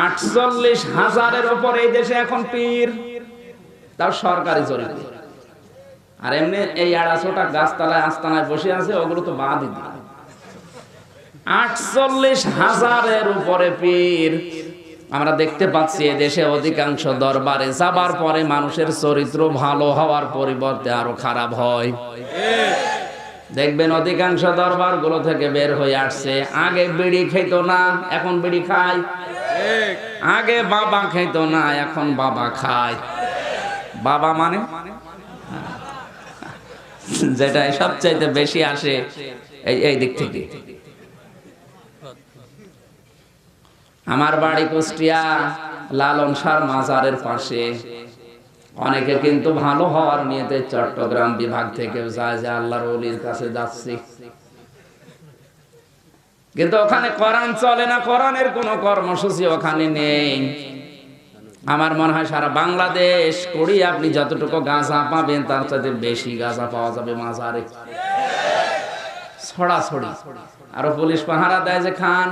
48,000-এর উপর এই দেশে এখন পীর, তাও সরকারি জরিপ। আর এমনি এই আড়াছোটা গাছতলায় আস্তানায় বসে আছে, ওগুলো তো বাদই দিল। 48,000-এর উপরে পীর। আমরা দেখতে পাচ্ছি এদেশে অধিকাংশ দরবারে যাবার পরে মানুষের চরিত্র ভালো হওয়ার পরিবর্তে আরো খারাপ হয়। দেখবেন অধিকাংশ দরবার গুলো থেকে বের হয়ে আসছে, আগে বিড়ি খেত না, এখন বিড়ি খায়। আগে বাবা খেত না, এখন বাবা খায়। বাবা মানে যেটা সবচাইতে বেশি আসে এই দিক থেকে। আমার বাড়ি কুষ্টিয়া, লালন শাহর মাজারের পাশে। অনেকে কিন্তু ভালো হওয়ার নিয়তে চট্টগ্রাম বিভাগ থেকে যায় যে আল্লাহর ওলির কাছে যাচ্ছি, কিন্তু ওখানে কোরআন চলে না, কোরআনের কোনো কর্মসূচি ওখানে নেই। আমার মনে হয় সারা বাংলাদেশ করি আপনি যতটুকু গাঁজা পাবেন তার চাইতে বেশি গাঁজা পাওয়া যাবে মাজারে, ছড়াছড়ি। আরো পুলিশ পাহারা দেয় যে খান,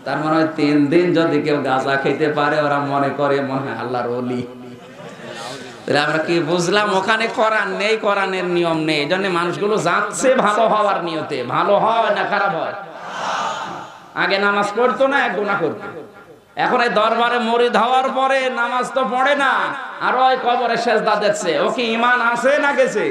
তার মনে হয় 3 দিন যদি কেউ গাঁজা খেতে পারে ওরা মনে করে মনে হয় আল্লাহর ওলি। আমরা কি বুঝলাম? ওখানে কোরআন নেই, কোরআনের নিয়ম নেই, এই জন্য মানুষগুলো যাচ্ছে ভালো হওয়ার নিয়তে। ভালো হয় না খারাপ হয়? আগে নামাজ পড়তো না, এক গুনাহ করতো। এখন এই দরবারে মুরিদ হওয়ার পরে নামাজ তো পড়ে না, আর ওই কবরে সেজদা দিচ্ছে। ও কি ঈমান আছে না গেছে?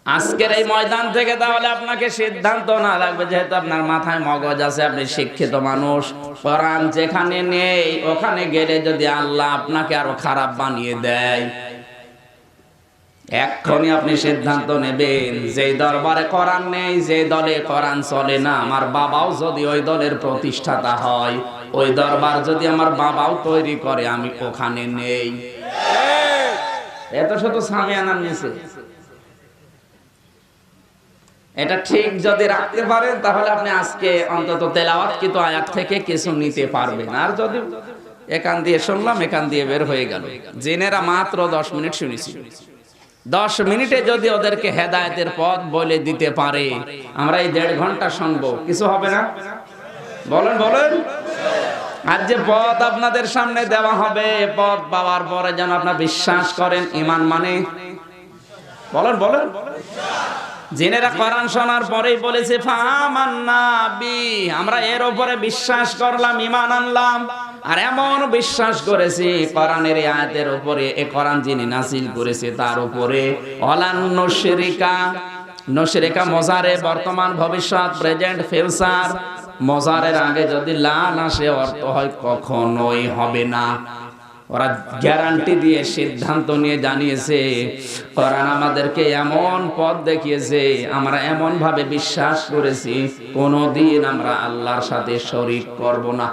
আজকের এই ময়দান থেকে তাহলে আপনাকে সিদ্ধান্ত না লাগবে, যেহেতু আপনার মাথায় মগজ আছে, আপনি শিক্ষিত মানুষ, কোরআন যেখানে নেই ওখানে গেলে যদি আল্লাহ আপনাকে আরো খারাপ বানিয়ে দেয়, এক্ষুনি আপনি সিদ্ধান্ত নেবেন যে দরবারে কোরআন নেই, যে দলে কোরআন চলে না, আমার বাবাও যদি ওই দলের প্রতিষ্ঠাতা হয়, ওই দরবার যদি আমার বাবাও তৈরি করে, আমি ওখানে নেই। এত শুধু সামিয়ানার নিচে। এটা ঠিক যদি রাখতে পারেন তাহলে আপনি আজকে অন্তত তেলাওয়াতকৃত আয়াত থেকে কিছু নিতে পারবেন। আর যদি এখান দিয়ে শুনলাম, এখান দিয়ে বের হয়ে গেল। জিনেরা মাত্র 10 মিনিট শুনেছি, 10 মিনিটে যদি ওদেরকে হেদায়েতের পথ বলে দিতে পারে, আমরা এই 1.5 ঘন্টা শুনবো, কিছু হবে না? বলেন বলেন। আর যে পথ আপনাদের সামনে দেওয়া হবে, পথ পাওয়ার পরে যেন আপনারা বিশ্বাস করেন ঈমান মানে, বলেন বলেন। জিনেরা কোরআন শোনার পরেই বলেছে ফামান্না বি, আমরা এর উপরে বিশ্বাস করলাম, ঈমান আনলাম। আর এমন বিশ্বাস করেছি কোরআনের এই আয়াতের উপরে, এই কোরআন যিনি নাযিল করেছে তার উপরে, অলান নশরিকা মজারে, বর্তমান ভবিষ্যৎ, প্রেজেন্ট ফিউচার। মজারের আগে যদি লান আসে অর্থ হয় কখনোই হবে না। ওরা গ্যারান্টি দিয়ে সিদ্ধান্ত নিয়ে জানিয়েছে কোরআন আমাদেরকে এমন পথ দেখিয়েছে, আমরা এমন ভাবে বিশ্বাস করেছি কোনদিন আমরা আল্লাহর সাথে শরীক করব না।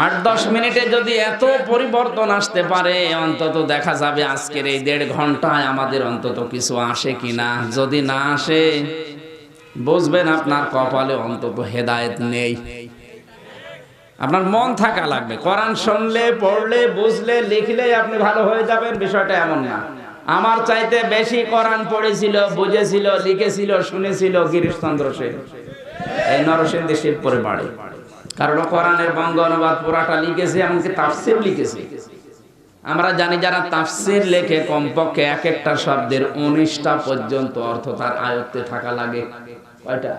8-10 মিনিটে যদি এত পরিবর্তন আসতে পারে, অন্তত দেখা যাবে আজকের এই 1.5 ঘন্টায় আমাদের অন্তত কিছু আসে কিনা। যদি না আসে বুঝবেন আপনার কপালে অন্তত হেদায়েত নেই। আপনার মন থাকা লাগবে, কোরআন শুনলে, পড়লে, বুঝলে, লিখলে আপনি ভালো হয়ে যাবেন, বিষয়টা এমন না। আমার চাইতে বেশি কোরআন পড়েছিল, বুঝেছিল, লিখেছিল, শুনেছিল গিরিশচন্দ্র সেন, এই নরসিংদী শিবপুরে বাড়ি। কারণ কোরআনের বঙ্গ অনুবাদ পুরাটা লিখেছে, এমনকি তাফসীর লিখেছে। আমরা জানি যারা তাফসীর লেখে কমপক্ষে এক একটা শব্দের 19টা পর্যন্ত অর্থ তার আয়ত্তে থাকা লাগে। কয়টা?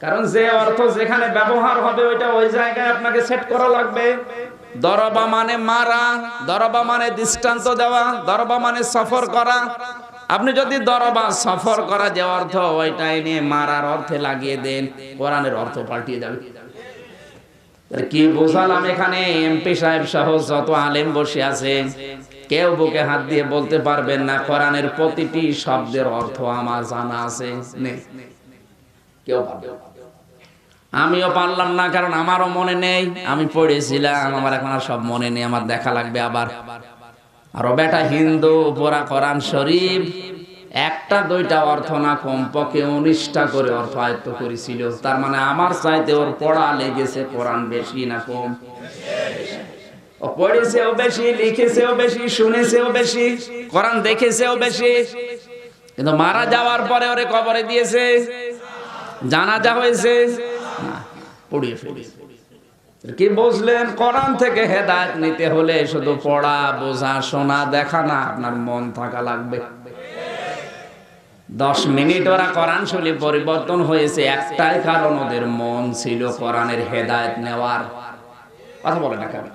কারণ যে অর্থ যেখানে ব্যবহার হবে ওইটা ওই জায়গায় আপনাকে সেট করা লাগবে। দরবা মানে মারা, দরবা মানে দৃষ্টান্ত দেওয়া, দরবা মানে সফর করা। আপনি যদি দরবা সফর করা যে অর্থ ওইটাই নিয়ে মারার অর্থে লাগিয়ে দেন, কোরআনের অর্থ পাল্টিয়ে যাবে। কি বোঝালাম? এখানে এমপি সাহেব সহ যত আলেম বসে আছেন, কেউ বুকে হাত দিয়ে বলতে পারবেন না কোরআনের প্রতিটি শব্দের অর্থ আমার জানা আছে। কেউ পারবে না। আমিও পারলাম না, কারণ আমারও মনে নেই। আমি পড়েছিলাম, আমার এখন আর সব মনে নেই, আমার দেখা লাগবে আবার। আর বেটা হিন্দু পড়া কোরআন শরীফ 1টা 2টা অর্থ না, কমপক্ষে 19টা করে অর্থ আয়ত্ত করেছিল। তার মানে আমার চাইতে ওর পড়া লেগেছে কোরআন বেশি না কম? ও পড়েছেও বেশি, লিখেছেও বেশি, শুনেছেও বেশি, কোরআন দেখেছেও বেশি। কিন্তু মারা যাওয়ার পরে ওরে কবরে দিয়েছে জানাজা হয়েছে না, পড়িয়ে ফেলি। কি বুঝলেন? কোরআন থেকে হেদায়েত নিতে হলে শুধু পড়া, বোঝা, শোনা, দেখা না, আপনার মন থাকা লাগবে। 10 মিনিট ওরা কোরআন শুনে পরিবর্তন হয়েছে, একটাই কারণ, ওদের মন ছিল কোরআনের হেদায়েত নেওয়ার। কথা বলে না কেন?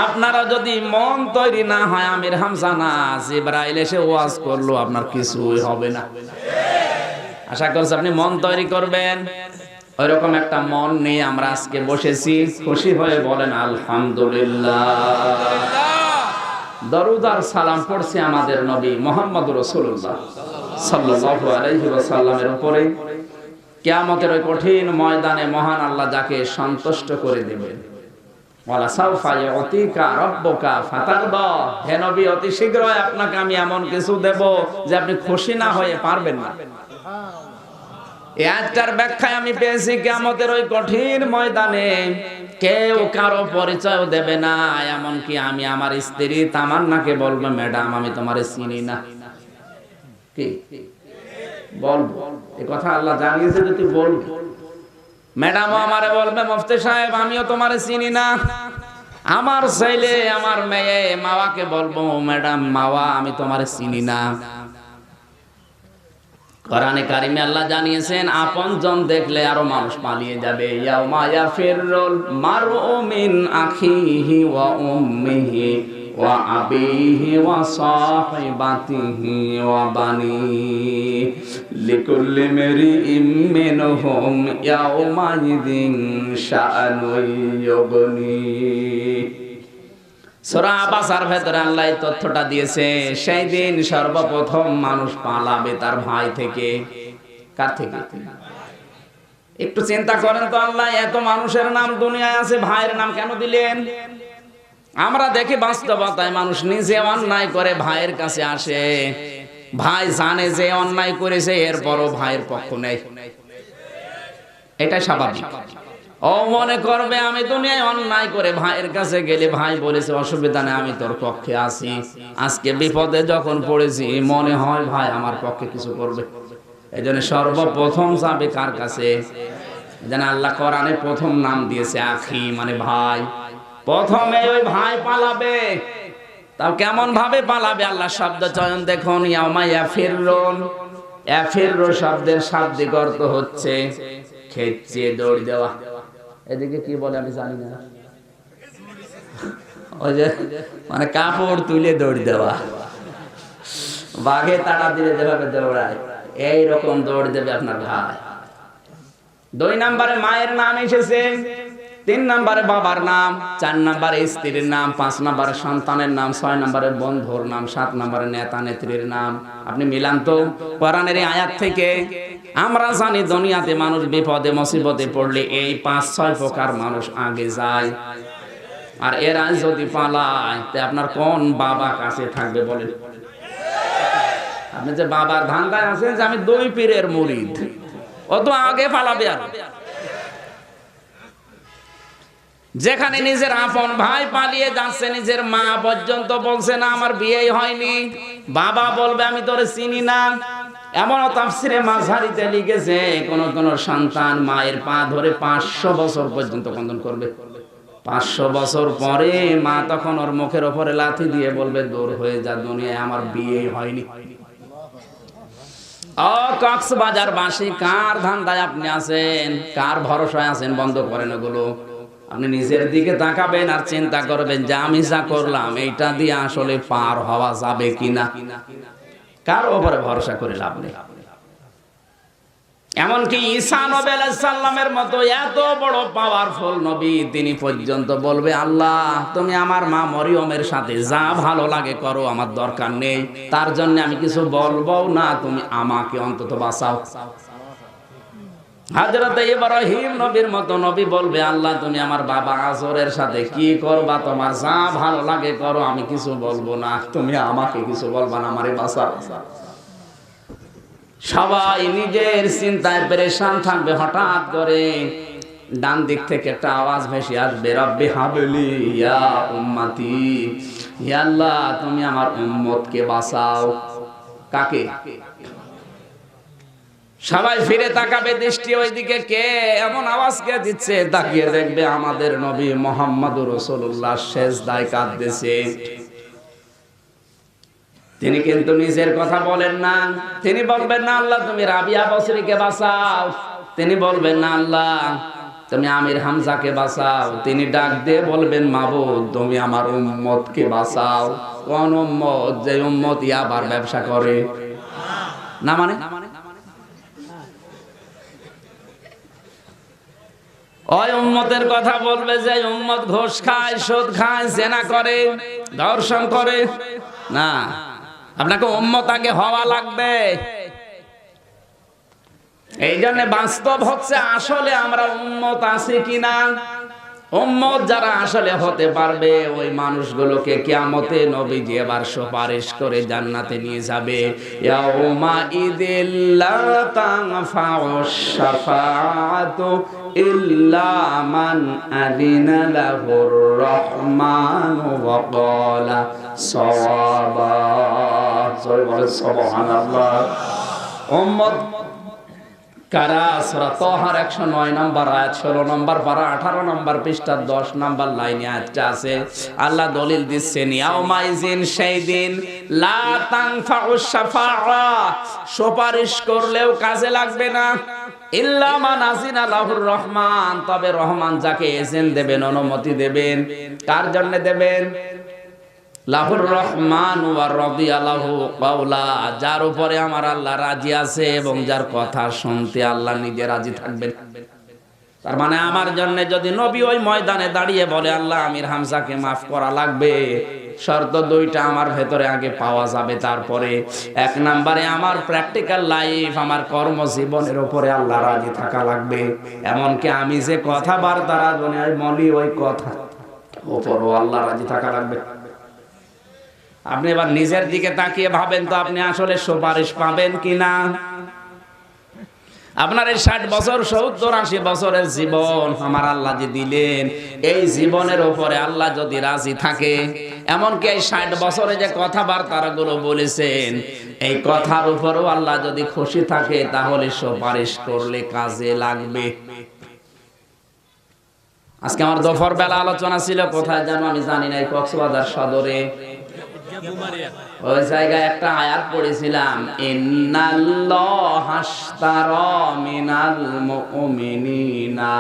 আপনারা যদি মন তৈরি না হয়, আমির হামজা না জিবরাইল এসে ওয়াজ করলো, আপনার কিছুই হবে না। আশা করছি আপনি মন তৈরি করবেন। ওইরকম একটা মন নিয়ে আমরা আজকে বসেছি, খুশি হয়ে বলেন আলহামদুলিল্লাহ। দরুদ আর সালাম পড়ছি আমাদের নবী মুহাম্মদ রাসূলুল্লাহ সাল্লাল্লাহু আলাইহি ওয়াসাল্লামের উপরে। কিয়ামতের ওই কঠিন ময়দানে মহান আল্লাহ যাকে সন্তুষ্ট করে দেবেন, ওয়ালা সাউফা ইউতিকা রাব্বুকা ফাতারদা, হে নবী অতি শীঘ্রই আপনাকে আমি এমন কিছু দেব যে আপনি খুশি না হয়ে পারবেন না। এই আয়াতটার ব্যাখ্যায় আমি পেয়েছি কিয়ামতের ওই কঠিন ময়দানে কেউ কারো পরিচয় দেবে না, এমনকি আমি আমার স্ত্রী তামান্নাকে বলবো, ম্যাডাম আমি তোমারে চিনি না। কি বলবো? এই কথা আল্লাহ জানিয়েছে যে তুই বলবি। ম্যাডামও আমারে বলবে, মুফতি সাহেব আমিও তোমারে চিনি না। আমার ছেলে, আমার মেয়ে মাওয়াকে বলবো, ম্যাডাম মাওয়া আমি তোমারে চিনি না। কোরআনে কারিমে আল্লাহ জানিয়েছেন, আপনজন দেখলে আরো মানুষ পালিয়ে যাবে। ইয়াউমা ইয়াফিরুল মারউ মিন আখিহি ওয়া উম্মিহি ওয়া আবিহি ওয়া সাহিবাতিহি ওয়া বানিহি লিকুল্লি ইমরিইম মিনহুম ইয়াউমাইযিন শাআনুন ইউগনি। সূরা আবাসার ভেতরে আল্লাহ এই তথ্যটা দিয়েছে। সেই দিন সর্বপ্রথম মানুষ পালাবে তার ভাই থেকে। কার থেকে? একটু চিন্তা করেন তো, আল্লাহ এত মানুষের নাম দুনিয়ায় আছে, ভাইয়ের নাম কেন দিলেন? আমরা দেখি বাস্তবতায় মানুষ নিজে অন্যায় করে ভাইয়ের কাছে আসে, ভাই জানে যে অন্যায় করেছে, এরপরও ভাইয়ের পক্ষ নেই। এটা স্বাভাবিক। ও মনে করবে আমি দুনিয়ায় অন্যায় করে ভাইয়ের কাছে গেলে ভাই বলেছে অসুবিধা নেই, আমি তোর পক্ষে আছি। আজকে বিপদে যখন পড়েছি মনে হয় ভাই আমার পক্ষে কিছু করবে, এই জন্য সর্বপ্রথম যাবে কার কাছে? যেন আল্লাহ কোরআনে প্রথম নাম দিয়েছে আখি, মানে ভাই। প্রথমে ওই ভাই পালাবে। তাও কেমন ভাবে পালাবে? আল্লাহ শব্দ চয়ন দেখুন, ইয়াউমা ইয়াফিরুন। ইয়াফিরু শব্দের শাব্দিক অর্থ হচ্ছে খেচে দৌড় দেওয়া। এদিকে কি বলে আমি জানি না, ওই যে মানে কাপড় তুলে দৌড় দেওয়া, বাঘে তাড়া দিলে যেভাবে দৌড়ায় এইরকম দৌড় দেবে আপনার ভাই। 2 নম্বরে মায়ের নাম এসেছে, 3 নম্বরে বাবার নাম, 4 নম্বরে স্ত্রীর নাম, 5 নম্বরে সন্তানের নাম, 6 নম্বরে বন্ধুর নাম, 7 নম্বরে নেতা নেত্রীর নাম। আপনি মিলান তো কোরআনের এই আয়াত থেকে। আমরা জানি দুনিয়াতে মানুষ বিপদে মুসিবতে পড়লে এই 5-6 প্রকার মানুষ আগে যায়, আর এরা যদি পালায় তে আপনার কোন বাবা কাছে থাকবে বলেন? আপনি যে বাবার ধান্দায় আছেন যে আমি 2 পীরের মুরিদ, ও তো আগে পালাবে। আর যেখানে নিজের আপন ভাই পালিয়ে যাচ্ছে, নিজের মা পর্যন্ত বলছে না আমার বিয়েই হয়নি, বাবা বলবে আমি তোরে চিনি না। এমন তাফসিরে মাযহারিতে লিখেছে কোন কোন সন্তান মায়ের পা ধরে 500 বছর পর্যন্ত বন্ধন করবে। 500 বছর পরে মা তখন ওর মুখের উপরে লাথি দিয়ে বলবে দূর হয়ে যা, দুনিয়ায় আমার বিয়েই হয়নি। ও কক্সবাজার বাসী, কার ধান্দায় আপনি আছেন, কার ভরসায় আছেন? বন্ধ করেন ওগুলো। আপনি নিজের দিকে তাকাবেন আর চিন্তা করবেন যে আমি যা করলাম এইটা দিয়ে আসলে পার হওয়া যাবে কিনা। কার উপরে ভরসা করে লাভ নেই। এমনকি ঈসা নবী আলাইহিস সালামের মতো এত বড় পাওয়ারফুল নবী, তিনি পর্যন্ত বলবে আল্লাহ তুমি আমার মা মরিয়মের সাথে যা ভালো লাগে করো, আমার দরকার নেই, তার জন্য আমি কিছু বলবো না, তুমি আমাকে অন্তত বাঁচাও। হযরত ইব্রাহিম নবীর মতো নবী বলবে আল্লাহ তুমি আমার বাবা আজরের সাথে কি করবা, তোমার যা ভালো লাগে করো, আমি কিছু বলবো না, তুমি আমাকে কিছু বলবা না, আমারে বাঁচাও। সবাই নিজের চিন্তায় পেরেশান থাকবে। হঠাৎ করে ডান দিক থেকে একটা আওয়াজ ভেসে আসবে, রব্বি হাবলি ইয়া উম্মতি, হে আল্লাহ তুমি আমার উম্মতকে বাঁচাও। কাকে? সবাই ফিরে তাকাবে, দৃষ্টি ওইদিকে, কে এমন আওয়াজ কে দিচ্ছে? তাকিয়ে দেখবে আমাদের নবী মুহাম্মদুর রাসূলুল্লাহ সিজদায় কাঁদতেছে। তিনি কিন্তু নিজের কথা বলেন না। তিনি বলবেন না আল্লাহ তুমি রাবিয়া বসরিকে বাঁচাও, তিনি বলবেন না আল্লাহ তুমি আমির হামজাকে বাঁচাও, তিনি ডাক দিয়ে বলবেন মাবুদ তুমি আমার উম্মতকে বাঁচাও। কোন উম্মত? যে উম্মত ইয়াবার ব্যবসা করে না, মানে ওই উম্মতের কথা বলবে যে উম্মত ঘোষ খায়, সুদ খায়, জেনা করে, ধর্ষণ করে না। আপনাকে উম্মত আগে হওয়া লাগবে। এই জন্য বাস্তব হচ্ছে আসলে আমরা উম্মত আছি কিনা। উম্মত যারা আসলে হতে পারবে ওই মানুষগুলোকে কিয়ামতে নবীজি এবার সুপারিশ করে জান্নাতে নিয়ে যাবে। ইয়াউমা ইযিল লা তানফাউশ শাফাআতু ইল্লা মান আযিনা লাহুর রহমানু ওয়া ক্বালা সাওয়াবা। সুবহানাল্লাহ। উম্মত কারা? সূরা তাহার 109 নম্বর আয়াত, 16 নম্বর পারা, 18 নম্বর পৃষ্ঠা 10 নম্বর লাইনে আয়াতটা আছে। আল্লাহ দলিল দিচ্ছেন ইয়াউমা ইযিন, সেই দিন, লা তানফাউশ শাফাআ, সুপারিশ করলেও কাজে লাগবে না, ইল্লা মান আযিনা লাহুর রহমান, তবে রহমান যাকে এজেন্ট দেবেন, অনুমতি দেবেন। কার জন্য দেবেন? লাহুর রহমান ওয়া রাদিয়া লাহু কাওলা, যার উপরে আমার আল্লাহ রাজি আছে এবং যার কথা শুনতে আল্লাহ নিজে রাজি থাকবেন। তার মানে আমার জন্য যদি নবী ওই ময়দানে দাঁড়িয়ে বলে আল্লাহ আমির হামজাকে মাফ করা লাগবে, শর্ত দুইটা আমার ভেতরে আগে পাওয়া যাবে। তারপরে এক নম্বরে আমার প্র্যাকটিক্যাল লাইফ, আমার কর্মজীবনের উপরে আল্লাহ রাজি থাকা লাগবে। এমনকি আমি যে কথাবার্তারা বলি ওই কথা উপরও আল্লাহ রাজি থাকা লাগবে। আপনি এবার নিজের দিকে তাকিয়ে ভাবেন তো আপনি আসলে সুপারিশ পাবেন কিনা। আপনার এই 60 বছর 70 80 বছরের জীবন আমার আল্লাহ যে দিলেন, এই জীবনের উপরে আল্লাহ যদি রাজি থাকে, এমনকি এই 60 বছরে যে কথাবার্তাগুলো বলেছেন এই কথার উপরও আল্লাহ যদি খুশি থাকে, তাহলে সুপারিশ করলে কাজে লাগবে। আজকে আমার দুপুর বেলা আলোচনা ছিল কোথায় যেন আমি জানি না, এই কক্সবাজার সদরে ওই জায়গায় একটা আয়াত পড়েছিলাম, ইন্নাল্লাহা আশতারা মিনাল মুমিনিনা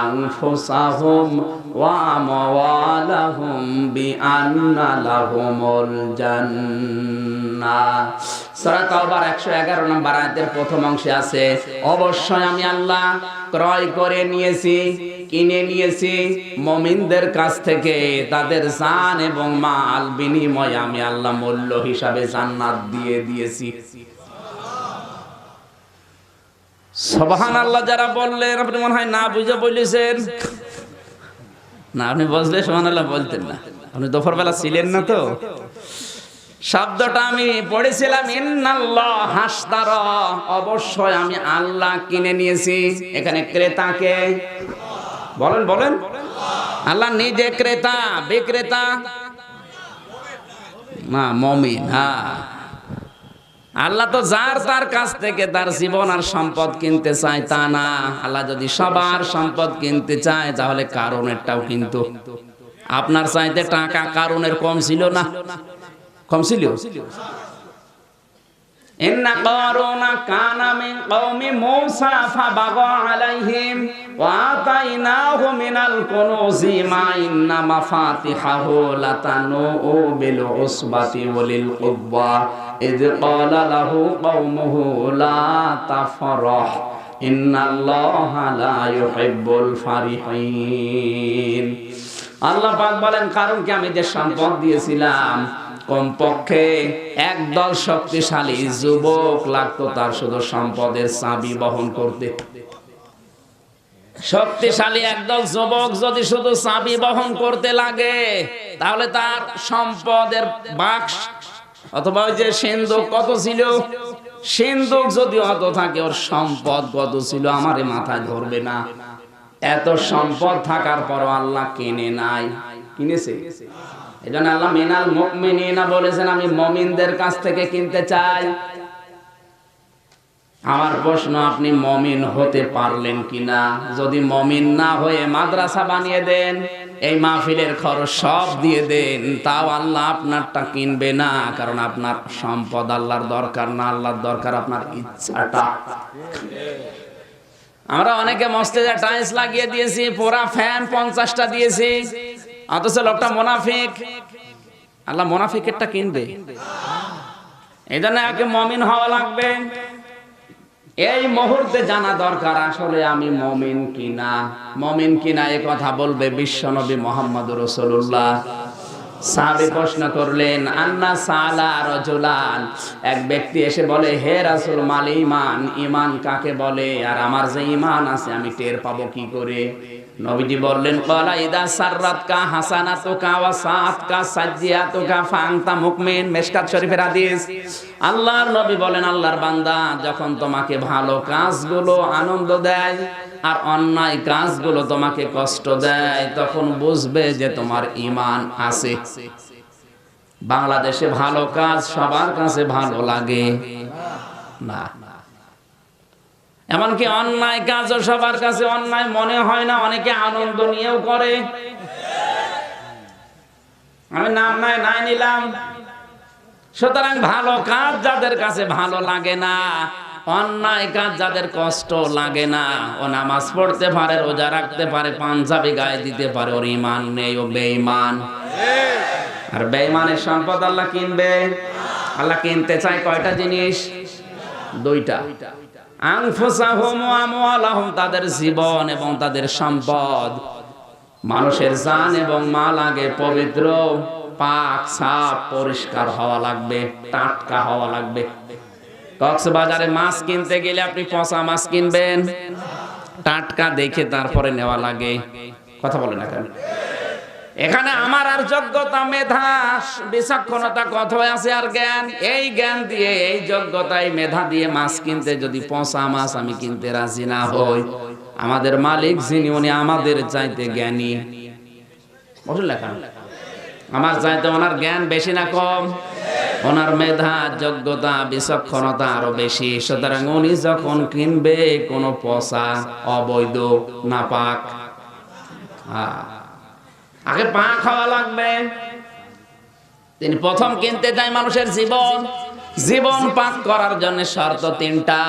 আনফুসাহুম ওয়া আমওয়ালাহুম বিআন্না লাহুমুল জান্নাহ। সূরা তাওবার 111 নম্বর আয়াতের প্রথম অংশে আছে, অবশ্যই আমি আল্লাহ ক্রয় করে নিয়েছি, কিনে নিয়েছি মুমিনদের কাছ থেকে তাদের জান এবং মাল বিনিময়ে আমি আল্লাহ মূল্য হিসাবে জান্নাত দিয়ে দিয়েছি। সুবহানাল্লাহ। যারা বললেন আপনি মনে হয় না বুঝে বলেছেন না, আপনি বুঝলে সুবহানাল্লাহ বলতেন না, আপনি দুপুর বেলা ছিলেন না তো। শব্দটা আমি পড়েছিলাম ইন্নাল্লাহা আশতারা, অবশ্যই আমি আল্লাহ কিনে নিয়েছি। এখানে ক্রেতাকে বলেন বলেন, আল্লাহ নিজে ক্রেতা, বিক্রেতা না, মুমিন। হ্যাঁ, আল্লাহ তো যার তার কাছ থেকে তার জীবন আর সম্পদ কিনতে চায় তা না। আল্লাহ যদি সবার সম্পদ কিনতে চায় তাহলে কারণেরটাও কিন্তু আপনার চাইতে টাকা কারণের কম ছিল না, কম ছিল। ইন্না কারুনা কানা মিন কওমি মূসা ফাবাগা আলাইহিম ওয়া আতাইনাহু মিনাল কুনুজি মা ইন্না মাফাতিহাহু লাতানু বিল উসবাতি ওয়ালিল কুব্বা ইয ক্বালা লাহু কওমুহু লা তাফরাহ ইন্নাল্লাহা লা ইউহিব্বুল ফারিহিন। আল্লাহ পাক বলেন, কারণকে আমি যে সম্পদ দিয়েছিলাম কমপক্ষে একদল শক্তিশালী যুবক লাগতো তার শুধু সম্পদের চাবি বহন করতে। শক্তিশালী একদল যুবক যদি শুধু চাবি বহন করতে লাগে তাহলে তার সম্পদের বাক্স অথবা ওই যে সিন্ধুক কত ছিল, সিন্ধুক যদি অত থাকে ওর সম্পদ কত ছিল আমার মাথায় ধরবে না। এত সম্পদ থাকার পরও আল্লাহ কিনে নাই, কিনেছে। এজন্য আল্লাহ মিনাল মুমিনিনা বলেছেন, আমি মুমিনদের কাছ থেকে কিনতে চাই। আমার প্রশ্ন, আপনি মমিন হতে পারলেন কিনা? যদি মমিন না হয়ে মাদ্রাসা বানিয়ে দেন, এই মাহফিলের খরচ সব দিয়ে দেন, তাও আল্লাহ আপনারটা কিনবে না। কারণ আপনার সম্পদ আল্লাহর দরকার না, আল্লাহর দরকার আপনার ইচ্ছাটা। আমরা অনেকে মসজিদে টাইলস লাগিয়ে দিয়েছি, পুরা ফ্যান 50টা দিয়েছি, অথচ লোকটা মুনাফিক। আল্লাহ মুনাফিকেরটা কিনবে? এই জন্য আগে মমিন হওয়া লাগবে। এই মুহূর্তে জানা দরকার আসলে আমি মমিন কিনা। মমিন কিনা এ কথা বলবে বিশ্বনবী মুহাম্মদুর রাসূলুল্লাহ। সাহাবী প্রশ্ন করলেন, আন্না সালা রাজুলান, এক ব্যক্তি এসে বলে, হে রাসূল, মাল ঈমান, ঈমান কাকে বলে? আর আমার যে ঈমান আছে আমি টের পাবো কি করে? নবীজি বললেন, ক্বালা ইদা সাররাতকা হাসানাতুকা ওয়া সাআতকা সাজ্জিয়াতুকা ফাআনতা মুমিন। মিশকাত শরীফের হাদিস। আল্লাহর নবী বলেন, আল্লাহর বান্দা, যখন তোমাকে ভালো কাজগুলো আনন্দ দেয় আর অন্যায় কাজগুলো তোমাকে কষ্ট দেয়, তখন বুঝবে যে তোমার ঈমান আছে। বাংলাদেশে ভালো কাজ সবার কাছে ভালো লাগে না, এমনকি অন্যায় কাজও সবার কাছে অন্যায় মনে হয় না, অনেকে আনন্দ নিয়েও করে। আমি নাম নাই নিলাম। সুতরাং ভালো কাজ যাদের কাছে ভালো লাগে না, অন্যায় কাজ যাদের কষ্ট লাগে না, ও নামাজ পড়তে পারে, রোজা রাখতে পারে, পাঞ্জাবি গায়ে দিতে পারে, ওর ঈমান নেই, ও বেঈমান। আর বেঈমানের সম্পদ আল্লাহ কিনবে? আল্লাহ কিনতে চায় কয়টা জিনিস? দুইটা। আনফুসাহুম ওয়া আমওয়ালাহুম, তাদের জীবন এবং তাদের সম্পদ। মানুষের জান এবং মাল আগে পবিত্র, পাক, সাফ, পরিষ্কার হওয়া লাগবে, টাটকা হওয়া লাগবে। কক্সবাজারে মাছ কিনতে গেলে আপনি পচা মাছ কিনবেন, টাটকা দেখে তারপরে নেওয়া লাগে। কথা বলে না কেন? এখানে আমার আর যোগ্যতা, মেধা, বিচক্ষণতা কত আছে আর জ্ঞান। এই জ্ঞান দিয়ে, এই যোগ্যতায়, মেধা দিয়ে মাছ কিনতে যদি পচা মাছ আমি কিনতে রাজি না হই, আমাদের মালিক যিনি, উনি আমাদের চাইতে জ্ঞানী। বুঝলেন? আমার চাইতে ওনার জ্ঞান বেশি না কম? ওনার মেধা, যোগ্যতা, বিচক্ষণতা আরো বেশি। সুতরাং উনি যখন কিনবে কোনো পচা, অবৈধ, নাপাক, আগে পাক হওয়া লাগবে। তিনি প্রথম কিনতে চাই মানুষের জীবন। জীবন পাক করার জন্য শর্ত 3টা।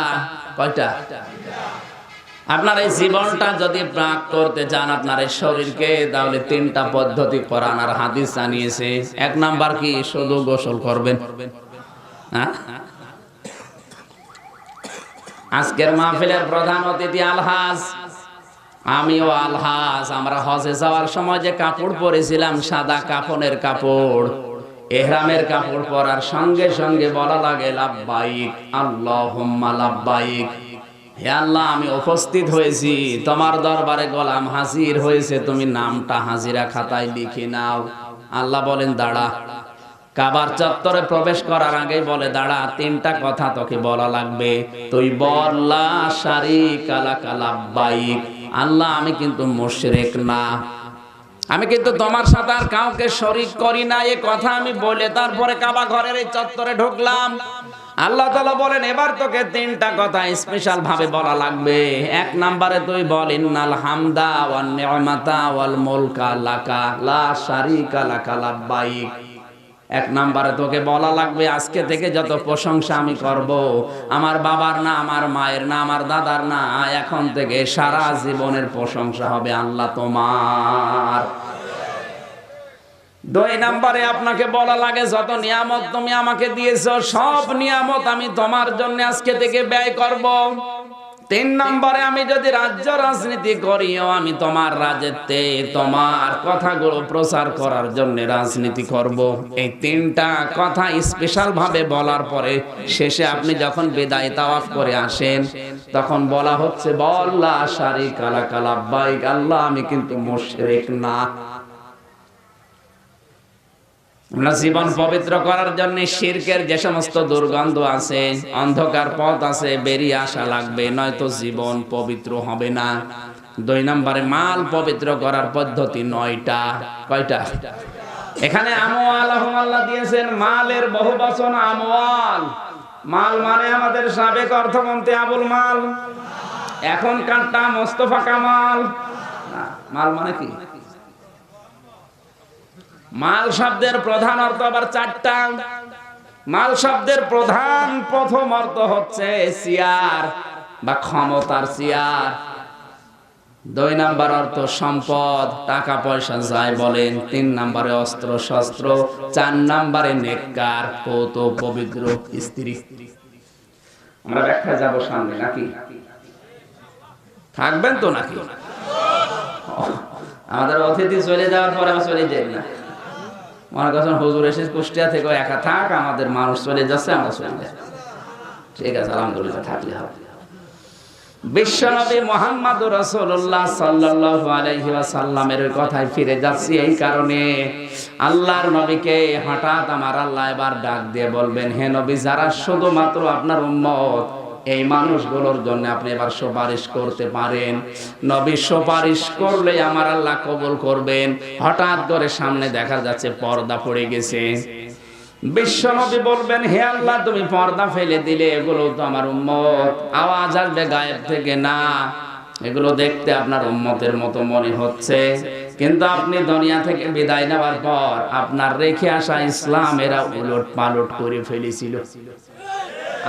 কয়টা? আপনার এই জীবনটা যদি পাক করতে চান, আপনার এই শরীরকে, তাহলে 3টা পদ্ধতি কোরআন আর হাদিস জানিয়েছে। 1 নাম্বার কি? শুধু গোসল করবেন। আজকের মাহফিলের প্রধান অতিথি আলহাজ, আমিও আলহাজ। আমরা হজে যাওয়ার সময় যে কাপড় পরেছিলাম, সাদা কাফনের কাপড়, ইহরামের কাপড় পরার সঙ্গে সঙ্গে বলা লাগে, লাব্বাইক আল্লাহুম্মা লাব্বাইক। হে আল্লাহ, আমি উপস্থিত হয়েছি, তোমার দরবারে গোলাম হাজির হয়েছে, তুমি নামটা হাজিরা খাতায় লিখে নাও। আল্লাহ বলেন, দাঁড়া। কাবার চত্বরে প্রবেশ করার আগেই বলে, দাঁড়া, 3টা কথা তোকে বলা লাগবে। তুই বল, লা শারীকা লাকা লাব্বাইক, আল্লাহ আমি কিন্তু মুশরিক না, আমি কিন্তু তোমার সাথে আর কাউকে শরীক করি না। এই কথা আমি বলে তারপরে কাবা ঘরের এই চত্বরে ঢুকলাম। আল্লাহ তাআলা বলেন, এবার তোকে 3টা কথা স্পেশাল ভাবে বলা লাগবে। 1 নম্বরে তুই বল, ইন্নাল হামদা ওয়ান নি'মাতা ওয়াল মুলকা লাকা লা শারীকা লাকা লাব্বাইক। 1 নম্বরে তোকে বলা লাগবে, আজকে থেকে যত প্রশংসা আমি করব, আমার বাবার না, আমার মায়ের না, আমার দাদার না, এখন থেকে সারা জীবনের প্রশংসা হবে আল্লাহ তোমার। 2 নম্বরে আপনাকে বলা লাগে, যত নিয়ামত তুমি আমাকে দিয়েছো, সব নিয়ামত আমি তোমার জন্য আজকে থেকে ব্যয় করব। 3 নম্বরে, আমি যদি রাজ্য রাজনীতি করিও, আমি তোমার রাজত্বে তোমার কথাগুলো প্রচার করার জন্য রাজনীতি করব। এই 3টা কথা স্পেশাল ভাবে বলার পরে শেষে আপনি যখন বিদায় তাওয়াফ করে আসেন, তখন বলা হচ্ছে, বল লা শারীকা লাকা লাব্বাইক, আল্লাহ আমি কিন্তু মুশরিক না। আমরা জীবন পবিত্র করার জন্য শিরকের যে সমস্ত দুর্গন্ধ আছে, অন্ধকার পথ আছে, বেরিয়ে আসা লাগবে, নয়তো জীবন পবিত্র হবে না। 2 নম্বরে, মাল পবিত্র করার পদ্ধতি 9টা। কয়টা? এখানে আমওয়ালাহুম আল্লাহ দিয়েছেন, মালের বহুবচন আমওয়াল। মাল মানে আমাদের সাবেক অর্থমন্ত্রী আবুল মাল, এখনকারটা মোস্তফা কামাল। মাল মানে কি? মাল শব্দের প্রধান অর্থ আবার চারটা। মাল শব্দের প্রথম অর্থ হচ্ছে চেয়ার বা ক্ষমতার চেয়ার। 2 নাম্বার অর্থ সম্পদ, টাকা পয়সা যাই বলেন। 3 নাম্বারে অস্ত্র শস্ত্র। 4 নাম্বারে নেককার, পৌত পবিত্র স্ত্রী। আমরা ব্যাখ্যা যাব সামনে, নাকি থাকবেন তো? নাকি আমাদের অতিথি চলে যাওয়ার পরে আমরা চলে যাই না? মনে করছেন হুজুর এসে কুষ্টিয়া থেকে একা থাক, আমাদের মানুষ চলে যাচ্ছে, আমরা চলে যাই। ঠিক আছে, আলহামদুলিল্লাহ, থাকলে হবে। বিশ্বনবী মুহাম্মদুর রাসূলুল্লাহ সাল্লাল্লাহু আলাইহি ওয়াসাল্লামের কথায় ফিরে যাচ্ছি এই কারণে, আল্লাহর নবীকে হঠাৎ আমার আল্লাহ এবার ডাক দিয়ে বলবেন, হে নবী, যারা শুধুমাত্র আপনার উম্মত, এই মানুষগুলোর জন্য আপনি এবার সুপারিশ করতে পারেন। নবী সুপারিশ করলে আমার আল্লাহ কবুল করবেন। হঠাৎ করে সামনে দেখা যাচ্ছে পর্দা পড়ে গেছে। বিশ্বনবী বলবেন, হে আল্লাহ, তুমি পর্দা ফেলে দিলে, এগুলো তো আমার উম্মত। আওয়াজ আসবে গায়েব থেকে, না, এগুলো দেখতে আপনার উম্মতের মতো মনে হচ্ছে, কিন্তু আপনি দুনিয়া থেকে বিদায় নেওয়ার পর আপনার রেখে আসা ইসলাম এরা উলট পালট করে ফেলেছিল।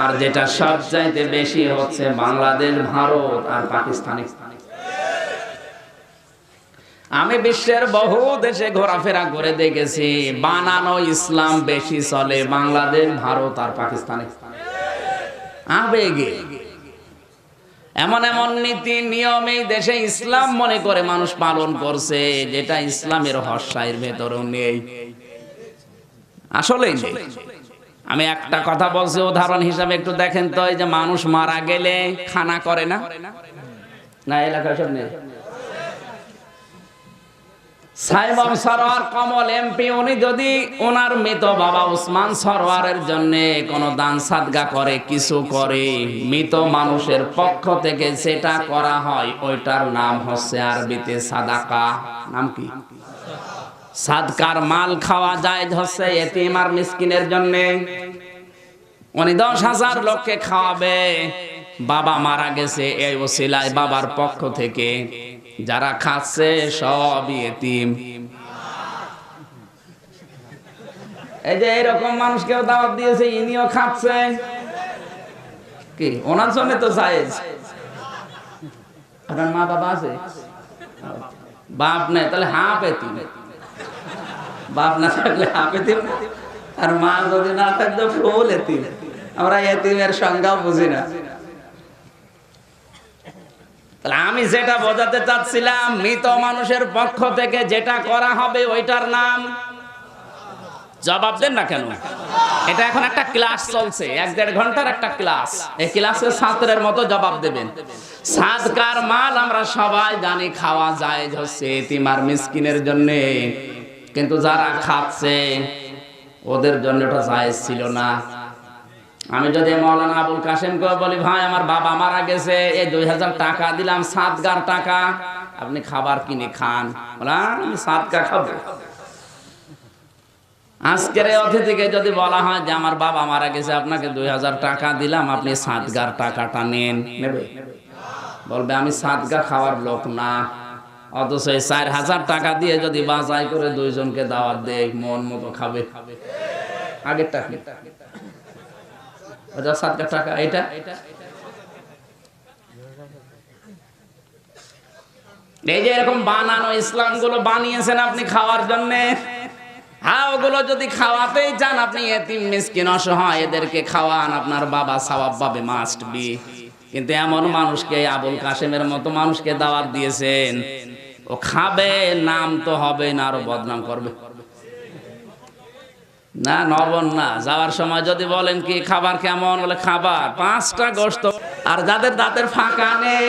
আর যেটা সবচাইতে বেশি হচ্ছে বাংলাদেশ, ভারত আর পাকিস্তানে। আমি বিশ্বের বহু দেশে ঘোরাফেরা করে দেখেছি, বানানো ইসলাম বেশি চলে বাংলাদেশ, ভারত আর পাকিস্তানে। আবেগে এমন এমন নীতি নিয়ম এই দেশে ইসলাম মনে করে মানুষ পালন করছে, যেটা ইসলামের হর্ষায়ের ভেতরেও নেই, আসলেই নেই। আমি একটা কথা বলছি উদাহরণ হিসাবে, একটু দেখেন তো, এই যে মানুষ মারা গেলে খানা করে না, না এলাকায় সব নেই। সাইমন সরোয়ার কমল এমপি, উনি যদি ওনার মৃত বাবা উসমান সরোয়ারের জন্য কোনো দান সাদগা করে, কিছু করে, মৃত মানুষের পক্ষ থেকে সেটা করা হয়, ওইটার নাম হচ্ছে আরবিতে সাদাকা। নাম কি? সাদকার মাল খাওয়া যায় হচ্ছে এতিম আর মিসকিনের জন্য। উনি 10,000 লোককে খাওয়াবে। বাবা মারা গেছে, এই ওসিলায় বাবার পক্ষ থেকে যারা খাচ্ছে সবই এতিম। এই যে এরকম মানুষকেও দাওয়াত দিয়েছে, ইনিও খাচ্ছে। কি ওনার জন্য তো জায়েজ। আপনার মা বাবা আছে? বাপ নেই, তাহলে হাফ এতিম। বাপ না থাকলে হাফ এতিম, আর মা যদি না থাকতো ফুল এতিম। আমরা এতিমের সংজ্ঞাও বুঝি না। আমি যেটা বোঝাতে চাচ্ছিলাম, মৃত মানুষের পক্ষ থেকে যেটা করা হবে ওইটার নাম, জবাব দেন না কেন? এটা এখন একটা ক্লাস চলছে, 1-1.5 ঘন্টার একটা ক্লাস। এই ক্লাসে ছাত্রের মতো জবাব দেবেন। সাদকার মাল আমরা সবাই জানি খাওয়া যায় হচ্ছে এতিম আর মিসকিনের জন্য, কিন্তু যারা খাচ্ছে ওদের জন্য ওটা জায়েজ ছিল না। আমি যদি মাওলানা আবুল কাসেমকে বলি, ভাই আমার বাবা মারা গেছে, এই 2000 টাকা দিলাম সাদগার টাকা, আপনি খাবার কিনে খান, আমি সাদগা খাবো। আজকের এই অতিথিকে যদি বলা হয় যে আমার বাবা মারা গেছে, আপনাকে 2000 টাকা দিলাম, আপনি সাদগার টাকাটা নেন, নেবে? বলবে আমি সাদগা খাওয়ার লোক না। অথচ 4000 টাকা দিয়ে যদি বাজাই করে 2 জনকে দাওয়াত দেয়, মন মতো খাবে। আগের টাকা সাদগার টাকা, এটা এই যে এরকম বানানো ইসলাম গুলো বানিয়েছেন আপনি খাওয়ার জন্য। হ্যাঁ, ওগুলো যদি খাওয়াতেই চান, আপনি এতিম মিসকিন অসহায় এদেরকে খাওয়ান, আপনার বাবা সওয়াব পাবে, মাস্ট বি। কিন্তু এমন মানুষকে, আবুল কাসেমের মতো মানুষকে দাওয়াত দিয়েছেন, ও খাবে, নাম তো হবে না, আরো বদনাম করবে। না নবন না, যাওয়ার সময় যদি বলেন কি খাবার কেমন, বলে খাবার 5টা গোশত। আর যাদের দাঁতের ফাঁকা নেই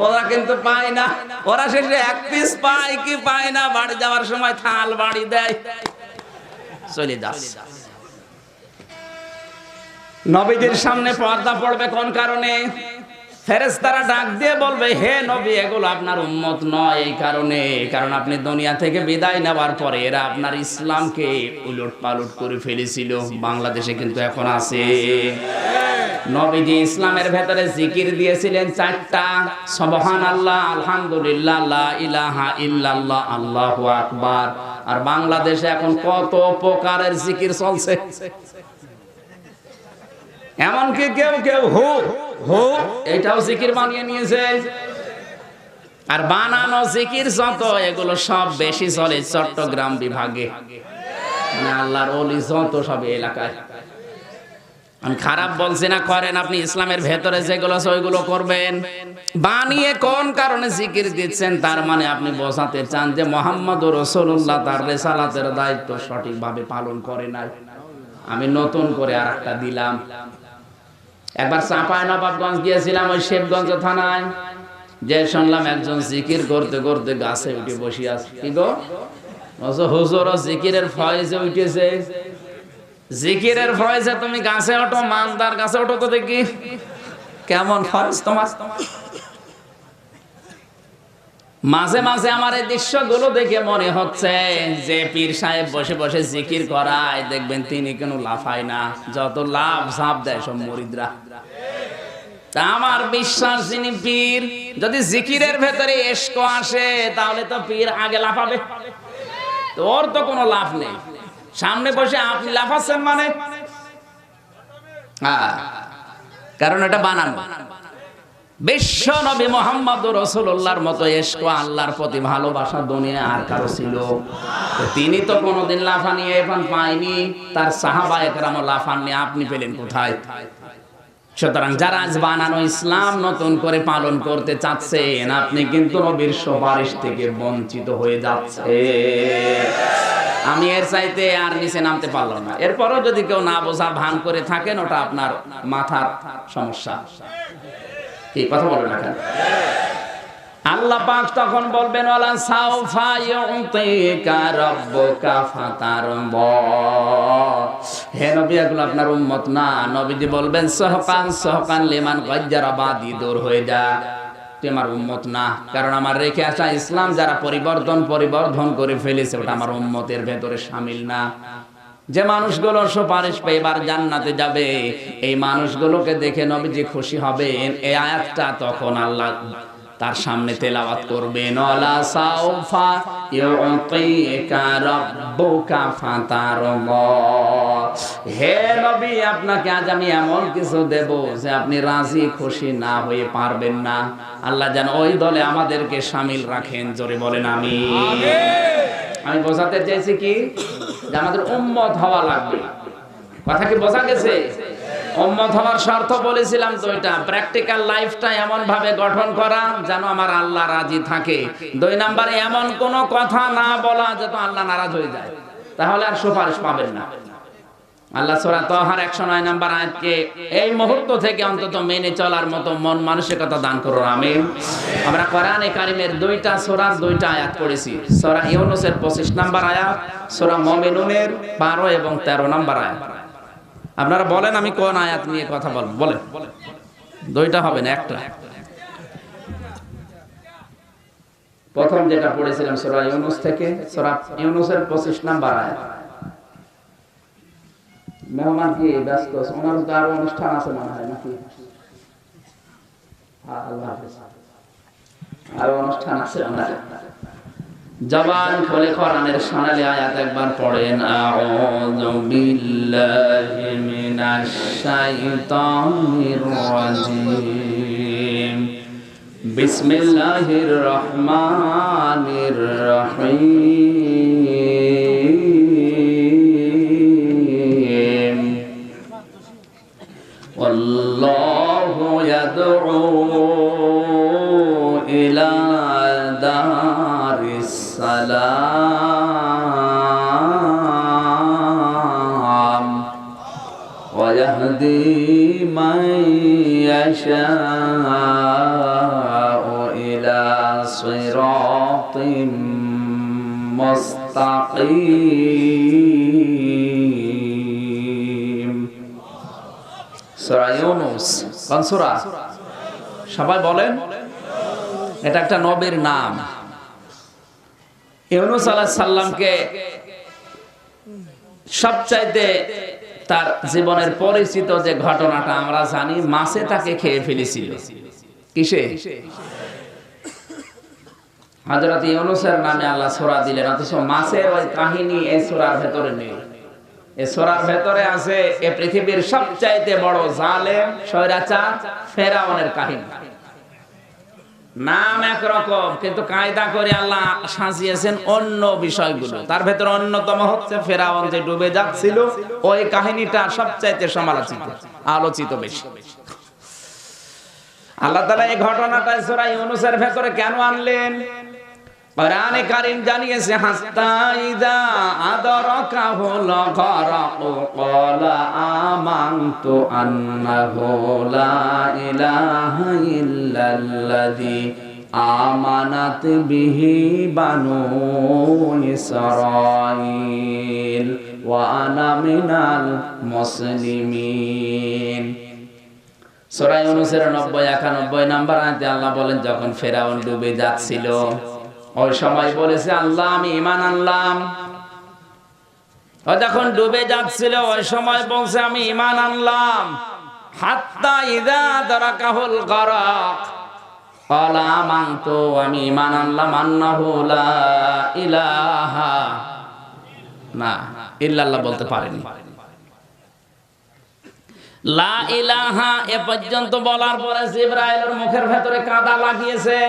ওরা কিন্তু পায় না, ওরা শেষে 1 পিস পায় কি পায় না, বাড়ি যাওয়ার সময় থাল বাড়ি দেয়, চলে যাস। নবীজির সামনে পর্দা পড়বে কোন কারণে? ফেরেশতারা ডাক দিয়ে বলবে, হে নবী, এগুলো আপনার উম্মত নয় এই কারণে, কারণ আপনি দুনিয়া থেকে বিদায় নেওয়ার পরে এরা আপনার ইসলামকে উলট পালট করে ফেলেছিল। বাংলাদেশে কিন্তু এখন আছে। নবীজি ইসলামের ভেতরে জিকির দিয়েছিলেন 4টা, সুবহানাল্লাহ, আলহামদুলিল্লাহ, লা ইলাহা ইল্লাল্লাহ, আল্লাহু আকবার। আর বাংলাদেশে এখন কত প্রকারের জিকির চলছে, এমনকি কেউ কেউ হু হু এটাও জিকির বানিয়ে নিয়েছে। আর বানানো জিকির যত, এগুলো সব বেশি চলে চট্টগ্রাম বিভাগে, মানে আল্লাহর ওলি যত সব এলাকায়। আমি খারাপ বলছি না, করেন আপনি, ইসলামের ভেতরে যেগুলো আছে ওইগুলো করবেন। বানিয়ে কোন কারণে জিকির দিচ্ছেন, তার মানে আপনি বোঝাতে চান যে মুহাম্মদুর রাসূলুল্লাহ তার রিসালাতের দায়িত্ব সঠিকভাবে পালন করে নাই। আমি নতুন করে আরেকটা দিলাম। একবার চাঁপাইনবাবগঞ্জ গিয়েছিলাম, ওই শেখগঞ্জ থানায়, যে শুনলাম একজন জিকির করতে করতে গাছে উঠে বসে আছে। কি গো, হুজুর জিকিরের ফয়েজে উঠেছে। জিকিরের ফয়েজে তুমি গাছে ওঠো, মানদার গাছে ওঠো তো দেখি কেমন ফয়েজ তোমার। মাঝে মাঝে আমার এই দৃশ্যগুলো দেখে মনে হচ্ছে যে পীর সাহেব বসে বসে জিকির করায়, দেখবেন তিনি কোনো লাফায় না, যত লাভ ঝাঁপ দেয় সব মুরিদরা। তা আমার বিশ্বাস, যিনি পীর, যদি জিকিরের ভেতরে ইশক আসে তাহলে তো পীর আগে লাফাবে, তোর তো কোনো লাভ নেই। সামনে বসে আপনি লাফাচ্ছেন মানে, কারণ এটা বানানো। বিশ্ব নবী মুহাম্মদুর রাসূলুল্লাহর মতো ইশক, আল্লাহর প্রতি ভালোবাসা দুনিয়া আর কারো ছিল? তিনি তো কোনোদিন লাফানি এখন পায়নি, তার সাহাবায়ে কেরামও লাফাননি, আপনি পেলেন কোথায়? সুতরাং যারা আজ বানানো ইসলাম নতুন করে পালন করতে চাচ্ছেন, আপনি কিন্তু নবীর সুপারিশ থেকে বঞ্চিত হয়ে যাচ্ছে। আমি এর চাইতে আর নিচে নামতে পারলাম না। এরপরও যদি কেউ না বোঝার ভান করে থাকেন, ওটা আপনার মাথার সমস্যা। কি কথা বলেন না? আল্লাহ পাক তখন বলবেন, ওয়ালা সাউফা ইউতিকা রাব্বুকা ফাতারদা। হে নবী, এগুলো আপনার উম্মত না। নবীজি বলবেন, সহকান সহকান লিমান গাজ্জারা বাদি, দূর হয়ে যা, তুই আমার উম্মত না। কারণ আমার রেখে আসা ইসলাম যারা পরিবর্ধন করে ফেলেছে, ওটা আমার উম্মতের ভেতরে শামিল না। যে মানুষগুলো সুপারিশ পেয়ে এবার জান্নাতে যাবে, এই মানুষগুলোকে দেখে নবীজি খুশি হবেন। এই আয়াতটা তখন আল্লাহ তার সামনে তেলাওয়াত করবেন, ওয়ালা সাউফা ইউতিকা রাব্বুকা ফাতারদা। হে নবী, আপনাকে আজ আমি এমন কিছু দেব যে আপনি রাজি খুশি না হয়ে পারবেন না। আল্লাহ যেন ওই দলে আমাদেরকে শামিল রাখেন। জোরে বলেন আমিন। আমি বোঝাতে চাইছি কি, যে আমাদের উম্মত হওয়া লাগবে। কথা কি বোঝা গেছে? উম্মত হওয়ার শর্ত বলেছিলাম তো, এটা প্র্যাকটিক্যাল লাইফটা এমন ভাবে গঠন করা যেন আমার আল্লাহ রাজি থাকে। 2 নম্বরে এমন কোন কথা না বলা যাতে আল্লাহ নারাজ হয়ে যায়, তাহলে আর সুপারিশ পাবেন না। আল্লাহ সূরা তাহার 109 নম্বর আয়াতকে এই মুহূর্ত থেকে অন্তত মেনে চলার মতো মন মানসিকতা দান করুন, আমিন। আমরা কোরআনে কারীমের 2টা সূরার 2টা আয়াত পড়েছি। সূরা ইউনূসের 25 নম্বর আয়াত, সূরা মুমিনুনের 12 এবং 13 নম্বর আয়াত। আপনারা বলেন আমি কোন আয়াত নিয়ে কথা বলবো, বলেন। 2টা হবে না, একটা। প্রথম যেটা পড়েছিলাম সূরা ইউনূস থেকে, সূরা ইউনূসের 25 নম্বর আয়াত। মেহমান কি ব্যস্ত? ওনার তো আরো অনুষ্ঠান আছে মনে হয় নাকি? আল্লাহ হাফেজ, আরো অনুষ্ঠান আছে ওনার। জবান খুলে কোরআনের সোনালী আয়াত একবার পড়েন, আউযু বিল্লাহি মিনাশ শাইতানির রাজীম, বিসমিল্লাহির রহমানির রহিম, আল্লাহু ইয়াদউ ইলা দারিস সালাম ওয়া ইয়াহদি মান ইয়াশাউ ইলা সিরাতিম মুস্তাকিম। সূরা ইউনূস কোন সূরা? সবাই বলেন। এটা একটা নবীর নাম। ইউনূস আলাইহিস সালামকে সবচাইতে তার জীবনের পরিচিত যে ঘটনাটা আমরা জানি, মাছে তাকে খেয়ে ফেলেছিল। কিসে? হযরত ইউনূসের নামে আল্লাহ সূরা দিলেন, অথচ মাছের ওই কাহিনী এই সূরার ভেতরে নেই। এই সূরার ভেতরে আছে এই পৃথিবীর সবচাইতে বড় জালেম স্বৈরাচার ফেরাউনের কাহিনী। নাম একরকম, কিন্তু কায়দা করে আল্লাহ সাজিয়েছেন অন্য বিষয়গুলো। তার ভেতরে অন্যতম হচ্ছে ফেরাউন যে ডুবে যাচ্ছিল, ওই কাহিনীটা সবচাইতে সমালোচিত, আলোচিত বেশি। আল্লাহ তাআলা এই ঘটনাটা সূরা ইউনূসের ভেতরে কেন আনলেন? কোরআনে কারীম জানিয়েছে, হাত্তা ইযা আদরাকাহুল গরাকু ক্বালা আমানতু আন্নাহু লা ইলাহা ইল্লাল্লাযী আমানাত বিহি বানু ইসরাঈল ওয়া আনা মিনাল মুসলিমিন। সূরা ইউনূসের 90-91 নম্বর আয়াতে আল্লাহ বলেন, যখন ফেরাউন ডুবে যাচ্ছিল ওই সময় বলেছে, আল্লাহ আমি ঈমান আনলাম। ও যখন ডুবে যাচ্ছিল ওই সময় বলছে, আমি ঈমান আনলাম। হাত্তা ইযা দারাকাহুল গরাক ক্বালা আমানতু, আমি ঈমান আনলাম আন্নাহু লা ইলাহা না ইল্লাল্লাহ বলতে পারেনি। লা ইলাহা এ পর্যন্ত বলার পরে জিবরাইলের মুখের ভেতরে কাদা লাগিয়েছে।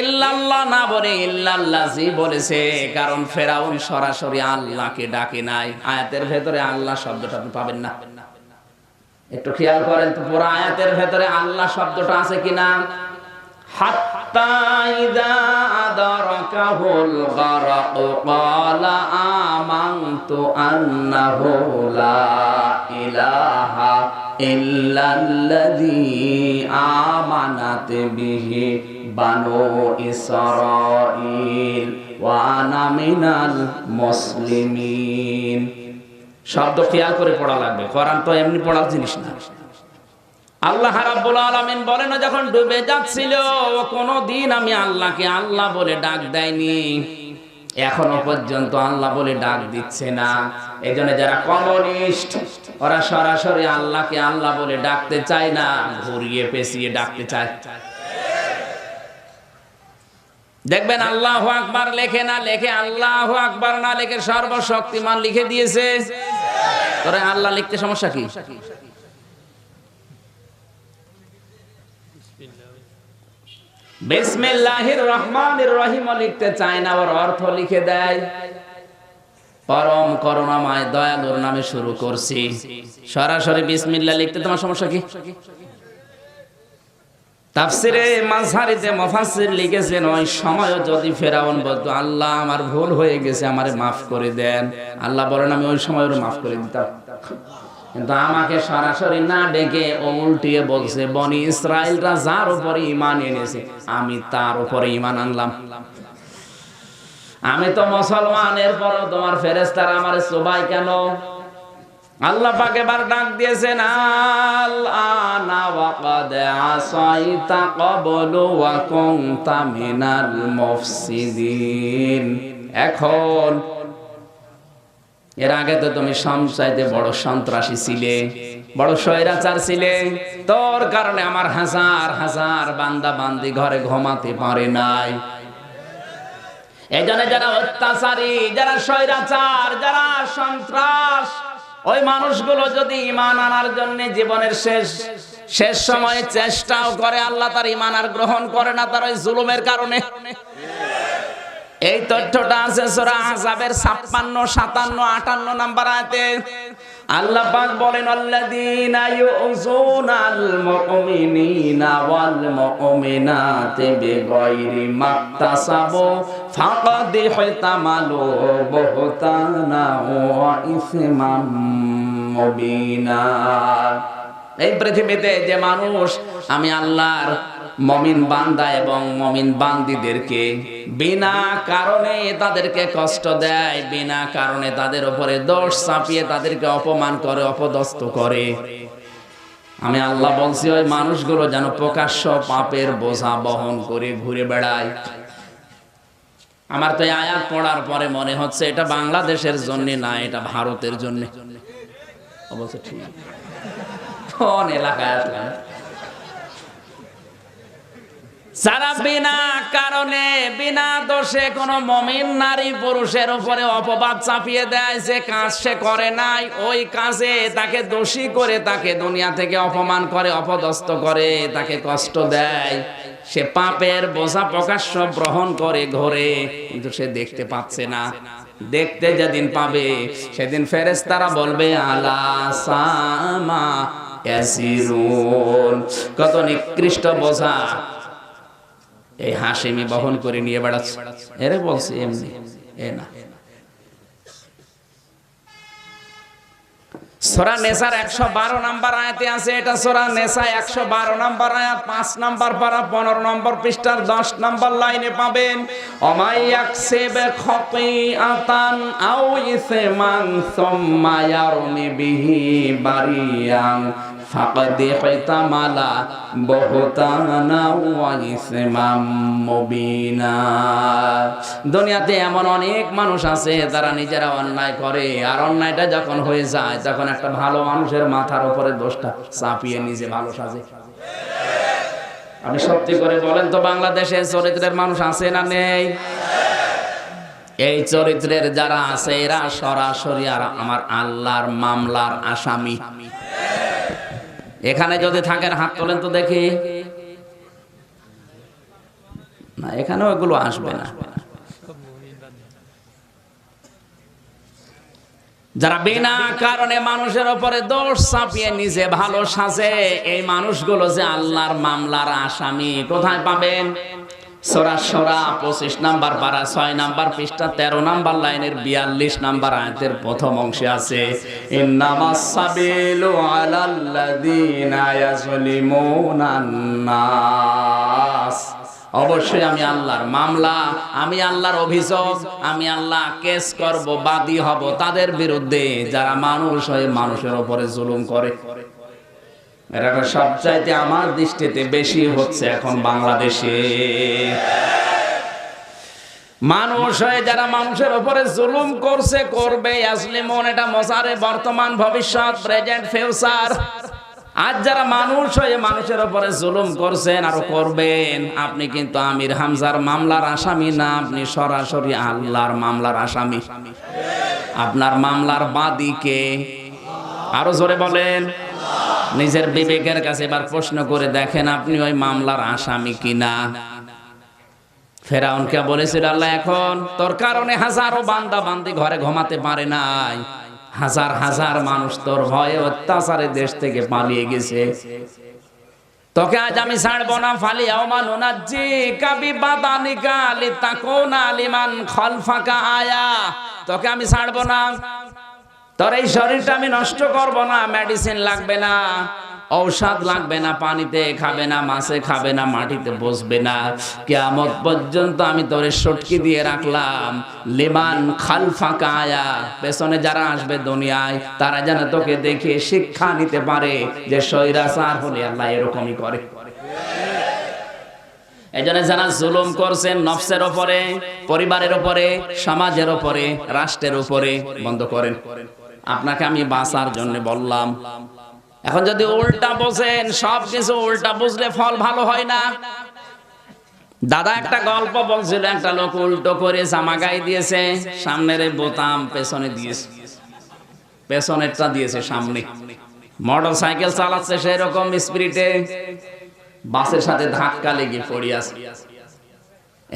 ইল্লাল্লাহ না বলে ইল্লাল্লাযী বলেছে, কারণ ফেরাউন সরাসরি আল্লাহকে ডাকে নাই। আয়াতের ভেতরে আল্লাহ শব্দটা আপনি পাবেন না। একটু খেয়াল করেন তো, পুরো আয়াতের ভেতরে আল্লাহ শব্দটা আছে কিনা? হাত্তা ইযা আদরাকাহুল গরাকু ক্বালা আমানতু আন্নাহু লা ইলাহা ইল্লাল্লাযী আমানাত বিহি বানু ইসরাঈল ওয়া আনা মিনাল মুসলিমিন। শব্দ খেয়াল করে পড়া লাগবে, কোরআন তো এমনি পড়ার জিনিস না। আল্লাহ রাব্বুল আলামিন বলেন, যখন ডুবে যাচ্ছিল ও কোনদিন আমি আল্লাহকে আল্লাহ বলে ডাক দেয়নি, এখনো পর্যন্ত আল্লাহ বলে ডাক দিচ্ছে না। এইজন্য যারা কমিউনিস্ট ওরা সরাসরি আল্লাহকে আল্লাহ বলে ডাকতে চায় না, ঘুরিয়ে পেঁচিয়ে ডাকতে চায়। দেখবেন আল্লাহু আকবার লেখে না লেখে, আল্লাহু আকবার না লেখে সর্বশক্তিমান লিখে দিয়েছে। তোরা আল্লাহ লিখতে সমস্যা কি? বিসমিল্লাহির রহমানির রহিম লিখতে চায় না, ওর অর্থ লিখে দেয় পরম করুণাময় দয়ালুর নামে শুরু করছি। সরাসরি বিসমিল্লাহ লিখতে তোমার সমস্যা কি? তাফসিরে মাযহারিতে মুফাসসির লিখেছেন, ওই সময় যদি ফেরাউন বলতো, আল্লাহ আমার ভুল হয়ে গেছে, আমারে মাফ করে দেন, আল্লাহ বলেন আমি ওই সময় ওর মাফ করে দিতাম। কিন্তু আমাকে সরাসরি না ডেকে ও উল্টিয়ে বলছে, বনি ইসরাইলরা যার উপরে ঈমান এনেছে আমি তার উপরে ঈমান আনলাম। আমি তো মুসলমান, এরপরও তোমার ফেরেশতারা আমারে চোবায় কেন? আল্লাহ পাক এবার ডাক দিয়েছেন, আল আনা ওয়া ক্বাদ আসাইতা ক্বাবলু ওয়া কুনতা মিনাল মুফসিদিন। এখন, এর আগে তো তুমি সবচাইতে বড় সন্ত্রাসী ছিলে, বড় স্বৈরাচার ছিলে। তোর কারণে আমার হাজার হাজার বান্দা বান্দি ঘরে ঘুমাতে পারে নাই। এইজন্য যারা অত্যাচারী, যারা স্বৈরাচার, যারা সন্ত্রাস, ওই মানুষগুলো যদি ঈমান আনার জন্য জীবনের শেষ সময়ে চেষ্টাও করে, আল্লাহ তার ঈমান আর গ্রহণ করে না, তার ওই জুলুমের কারণে। এই তথ্যটা আছে সূরা আহজাবের 56, 57, 58 নাম্বার আয়াতে। আল্লাহ পাক বলেন, আল্লাযীনা ইউযুনাল মুমিনিনা ওয়াল মুমিনাতি বিগাইরি মাকতাসাবু ফাকাদ ইহতামালু বুহতানা ওয়া ইসমান মুবিনা। এই পৃথিবীতে যে মানুষ আমি আল্লাহর মুমিন বান্দা এবং মুমিন বান্দীদেরকে বিনা কারণে তাদেরকে কষ্ট দেয়, বিনা কারণে তাদের উপরে দোষ চাপিয়ে তাদেরকে অপমান করে, অপদস্থ করে, আমি আল্লাহ বলছি ওই মানুষগুলো যেন প্রকাশ্য পাপের বোঝা বহন করে ঘুরে বেড়ায়। আমার তো এই আয়াত পড়ার পরে মনে হচ্ছে এটা বাংলাদেশের জন্য না, এটা ভারতের জন্য। অবশ্য ঠিক কোন এলাকায় আসলাম যারা বিনা কারণে বিনা দোষে কোনো মুমিন নারী পুরুষের উপরে অপবাদ চাপিয়ে দেয়, যে কাজ সে করে নাই ওই কাজে তাকে দোষী করে তাকে দুনিয়া থেকে অপমান করে, অপদস্থ করে, তাকে কষ্ট দেয়, সে পাপের বোঝা প্রকাশ্য গ্রহণ করে ঘরে, কিন্তু সে দেখতে পাচ্ছে না। দেখতে যেদিন পাবে সেদিন ফেরেশতারা বলবে আলা সামা ইয়াসিরুন, কত নিকৃষ্ট বোঝা এই হাসিমি বহন করে নিয়ে বেড়াচ্ছে। এরে বলছে এমনি এ না। সূরা নেসার 112 নম্বর আয়াতে আছে, এটা সূরা নেসা 112 নম্বর আয়াত 5 নম্বর পারা 15 নম্বর পৃষ্ঠার 10 নম্বর লাইনে পাবেন। অমাই ইয়াকসিব খাতিআতান আও ইসমান সুম্মা ইয়ারমি বিহি বারিয়ান ফাকাদ ইহতামালা বুহতানা ওয়া ইসমাম মুবিনা। দুনিয়াতে এমন অনেক মানুষ আছে যারা নিজেরা অন্যায় করে, আর অন্যায়টা যখন হয়ে যায় তখন একটা ভালো মানুষের মাথার উপরে দোষটা চাপিয়ে নিজে ভালো সাজে। আপনি সত্যি করে বলেন তো, বাংলাদেশে চরিত্রের মানুষ আছে না নেই? এই চরিত্রের যারা আছে এরা সরাসরি আর আমার আল্লাহর মামলার আসামি। এখানে যদি থাকেন হাত তোলেন তো দেখি। না, এখানেও এগুলো আসবে না। যারা বিনা কারণে মানুষের উপরে দোষ চাপিয়ে নিজে ভালো সাজে, এই মানুষগুলো যে আল্লাহর মামলার আসামি। কোথায় পাবেন? সূরা শুরা 25 নাম্বার পারা 6 নাম্বার পৃষ্ঠা 13 নাম্বার লাইনের 42 নাম্বার আয়াতের প্রথম অংশে আছে, ইন্নামাস সাবিলু আলাল্লাযিনা ইয়াজলিমুনান নাস। অবশ্যই আমি আল্লাহর মামলা, আমি আল্লাহর অভিযোগ, আমি আল্লাহ কেস করব, বাদী হব তাদের বিরুদ্ধে যারা মানুষ হয়ে মানুষের উপরে জুলুম করে। এটা সবচাইতে আমার দৃষ্টিতে বেশি হচ্ছে এখন বাংলাদেশে। মানুষ হয়ে যারা মানুষের উপরে জুলুম করছে, করবে, ইয়াজলিমুন এটা মোজারে বর্তমান ভবিষ্যৎ, প্রেজেন্ট ফিউচার। আজ যারা মানুষ হয়ে মানুষের উপরে জুলুম করছেন আরো করবেন, আপনি কিন্তু আমির হামজার মামলার আসামি না, আপনি সরাসরি আল্লাহর মামলার আসামি। আপনার মামলার বাদী কে? আরো জোরে বলেন। নিজের বিবেকের কাছে এবার প্রশ্ন করে দেখেন আপনি ওই মামলার আসামি কিনা। ফেরাউনকে বলেছিল আল্লাহ, এখন তোর কারণে হাজারো বান্দা বান্দি ঘরে ঘুমাতে পারে নাই, হাজার হাজার মানুষ তোর ভয়ে অত্যাচারে দেশ থেকে পালিয়ে গেছে, তোকে আজ আমি ছাড়বো না। ফালিয়াও মানুনাজ্জি কাবি বাদানিকা লিতাকুনা লিমান খালফাকা আয়া, তোকে আমি ছাড়বো না, তোর এই শরীরটা আমি নষ্ট করব না। মেডিসিন লাগবে না, ঔষধ লাগবে না, পানিতে খাবে না, মাছে খাবে না, মাটিতে বসবে না, কিয়ামত পর্যন্ত আমি তোরে সটকি দিয়ে রাখলাম। লিমান খালফাকা আয়া, পেছনে যারা আসবে দুনিয়ায় তারা যেন তোকে দেখে শিক্ষা নিতে পারে যে স্বৈরাচার হলে আল্লাহ এরকমই করে। এজন্য যারা জুলুম করছেন নফসের উপরে, পরিবারের উপরে, সমাজের উপরে, রাষ্ট্রের উপরে, বন্ধ করেন। আপনাকে আমি বাঁচার জন্য বললাম। এখন যদি উল্টা বোঝেন, সবকিছু উল্টা বুঝলে ফল ভালো হয় না। দাদা একটা গল্প বলছিল, একটা লোক উল্টো করে জামা গায়ে দিয়েছে, সামনের বোতাম পেছনে দিয়েছে, পেছনেরটা দিয়েছে সামনে। মোটর সাইকেল চালাচ্ছে সেই রকম স্পিডে, বাসের সাথে ধাক্কা লেগে পড়ে আছে।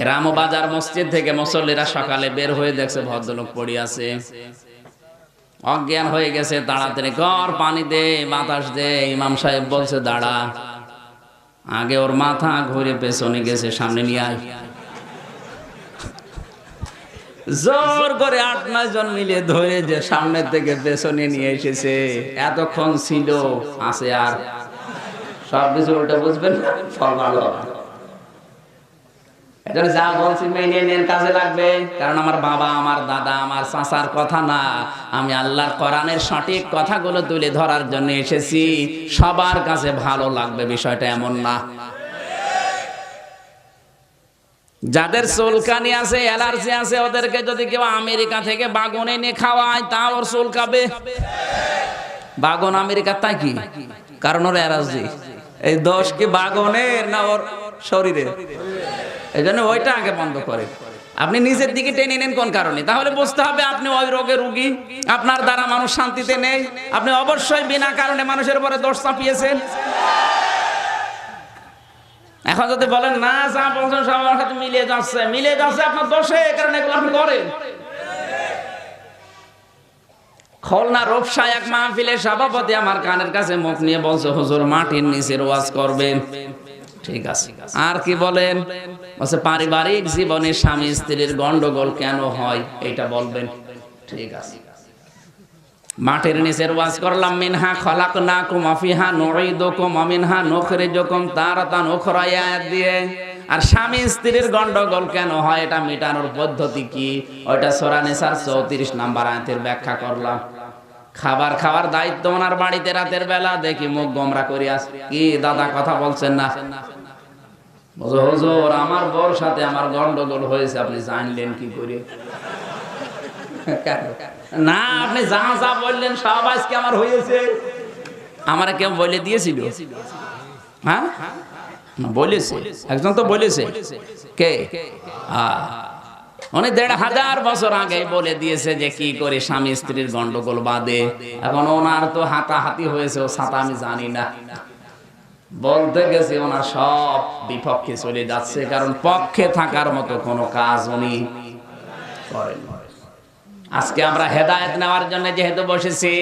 রামবাজার মসজিদ থেকে মুসল্লিরা সকালে বের হয়ে দেখছে ভদ্রলোক পড়ে আছে, অজ্ঞান হয়ে গেছে। তাড়াতাড়ি কর, পানি দে, বাতাস দে। ইমাম সাহেব বলছে দাঁড়া, আগে ওর মাথা ঘুরে পেছনে গেছে, সামনে নিয়ে আয়। জোর করে 8-9 জন মিলে ধরে যে সামনের থেকে পেছনে নিয়ে এসেছে। এতক্ষণ ছিল, আছে আর সবকিছু উল্টা বুঝবেন, ফল ভালো হবে। এজন্য যা বলছি মেনে নেন, কাজে লাগবে। কারণ আমার বাবা, আমার দাদা, আমার চাচার কথা না, আমি আল্লাহর কোরআনের সঠিক কথাগুলো তুলে ধরার জন্য এসেছি। সবার কাছে ভালো লাগবে বিষয়টা এমন না। যাদের চুলকানি আছে, অ্যালার্জি আছে, ওদেরকে যদি কেউ আমেরিকা থেকে বাগুন এনে খাওয়ায় তা ওর চুলকাবে। বাগন আমেরিকা তাই কি কারণ ওর অ্যালার্জি। এই দোষ কি বাগনের না ওর শরীরের? এই জন্য ওইটা আগে বন্ধ করে। আপনি নিজের দিকে টেনে নেন কোন কারণে? তাহলে বুঝতে হবে আপনি ওই রোগের রোগী, আপনার দ্বারা মানুষ শান্তিতে নেই। আপনি অবশ্যই বিনা কারণে মানুষের উপরে দোষ চাপিয়েছেন। এখন যদি বলেন না যা বলছেন সব আমার সাথে মিলে যাচ্ছে আপনার দোষে, কারণ এগুলো আপনি করেন। খুলনা রূপসা এক মাহফিলের সভাপতি আমার কানের কাছে মুখ নিয়ে বলছে, হুজুর মাটির নিচের ওয়াজ করবেন। ঠিক আছে, আর কি বলেন? বলছে পারিবারিক জীবনে স্বামী স্ত্রীর গন্ডগোল কেন হয় এটা বলবেন। ঠিক আছে, মাটির নিচের ওয়াজ করলাম। মিনহা খলাকনাকুম ওয়া ফিহা নুঈদুকুম ওয়া মিনহা নুখরিজুকুম তারাতান উখরা আয়াত দিয়ে। আর স্বামী স্ত্রীর গন্ডগোল কেন হয় এটা মেটানোর পদ্ধতি কি, ওইটা সূরা নিসার 34 নম্বর আয়াতের ব্যাখ্যা করলাম। খাবার খাওয়ার দায়িত্ব ওনার বাড়িতে রাতের বেলা, দেখি মুখ গোমরা করে আস, কি দাদা কথা বলছেন না? হুজুর আমার বউর সাথে আমার গন্ডগোল হয়েছে, আপনি জানলেন কি করে? না আপনি যা যা বললেন সব আজকে আমার হয়েছে। আমার কেউ বলে দিয়েছিল? হ্যাঁ বলেছে, একজন তো বলেছে। কে? উনি 1500 বছর আগে বলে দিয়েছে যে কি করে স্বামী স্ত্রীর গন্ডগোল বাঁধে। এখন ওনার তো হাতাহাতি হয়েছে, ও সাথে আমি জানি না। বলতে গেছে ওনার সব বিপক্ষে চলে যাচ্ছে, কারণ পক্ষে থাকার মতো কোনো কাজ উনি করেন। আজকে আমরা হেদায়েত নেওয়ার জন্য যেহেতু বসেছি,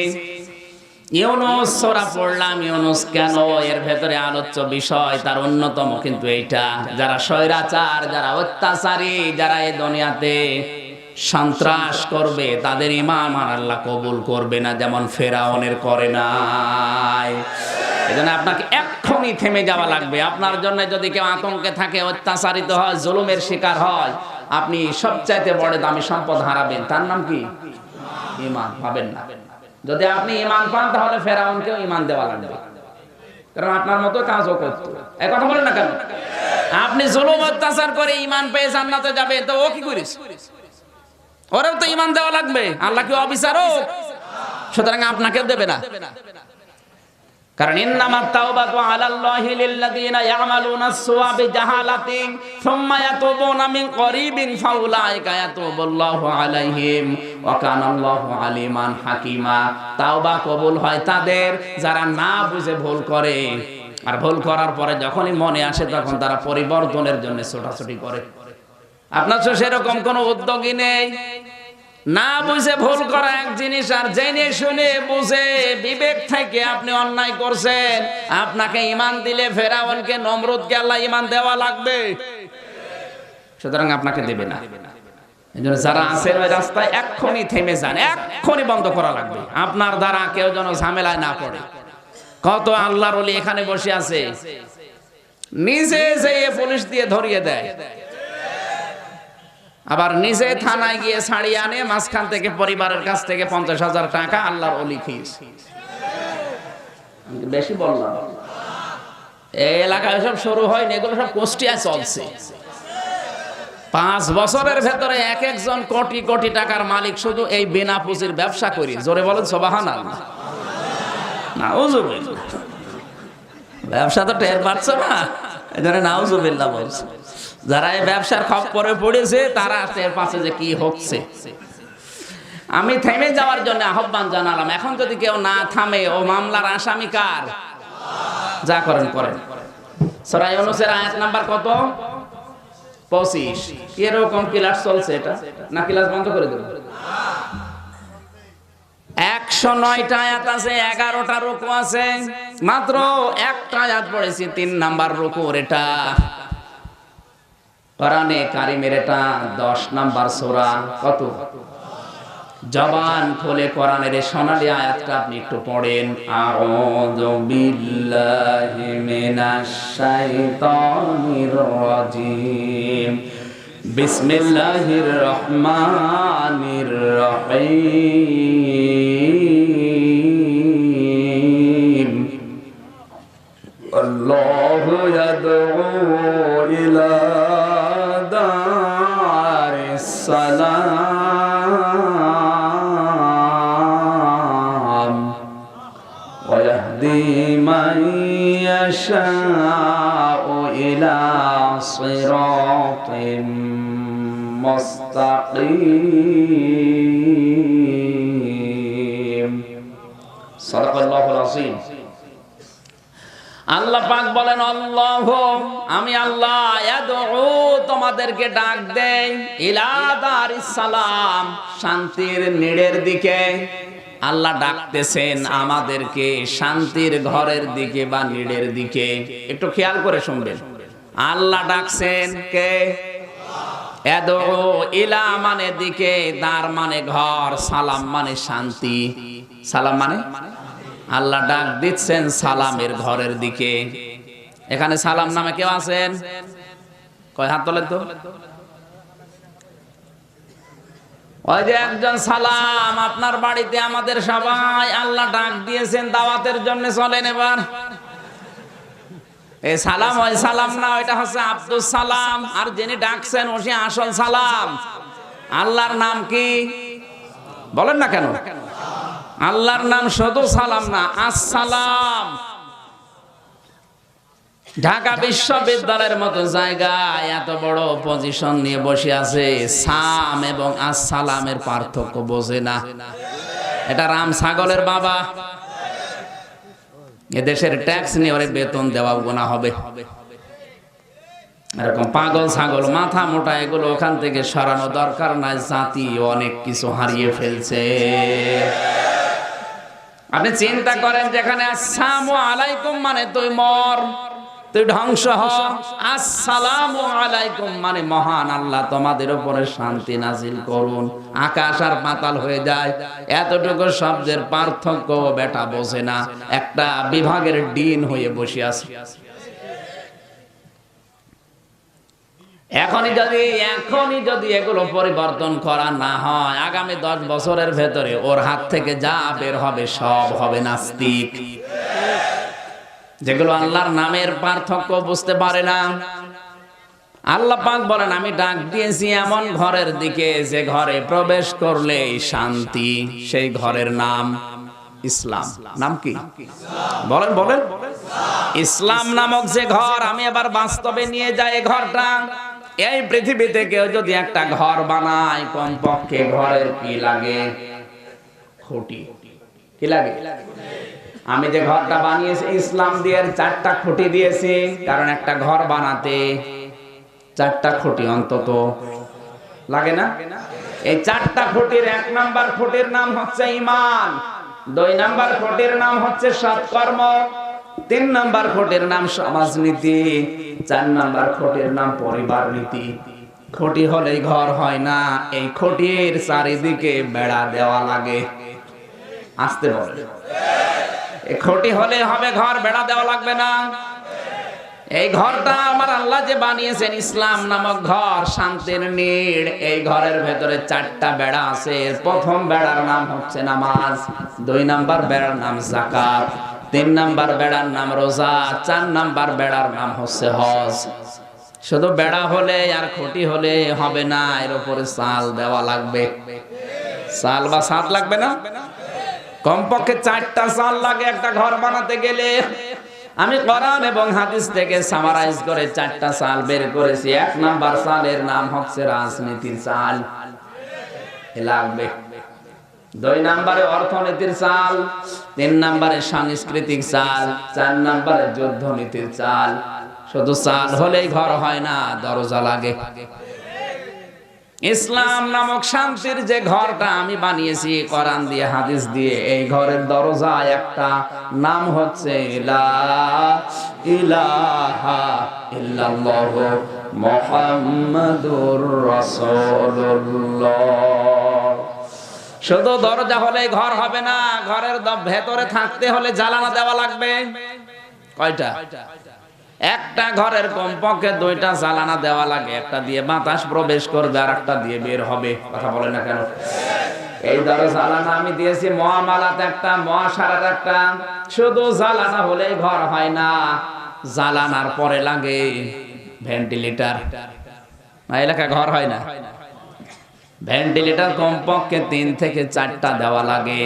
ইউনূস সূরা পড়লাম। ইউনূস কেন? এর ভেতরে আলোচ্য বিষয় তার অন্যতম কিন্তু এইটা, যারা স্বৈরাচার, যারা অত্যাচারী, যারা এই দুনিয়াতে সন্ত্রাস করবে তাদের ঈমান আল্লাহ কবুল করবে না, যেমন ফেরাউনের করে নাই। এজন্য আপনাকে এক্ষুনি থেমে যাওয়া লাগবে। আপনার জন্য যদি কেউ আতঙ্কে থাকে, অত্যাচারিত হয়, জুলুমের শিকার হয়, আপনি সবচাইতে বড় দামি সম্পদ হারাবেন, তার নাম কি? ঈমান। পাবেন না। যদি আপনি ঈমান পান তাহলে ফেরাউনকেও ঈমান দেওয়া লাগবে, কারণ আপনার মতো কাজও করত। এই কথা বলেন না কেন? আপনি জুলুম অত্যাচার করে ঈমান পেয়ে জান্নাতে যাবে, তো ও কি করিস? ওরেও তো ঈমান দেওয়া লাগবে। আল্লাহ কি অবিচারক? সুতরাং আপনাকেও দেবে না। কারণ ইন্নামাত তাওবাতু আলাল্লাহি লিল্লাযিনা ইয়ামালুনাস সুআ বিজাহালাতিন সুম্মা ইয়াতুবুনা মিন করিবিন ফাউলাইকা ইয়াতুবুল্লাহু আলাইহিম ওয়া কানাল্লাহু আলিমান হাকিমা। তাওবা কবুল হয় তাদের যারা না বুঝে ভুল করে, আর ভুল করার পরে যখনই মনে আসে তখন তারা পরিবর্তনের জন্য ছোটাছুটি করে। আপনার তো সেরকম কোনো উদ্যোগই নেই। না বুঝে ভুল করা এক জিনিস, আর জেনে শুনে বুঝে বিবেক থেকে আপনি অন্যায় করছেন। আপনাকে ঈমান দিলে ফেরাউনকে, নমরুদকে আল্লাহ ঈমান দেওয়া লাগবে, সুতরাং আপনাকে দেবে না। এজন্য যারা আছেন ওই রাস্তায় এক্ষুনি থেমে যান, এক্ষুনি বন্ধ করা লাগবে। আপনার দ্বারা কেউ যেন ঝামেলায় না পড়ে। কত আল্লাহর ওলি এখানে বসে আছে, নিজে যেয়ে পুলিশ দিয়ে ধরিয়ে দেয়, আবার নিজে থানায় গিয়ে ছাড়িয়ে আনে, মাঝখান থেকে পরিবারের কাছ থেকে 50,000 টাকা আল্লাহর ওলি ফিস। বেশি বললাম? এই এলাকায় সব শুরু হয়নি, এগুলো সব কুষ্টিয়ায় চলছে। 5 বছরের ভেতরে এক একজন কোটি কোটি টাকার মালিক শুধু এই বিনা পুঁজির ব্যবসা করি। জোরে বলেন সুবহানাল্লাহ। নাউজুবিল্লাহ। ব্যবসা তো টের পাচ্ছ না, এজন্য নাউজুবিল্লাহ বলছে। যারা এই ব্যবসার খপ্পরে পড়েছে তারা টের পাচ্ছে যে কি হচ্ছে। আমি থেমে যাওয়ার জন্য আহ্বান জানালাম। এখন যদি কেউ না থামে, ও মামলার আসামি কার? যা করেন করেন। সূরা ইউনূসের আয়াত নাম্বার কত? 25। এরকম ক্লাস চলছে এটা, না ক্লাস বন্ধ করে দেব? 109টা আয়াত আছে, 11টা রুকু আছে, মাত্র একটা আয়াত পড়েছি 3 নাম্বার রুকুর। এটা কোরআনে কারিমের, এটা 10 নাম্বার সূরা। কত? জবান খুলে কোরআনের এই সোনালী আয়াতটা আপনি একটু পড়েন। আউযু বিল্লাহি মিনাশ শাইতানির রাজিম। বিসমিল্লাহির রহমানির রহিম। আল্লাহু ইয়াদউ ইলা দারিস সালাম ইয়াশাউ ইলা সিরাতিম মুস্তাকিম। সাদাকাল্লাহুল আযীম। আল্লাহ পাক বলেন, আল্লাহ আমি আল্লাহ ইয়াদউ তোমাদেরকে ডাক দেই ইলা দারিস সালাম শান্তির নিড়ের দিকে। আল্লাহ ডাকতেছেন আমাদেরকে শান্তির ঘরের দিকে বা নিড়ের দিকে। একটু খেয়াল করে শুনবেন, আল্লাহ ডাকছেন কে? ইয়াদউ ইলা মানে দিকে, দার মানে ঘর, সালাম মানে শান্তি। সালাম মানে আল্লাহ ডাক দিচ্ছেন সালামের ঘরের দিকে। এখানে সালাম নামে কেউ আছেন? কয় হাত তোলেন তো। ওই যে একজন সালাম আপনার বাড়িতে, আমাদের সবাই আল্লাহ ডাক দিয়েছেন দাওয়াতের জন্য, চলেন এবার। এই সালাম ওই সালাম না, ওইটা হচ্ছে আব্দুস সালাম। আর যিনি ডাকছেন ওসে আসল সালাম। আল্লাহর নাম কি বলেন না কেন? আল্লাহর নাম শুধু সালাম না, আসসালাম। ঢাকা বিশ্ববিদ্যালয়ের মতো জায়গায় এত বড় পজিশন নিয়ে বসে আছে, সাম এবং আসসালামের পার্থক্য বোঝে না। এটা রাম ছাগলের বাবা। এদেশের ট্যাক্স নিয়ে ওরে বেতন দেওয়া গোনা হবে। এরকম পাগল ছাগল মাথা মোটা এগুলো ওখান থেকে সরানো দরকার নাই। জাতি অনেক কিছু হারিয়ে ফেলছে। আপনি চিন্তা করেন, যেখানে আসসালামু আলাইকুম মানে তুই মর, তুই ধ্বংস হ, আসসালামু আলাইকুম মানে মহান আল্লাহ তোমাদের উপরে শান্তি নাজিল করুন, আকাশ আর পাতাল হয়ে যায়। এতটুকু শব্দের পার্থক্য বেটা বোঝে না, একটা বিভাগের ডিন হয়ে বসে আছে। এখনই যদি এগুলো পরিবর্তন করা না হয়, আগামী 10 বছরের ভেতরে ওর হাত থেকে যা বের হবে সব হবে নাস্তিক। যেগুলো আল্লাহর নামের পার্থক্য বুঝতে পারে না। আল্লাহ পাক বলেন, আমি ডাক দিয়েছি এমন ঘরের দিকে যে ঘরে প্রবেশ করলে শান্তি। সেই ঘরের নাম ইসলাম। নাম কি? বলেন বলেন। ইসলাম নামক যে ঘর, আমি এবার বাস্তবে নিয়ে যাই এই ঘরটা। এই পৃথিবীতে কেউ যদি একটা ঘর বানায়, কমপক্ষে ঘরের কি লাগে? খুঁটি। কি লাগে? আমি যে ঘরটা বানিয়েছি ইসলাম দিয়ে 4টা খুঁটি দিয়েছি, কারণ একটা ঘর বানাতে 4টা খুঁটি অন্তত লাগে না? এই 4টা খুঁটির 1 নাম্বার খুঁটির নাম হচ্ছে ঈমান, 2 নাম্বার খুঁটির নাম হচ্ছে সৎকর্ম, 3 নাম্বার খুঁটির নাম সমাজনীতি, 4 নাম্বার খুঁটির নাম পরিবার নীতি। খুঁটি হলেই ঘর হয় না, এই খুঁটির চারিদিকে বেড়া দেওয়া লাগে। আসতে বলে, এই খুঁটি হলে হবে ঘর, বেড়া দেওয়া লাগবে না। এই ঘরটা আমার আল্লাহ যে বানিয়েছেন ইসলাম নামক ঘর, শান্তির নীড়। এই ঘরের ভেতরে 4টা বেড়া আছে। প্রথম বেড়ার নাম হচ্ছে নামাজ, 2 নাম্বার বেড়ার নাম যাকাত, 3 নাম্বার বেড়ার নাম রোজা, 4 নাম্বার বেড়ার নাম হচ্ছে হজ। শুধু বেড়া হলে আর খুঁটি হলে হবে না, এর উপরে চাল দেওয়া লাগবে। চাল বা ছাদ লাগবে না? কমপক্ষে 4টা চাল লাগে একটা ঘর বানাতে গেলে। আমি কোরআন এবং হাদিস থেকে সামারাইজ করে 4টা চাল বের করেছি। 1 নাম্বার চালের নাম হচ্ছে রাজনীতির চাল, লাগবে। 2 নাম্বারে অর্থনীতির চাল, 3 নাম্বারে সাংস্কৃতিক চাল, 4 নাম্বারে যুদ্ধনীতির চাল। শুধু চাল হলেই ঘর হয় না, দরজা লাগে। ইসলাম নামক শান্তির যে ঘরটা আমি বানিয়েছি কোরআন দিয়ে হাদিস দিয়ে, এই ঘরের দরজা একটা, নাম হচ্ছে লা ইলাহা ইল্লাল্লাহ মুহাম্মাদুর রাসূলুল্লাহ। শুধু দরজা হলেই ঘর হবে না, ঘরের ভেতরে থাকতে হলে জানালা দেওয়া লাগবে। কয়টা? একটা ঘরের কমপক্ষে 2টা জানালা দেওয়া লাগে। একটা দিয়ে বাতাস প্রবেশ করবে আর একটা দিয়ে বের হবে। কথা বলে না কেন? এই ধরো জানালা আমি দিয়েছি, মুআমালাত একটা, মুআশারাত একটা। শুধু জানালা হলেই ঘর হয় না, জানালার পরে লাগে ভেন্টিলেটর। এলাকা ঘর হয় না। ভেন্টিলেটর কমপক্ষে 3 থেকে 4টা দেওয়া লাগে।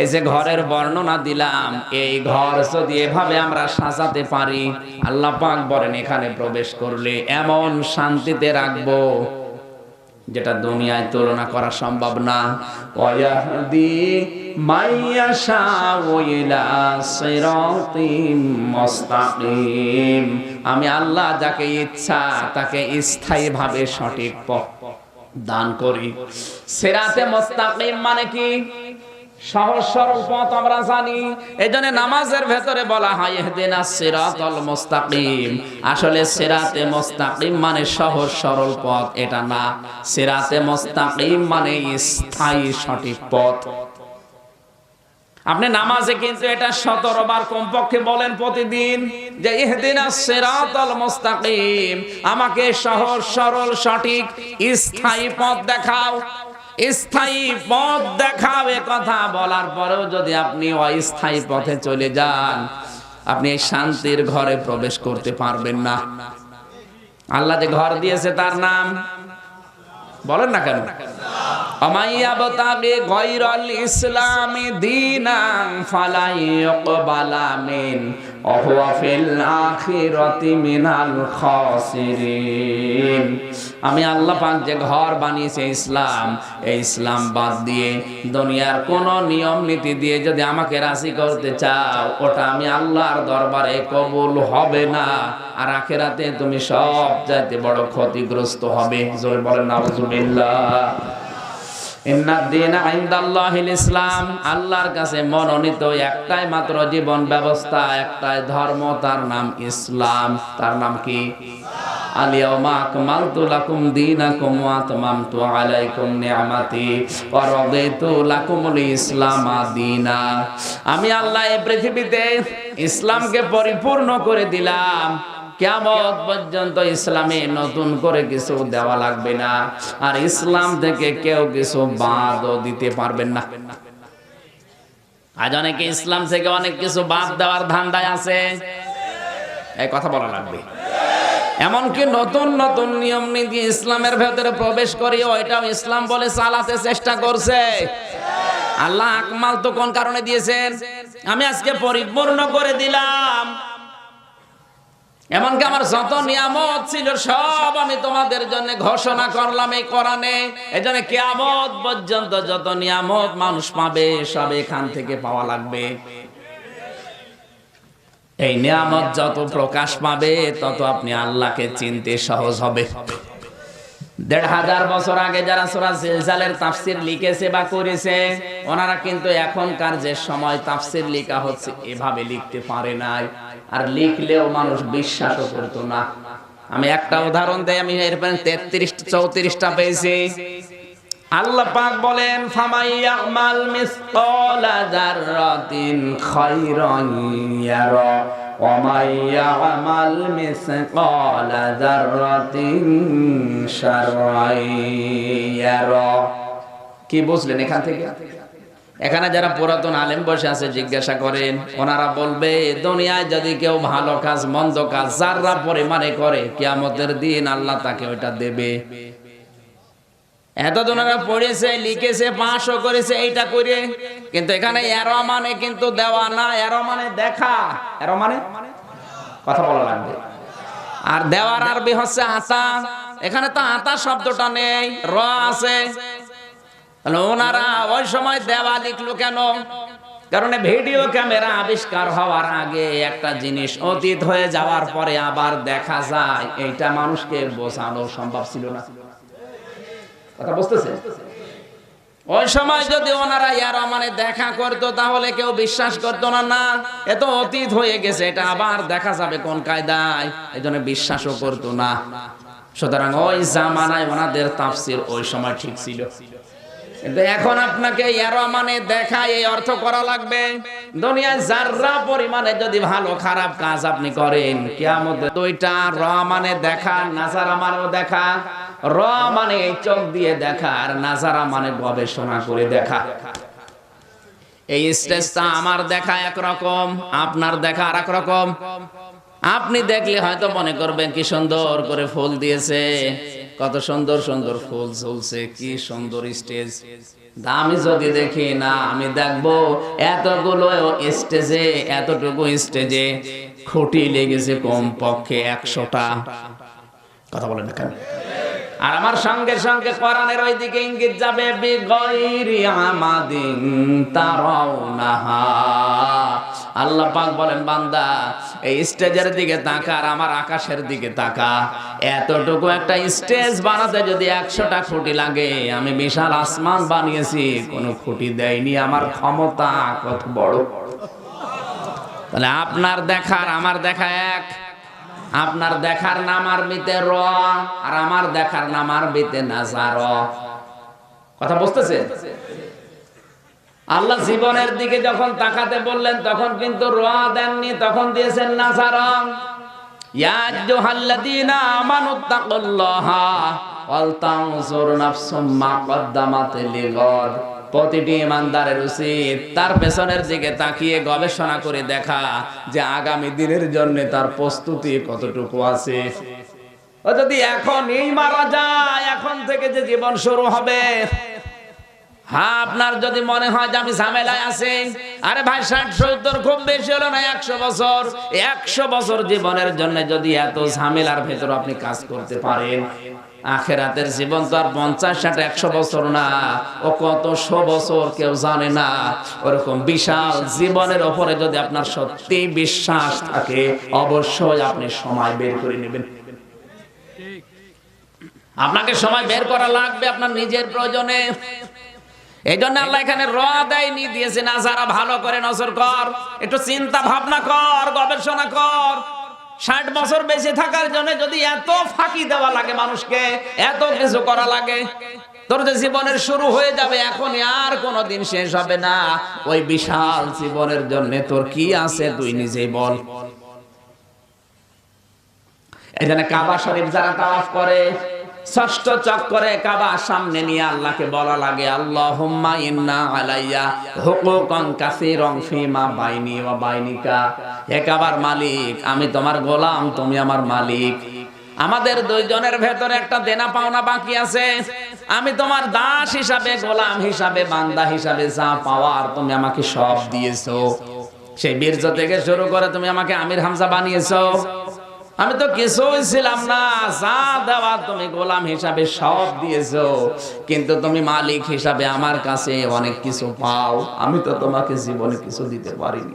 এই যে ঘরের বর্ণনা দিলাম, এই ঘর যদি এভাবে আমরা সাজাতে পারি, আল্লাহ পাক বলেন এখানে প্রবেশ করলে এমন শান্তিতে রাখবো যেটা দুনিয়ায় তুলনা করা সম্ভব না। ওয়াহদি মাইয়াশাউ ইলা সিরাতিম মুস্তাকিম, আমি আল্লাহ যাকে ইচ্ছা তাকে স্থায়ীভাবে সঠিক পথ দান করি। সিরাতে মুস্তাকিম মানে কি? সহজ সরল পথ আমরা জানি, এজন্য নামাজের ভেতরে বলা হয় ইহদিনাস সিরাতাল মুস্তাকিম। আসলে সিরাতে মুস্তাকিম মানে সহজ সরল পথ, এটা না। সিরাতে মুস্তাকিম মানে স্থায়ী সঠিক পথ। আপনি নামাজে কিন্তু এটা 17 বার কমপক্ষে বলেন প্রতিদিন যে ইহদিনাস সিরাতাল মুস্তাকিম, আমাকে সহজ সরল সঠিক স্থায়ী পথ দেখাও। স্থায়ী পথ দেখাবে কথা বলার পরেও যদি আপনি অস্থায়ী পথে চলে যান, আপনি এই শান্তির ঘরে প্রবেশ করতে পারবেন না। আল্লাহ যে ঘর দিয়েছে তার নাম বলেন না কেন? আমাইয়াবতাগি গায়রাল ইসলামি দীনান ফালা ইউকবালা মিন ওয়া হুয়া ফিল আখিরাতি মিনাল খাসিরিন। আমি আল্লাহ পাক যে ঘর বানিয়েছে ইসলাম, এই ইসলাম বাদ দিয়ে দুনিয়ার কোন নিয়ম নীতি দিয়ে যদি আমাকে রাজি করতে চাও, ওটা আমি আল্লাহর দরবারে কবুল হবে না। আর আখিরাতে তুমি সব চাইতে বড় ক্ষতিগ্রস্ত হবে। জোরে বলেন নাউজুবিল্লাহ। ইন্নাদ-দীনা ইনদাল্লাহিল ইসলাম, আল্লাহর কাছে মনোনীত একটাই মাত্র জীবন ব্যবস্থা, একটাই ধর্ম, তার নাম ইসলাম। তার নাম কি? আল-ইয়াওমা আকমালতু লাকুম দীনাকুম ওয়া আতমামতু আলাইকুম নি'মাতি ওয়া রাদিতু লাকুমুল ইসলামা দীনা। আমি আল্লাহ এই পৃথিবীতে ইসলামকে পরিপূর্ণ করে দিলাম। কিয়ামত পর্যন্ত ইসলামে নতুন করে কিছু দেওয়া লাগবে না, আর ইসলাম থেকে কেউ কিছু বাদও দিতে পারবেন না। আজ অনেকে ইসলাম থেকে অনেক কিছু বাদ দেওয়ার ধান্দায় আছে, এই কথা বলা লাগবে। এমনকি নতুন নতুন নিয়ম নীতি ইসলামের ভেতরে প্রবেশ করি, ওইটাও ইসলাম বলে চালাতে চেষ্টা করছে। আল্লাহ আকমাল তো কোন কারণে দিয়েছেন? আমি আজকে পরিপূর্ণ করে দিলাম। এমনকি আমার যত নিয়ামত ছিল সব আমি তোমাদের জন্য ঘোষণা করলাম এই কোরআনে। এজন্য কিয়ামত পর্যন্ত যত নিয়ামত মানুষ পাবে সব এখান থেকে পাওয়া লাগবে। এই নিয়ামত যত প্রকাশ পাবে তত আপনি আল্লাহকে চিনতে সহজ হবে। ১৫০০ বছর আগে যারা সূরা জিলজালের তাফসীর লিখেছে বা করেছে, ওনারা কিন্তু এখনকার যে সময় তাফসীর লেখা হচ্ছে এভাবে লিখতে পারে নাই, আর লিখলেও মানুষ বিশ্বাসও করতো না। আমি একটা উদাহরণ দেই, আমি এরপরে 33-34টা পেয়েছি। আল্লাহ পাক বলেন ফামাইয়ামাল মিসকালা যাররাতিন খায়রান ইয়ারা ওয়া মাইয়ামাল মিসকালা যাররাতিন শাররান ইয়ারা। কি বুঝলেন এখান থেকে? এখানে যারা পুরাতন আলেম বসে আছে জিজ্ঞাসা করেন, ওনারা বলবে দুনিয়ায় যদি কেউ ভালো কাজ মন্দ কাজ যাররা পরিমাণে করে, কিয়ামতের দিন আল্লাহ তাকে ওইটা দেবে। এত ওনারা পড়েছে, লিখেছে, পাশও করেছে এইটা করে, কিন্তু এখানে এরো মানে কিন্তু দেওয়া না, এরো মানে দেখা। এরো মানে কথা বলা লাগবে। আর দেওয়ার আরবি হচ্ছে আতা। এখানে তো আতা শব্দটা নেই, র আছে। ওনারা ওই সময় দেওয়া লিখলো কেন? কারণ ভিডিও ক্যামেরা আবিষ্কার হওয়ার আগে একটা জিনিস অতীত হয়ে যাওয়ার পরে আবার দেখা যায়, এইটা মানুষকে বোঝানো সম্ভব ছিল না। কথা বুঝতেছে? ওই সময় যদি ওনারা ইয়ার মানে দেখা করতো তাহলে কেউ বিশ্বাস করতো না। না, এত অতীত হয়ে গেছে, এটা আবার দেখা যাবে কোন কায়দায়, এজন্য বিশ্বাসও করতো না। সুতরাং ওই জামানায় ওনাদের তাফসীর ওই সময় ঠিক ছিল। কিন্তু এখন আপনাকে ইয়ার মানে দেখা এই অর্থ করা লাগবে। দুনিয়ায় যাররা পরিমাণে যদি ভালো খারাপ কাজ আপনি করেন, কিয়ামতে দুইটা র মানে দেখা, নাজারা মানেও দেখা। র মানে এই চোখ দিয়ে দেখা, আর নাজারা মানে গবেষণা করে দেখা। এই স্টেজটা আমার দেখা একরকম, আপনার দেখা আর এক রকম। আপনি দেখলে হয়তো মনে করবেন কি সুন্দর করে ফুল দিয়েছে, কত সুন্দর সুন্দর ফুল ঝুলছে, কি সুন্দর স্টেজ। আমি যদি দেখি না, আমি দেখবো এতগুলো স্টেজে, এতটুকু স্টেজে খুঁটি লেগেছে কমপক্ষে 100টা। কথা বলেন না কেন? আর আমার সঙ্গে সঙ্গে কোরআনের ওই দিকে ইঙ্গিত যাবে, বিগয়রি আমাদিন তারাউনাহা। আল্লাহ পাক বলেন, বান্দা এই স্টেজের দিকে তাকা আর আমার আকাশের দিকে তাকা। এতটুকু একটা স্টেজ বানাতে যদি 100টা খুঁটি লাগে, আমি বিশাল আসমান বানিয়েছি, কোনো খুঁটি দেয়নি। আমার ক্ষমতা কত বড়! তাহলে আপনার দেখার আমার দেখা এক। আপনার দেখার নাম আরবিতে র, আর আমার দেখার নাম আরবিতে নাজার। কথা বুঝতেছেন? আল্লাহ জীবনের দিকে যখন তাকাতে বললেন তখন কিন্তু র দেননি, তখন দিয়েছেন নাজার। ইয়া আইয়ুহাল্লাযীনা আমানুত্তাকুল্লাহা ওয়াল তানজুর নাফসুম মা কদ্দামাত লিগাদ। প্রতিটি ইমানদারের উচিত তার পেছনের দিকে তাকিয়ে গবেষণা করে দেখা যে আগামী দিনের জন্য তার প্রস্তুতি কতটুকু আছে। ও যদি এখন এই মারা যায়, এখন থেকে যে জীবন শুরু হবে, হ্যাঁ, আপনার যদি মনে হয় যে আমি ঝামেলায় আছি, আরে ভাই 60-70 খুব বেশি হলো না, 100 বছর। 100 বছর জীবনের জন্য যদি এত ঝামেলার ভেতর আপনি কাজ করতে পারেন, আখেরাতের জীবন তো আর 50-60-100 বছর না, ও কত 100 বছর কেউ জানে না। ওরকম বিশাল জীবনের ওপরে যদি আপনার সত্যি বিশ্বাস থাকে, অবশ্যই আপনি সময় বের করে নেবেন। আপনাকে সময় বের করা লাগবে আপনার নিজের প্রয়োজনে। এই জন্য আল্লাহ এখানে র দেয়নি, দিয়েছে না। যারা ভালো করে নজর কর, একটু চিন্তা ভাবনা কর, গবেষণা কর। 60 বছর বেঁচে থাকার জন্য যদি এত ফাঁকি দেওয়া লাগে মানুষকে, এত কিছু করা লাগে, তোর যে জীবনের শুরু হয়ে যাবে এখন, আর কোনোদিন শেষ হবে না। ওই বিশাল জীবনের জন্য তোর কি আছে তুই নিজেই বল। এই জন্য কাবা শরীফ যারা তাওয়াফ করে, ষষ্ঠ চক্করে কাবা সামনে নিয়ে আল্লাহকে বলা লাগে, আল্লাহুম্মা ইন্না আলাইয়া হুকুকান কাসীরান ফীমা বাইনি ওয়া বাইনিকা। হে কাবার মালিক, আমি তোমার গোলাম, তুমি আমার মালিক। আমাদের দুইজনের ভেতরে একটা দেনা পাওনা বাকি আছে। আমি তোমার দাস হিসাবে, গোলাম হিসাবে, বান্দা হিসাবে যা পাওয়ার তুমি আমাকে সব দিয়েছো। সেই বীর্য থেকে শুরু করে তুমি আমাকে আমির হামজা বানিয়েছো। আমি তো কিছুই ছিলাম না, যা দেওয়া তুমি গোলাম হিসাবে সব দিয়েছো, কিন্তু তুমি মালিক হিসাবে আমার কাছে অনেক কিছু পাও। আমি তো তোমাকে জীবনে কিছু দিতে পারিনি,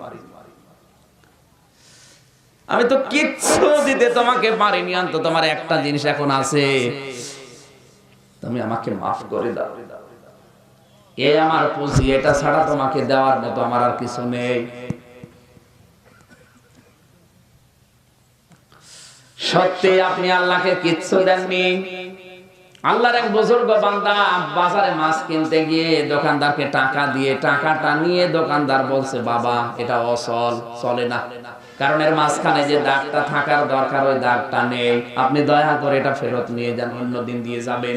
আমি তো কিচ্ছু দিতে তোমাকে পারিনি। অন্তত তোমার একটা জিনিস এখন আছে, তুমি আমাকে মাফ করে দাও। এ আমার পুঁজি, এটা ছাড়া তোমাকে দেওয়ার মতো আমার আর কিছু নেই। সত্যি আপনি আল্লাহকে কিচ্ছু দেননি। আল্লাহর এক বুজুর্গ বান্দা বাজারে মাছ কিনতে গিয়ে দোকানদারকে টাকা দিয়ে, টাকাটা নিয়ে দোকানদার বলছে, বাবা এটা অচল, চলে না, কারণ এর মাঝখানে যে দাগটা থাকার দরকার ওই দাগটা নেই, আপনি দয়া করে এটা ফেরত নিয়ে যান, অন্যদিন দিয়ে যাবেন।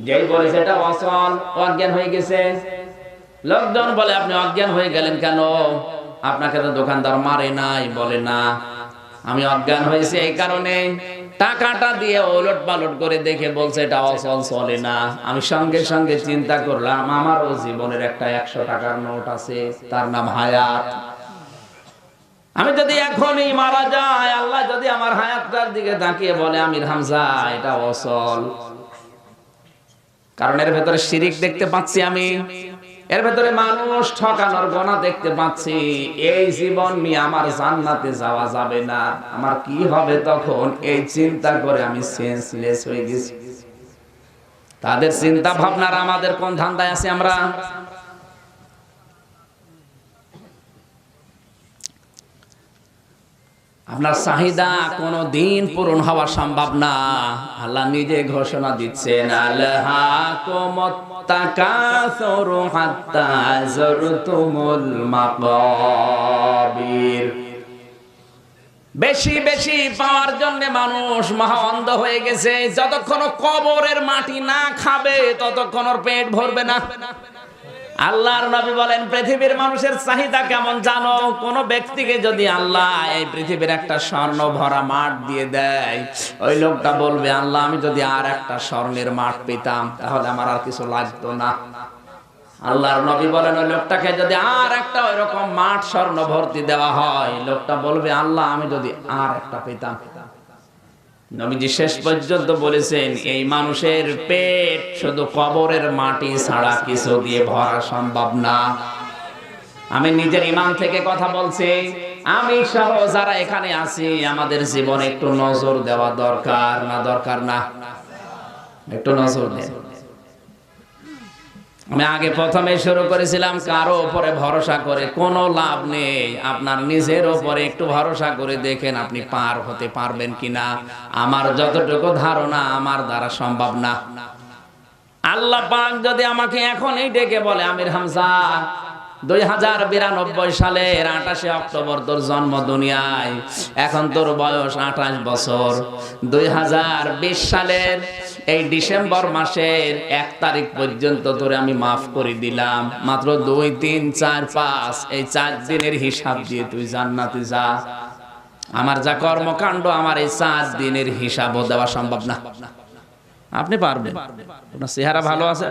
যেই বলেছে এটা অচল, অজ্ঞান হয়ে গেছে। লোকজন বলে, আপনি অজ্ঞান হয়ে গেলেন কেন? আপনাকে তো দোকানদার মারে নাই। বলে না, আমি অজ্ঞান হয়েছে এই কারণে টাকাটা দিয়ে ওলট পালট করে দেখে বলছে এটা অচল, চলে না। আমি সঙ্গে সঙ্গে চিন্তা করলাম, আমারও জীবনের একটা 100 টাকার নোট আছে, তার নাম হায়াত। আমি যদি এখনই মারা যাই, আল্লাহ যদি আমার হায়াতটার দিকে তাকিয়ে বলে আমির হামজা এটা অচল, কারণ এর ভেতরে শিরিক দেখতে পাচ্ছি, আমি এর ভেতরে মানুষ ঠকানোর গোনা দেখতে পাচ্ছি, এই জীবন নিয়ে আমার জান্নাতে যাওয়া যাবে না, আমার কি হবে তখন? এই চিন্তা করে আমি সেন্সলেস হয়ে গেছি। তাদের চিন্তা ভাবনার আমাদের কোন ধান্দায় আছে? আমরা আপনার চাহিদা কোনো দিন পূরণ হওয়া সম্ভব না। আল্লাহ নিজে ঘোষণা দিচ্ছেন, আলহাকুমুত তাকাসুরু হাত্তা যুরতুমুল মাকাবির। বেশি বেশি পাওয়ার জন্য মানুষ মহা অন্ধ হয়ে গেছে। যতক্ষণ কবরের মাটি না খাবে ততক্ষণ ওর পেট ভরবে না। আল্লাহর নবী বলেন পৃথিবীর মানুষের চাহিদা কেমন জানো? কোন ব্যক্তিকে যদি আল্লাহ এই পৃথিবীর একটা স্বর্ণ ভরা মাঠ দিয়ে দেয়, ওই লোকটা বলবে আল্লাহ আমি যদি আর একটা স্বর্ণের মাঠ পেতাম তাহলে আমার আর কিছু লাগতো না। আল্লাহর নবী বলেন ওই লোকটাকে যদি আর একটা ওইরকম মাঠ স্বর্ণ ভর্তি দেওয়া হয়, লোকটা বলবে আল্লাহ আমি যদি আর একটা পেতাম। নবীজি শেষ পর্যন্ত বলেছেন এই মানুষের পেট শুধু কবরের মাটি ছাড়া কিছু দিয়ে ভরা সম্ভব না। আমি নিজের ঈমান থেকে কথা বলছি, আমি সহ যারা এখানে আছি আমাদের জীবনে একটু নজর দেওয়া দরকার না? দরকার না? একটু নজর দেন। আমি আগে প্রথমে শুরু করেছিলাম কারো উপরে ভরসা করে কোনো লাভ নেই, আপনার নিজের উপরে একটু ভরসা করে দেখেন আপনি পার হতে পারবেন কিনা। আমার যতটুকু ধারণা আমার দ্বারা সম্ভব না। আল্লাহ পাক যদি আমাকে এখনই ডেকে বলে আমির হামজা 2092 সালের 28 অক্টোবর তোর জন্ম দুনিয়ায়, এখন তোর বয়স 28 বছর, 2020 সালের এই ডিসেম্বর মাসের 1 তারিখ পর্যন্ত তোরে আমি মাফ করে দিলাম, মাত্র 2, 3, 4, 5 এই 4 দিনের হিসাব দিয়ে তুই জান্নাতে যা। আমার যা কর্মকাণ্ড আমার এই 4 দিনের হিসাবও দেওয়া সম্ভব না। আপনি পারবেন? আপনার চেহারা ভালো আছে?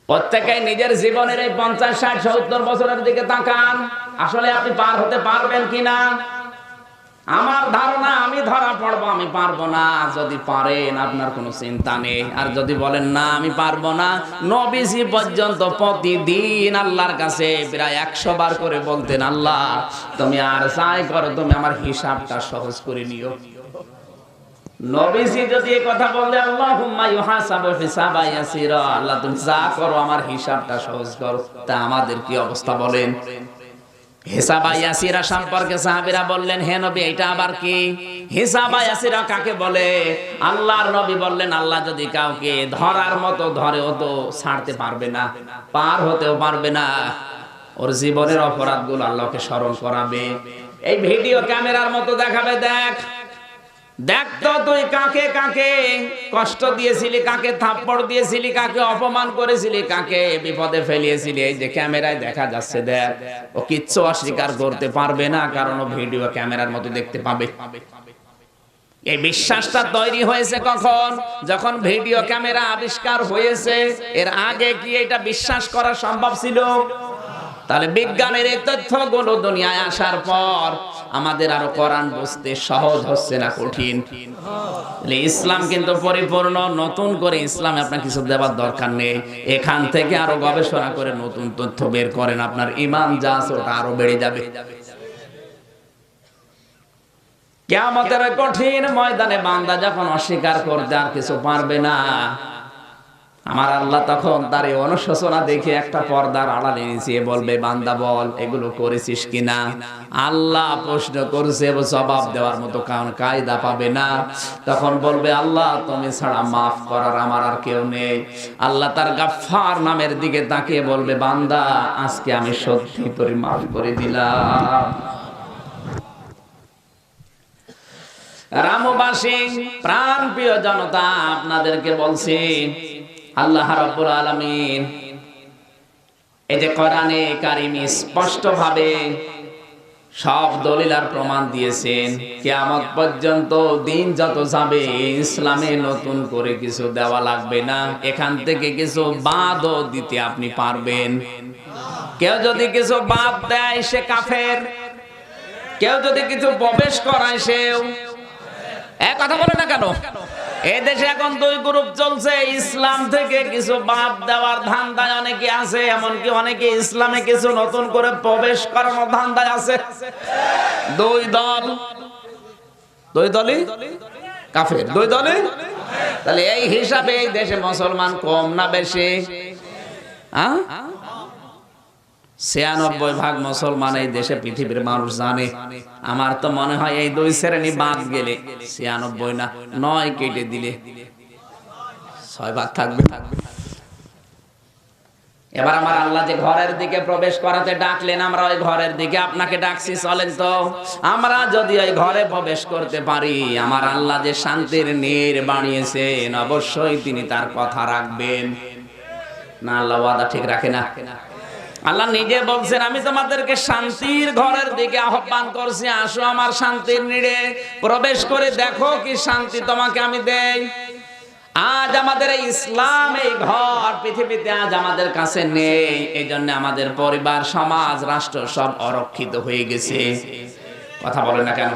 প্রত্যেকেই নিজের জীবনের এই 50, 60, 70 বছরের দিকে তাকান, আসলে আপনি পার হতে পারবেন কিনা। আমার ধারণা আমি ধরা পড়বো আমি পারবো না। যদি পারেন আপনার কোনো চিন্তা নেই, আর যদি বলেন না আমি পারবো না, নবীজি পর্যন্ত প্রতিদিন আল্লাহর কাছে প্রায় 100 বার করে বলতেন আল্লাহ তুমি আর যাই করো তুমি আমার হিসাবটা সহজ করে নিও। নবীজি যদি এই কথা বলে আল্লাহুম্মা ইউহাসাবু হিসাবান ইয়াসিরা, আল্লাহ তুমি যা করো আমার হিসাবটা সহজ করো, তা আমাদের কি অবস্থা বলেন? হিসাবা ইয়াসিরা সম্পর্কে সাহাবীরা বললেন হে নবী এটা আবার কি? হিসাবা ইয়াসিরা কাকে বলে? আল্লাহর নবী বললেন আল্লাহ যদি কাউকে ধরার মতো ধরে ও তো ছাড়তে পারবে না, পার হতেও পারবে না। ওর জীবনের অপরাধগুলো আল্লাহকে স্মরণ করাবে, এই ভিডিও ক্যামেরার মতো দেখাবে। দেখ দেখ তো তুই কাকে কাকে কষ্ট দিয়েছিলি, কাকে থাপ্পড় দিয়েছিলি, কাকে অপমান করেছিলি, কাকে বিপদে ফেলিয়েছিলি, এই যে ক্যামেরায় দেখা যাচ্ছে। দেখ ও কিচ্ছু অস্বীকার করতে পারবে না, কারণ ও ভিডিও ক্যামেরার মতো দেখতে পাবে। এই বিশ্বাসটা তৈরি হয়েছে কখন? যখন ভিডিও ক্যামেরা আবিষ্কার হয়েছে। এর আগে কি এটা বিশ্বাস করা সম্ভব ছিল? তাহলে বিজ্ঞানের এই তথ্যগুলো দুনিয়ায় আসার পর আমাদের আরো কোরআন বুঝতে সহজ হচ্ছে না কঠিন? ইসলাম কিন্তু পরিপূর্ণ। নতুন করে ইসলামে আপনার কিছু দেওয়ার দরকার নেই, এখান থেকে আরো গবেষণা করে নতুন তথ্য বের করেন, আপনার ঈমান যা আছে ওটা আরো বেড়ে যাবে। কিয়ামতের কঠিন ময়দানে বান্দা যখন অস্বীকার করতে আর কিছু পারবে না, আমার আল্লাহ তখন তার এই অনুশোচনা দেখে একটা পর্দার আড়ালে নিয়ে বলবে বান্দা বল এগুলো করেছিস কিনা। আল্লাহ প্রশ্ন করছে, জবাব দেওয়ার মতো কারণ কায়দা পাবে না। তখন বলবে আল্লাহ তুমি ছাড়া মাফ করার আমার আর কেউ নেই। আল্লাহ তার গাফফার নামের দিকে তাকিয়ে বলবে বান্দা আজকে আমি সত্যি তোরে মাফ করে দিলাম। রামবাসী প্রাণ প্রিয় জনতা, আপনাদেরকে বলছি আল্লাহ রাব্বুল আলামিন এই যে কোরআনে কারিমে স্পষ্ট ভাবে সব দলিল আর প্রমাণ দিয়েছেন। কিয়ামত পর্যন্ত দিন যত যাবে ইসলামে নতুন করে কিছু দেওয়া লাগবে না, এখান থেকে কিছু বাদও দিতে আপনি পারবেন। কেউ যদি কিছু বাদ দেয় সে কাফের, কেউ যদি কিছু প্রবেশ করায় সেও। এক কথা বলে না কেন? এই দেশে এখন 2 গ্রুপ চলছে, ইসলাম থেকে কিছু বাদ দেওয়ার ধান্দায় অনেকে আছে, এমনকি অনেকে ইসলামে কিছু নতুন করে প্রবেশ করানোর ধান্দায় আছে। 2 দল, 2 দলই কাফের, 2 দলই। তাহলে এই হিসাবে এই দেশে মুসলমান কম না বেশি? 96% মুসলমান এই দেশে পৃথিবীর মানুষ জানে। আমার তো মনে হয় এই 2 শ্রেণী বাদ গেলে 96 না 9 কেটে দিলে 6 ভাগ থাকবে। এবার আমার আল্লাহ যে ঘরের দিকে প্রবেশ করাতে ডাকলেন, আমরা ওই ঘরের দিকে আপনাকে ডাকছি, চলেন তো। আমরা যদি ওই ঘরে প্রবেশ করতে পারি, আমার আল্লাহ যে শান্তির নীড় বানিয়েছেন, অবশ্যই তিনি তার কথা রাখবেন। না, আল্লাহ ওয়াদা ঠিক রাখে না? আল্লাহ নিজে বলছেন, আমি তোমাদেরকে শান্তির ঘরের দিকে আহ্বান করছি, আসো আমার শান্তির নীড়ে প্রবেশ করে দেখো কি শান্তি তোমাকে আমি দেই। আজ আমাদের এই ইসলাম, এই ঘর পৃথিবীতে আজ আমাদের কাছে নেই। এই জন্য আমাদের পরিবার, সমাজ, রাষ্ট্র সব অরক্ষিত হয়ে গেছে। কথা বলে না কেন?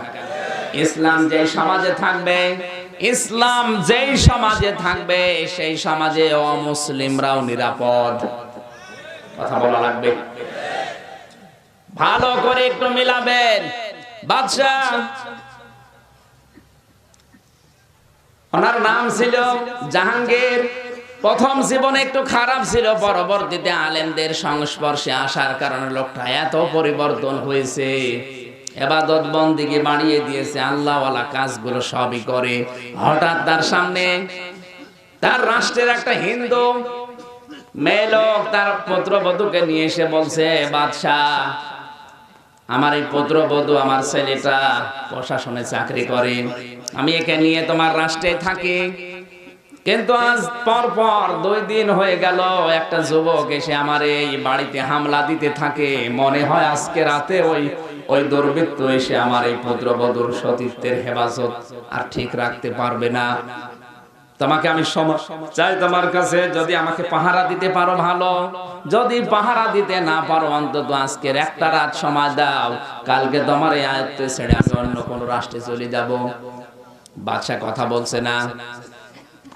ইসলাম যেই সমাজে থাকবে, ইসলাম যেই সমাজে থাকবে, সেই সমাজে অমুসলিমরাও নিরাপদ। কথা বলা লাগবে, ভালো করে একটু মিলাবেন। বাদশাহ, ওনার নাম ছিল জাহাঙ্গীর। প্রথম জীবনে একটু খারাপ ছিল, পরবর্তীতে আলেমদের সংস্পর্শে আসার কারণে লোকটা এত পরিবর্তন হয়েছে। ইবাদত বন্দেগী বাড়িয়ে দিয়েছে, আল্লাহওয়ালা কাজগুলো সবই করে। হঠাৎ তার সামনে তার রাষ্ট্রের একটা হিন্দু মেয়ে লোক তার পুত্রবধূকে নিয়ে এসে বলছে, বাদশাহ, আমার এই পুত্রবধূ, আমার ছেলেটা প্রশাসনে চাকরি করে, আমি একে নিয়ে তোমার রাষ্ট্রে থাকি। কিন্তু আজ পর 2 দিন হয়ে গেল একটা যুবক এসে আমার এই বাড়িতে হামলা দিতে থাকে। মনে হয় আজকে রাতে ওই দুর্বৃত্ত এসে আমার এই পুত্রবধূর সতীত্বের হেফাজত আর ঠিক রাখতে পারবে না। তোমাকে আমি চাই তোমার কাছে, যদি আমাকে পাহারা দিতে পারো ভালো, যদি পাহারা দিতে না পারো অন্তত আজকের একটা রাত সময় দাও, কালকে তোমার এই আয়ত্তে ছেড়ে আমি অন্য কোনো রাষ্ট্রে চলে যাব। বাদশা কথা বলছে না।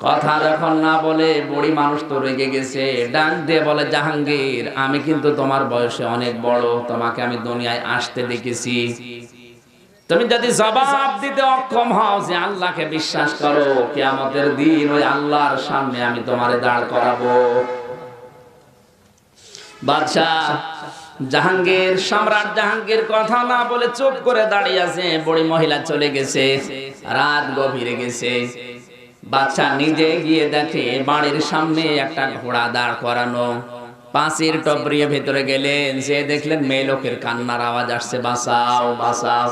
কথা যখন না বলে, বুড়ি মানুষ তো রেগে গেছে, ডাক দিয়ে বলে, জাহাঙ্গীর, আমি কিন্তু তোমার বয়সে অনেক বড়, তোমাকে আমি দুনিয়ায় আসতে দেখেছি। তুমি যদি জবাব দিতে অক্ষম হও যে আল্লাহকে বিশ্বাস করো, কিয়ামতের দিন ওই আল্লাহর সামনে আমি তোমারে দাঁড় করাবো। বাদশাহ জাহাঙ্গীর, সম্রাট জাহাঙ্গীর কথা না বলে চুপ করে দাঁড়িয়ে আছে। বুড়ি মহিলা চলে গেছে, রাত গভীরে গেছে। বাদশাহ নিজে গিয়ে দেখে বাড়ির সামনে একটা ঘোড়া দাঁড় করানো। পাঁচির টপরিয়ে ভেতরে গেলেন, যে দেখলেন মেয়ে লোকের কান্নার আওয়াজ আসছে, বাঁচাও বাঁচাও।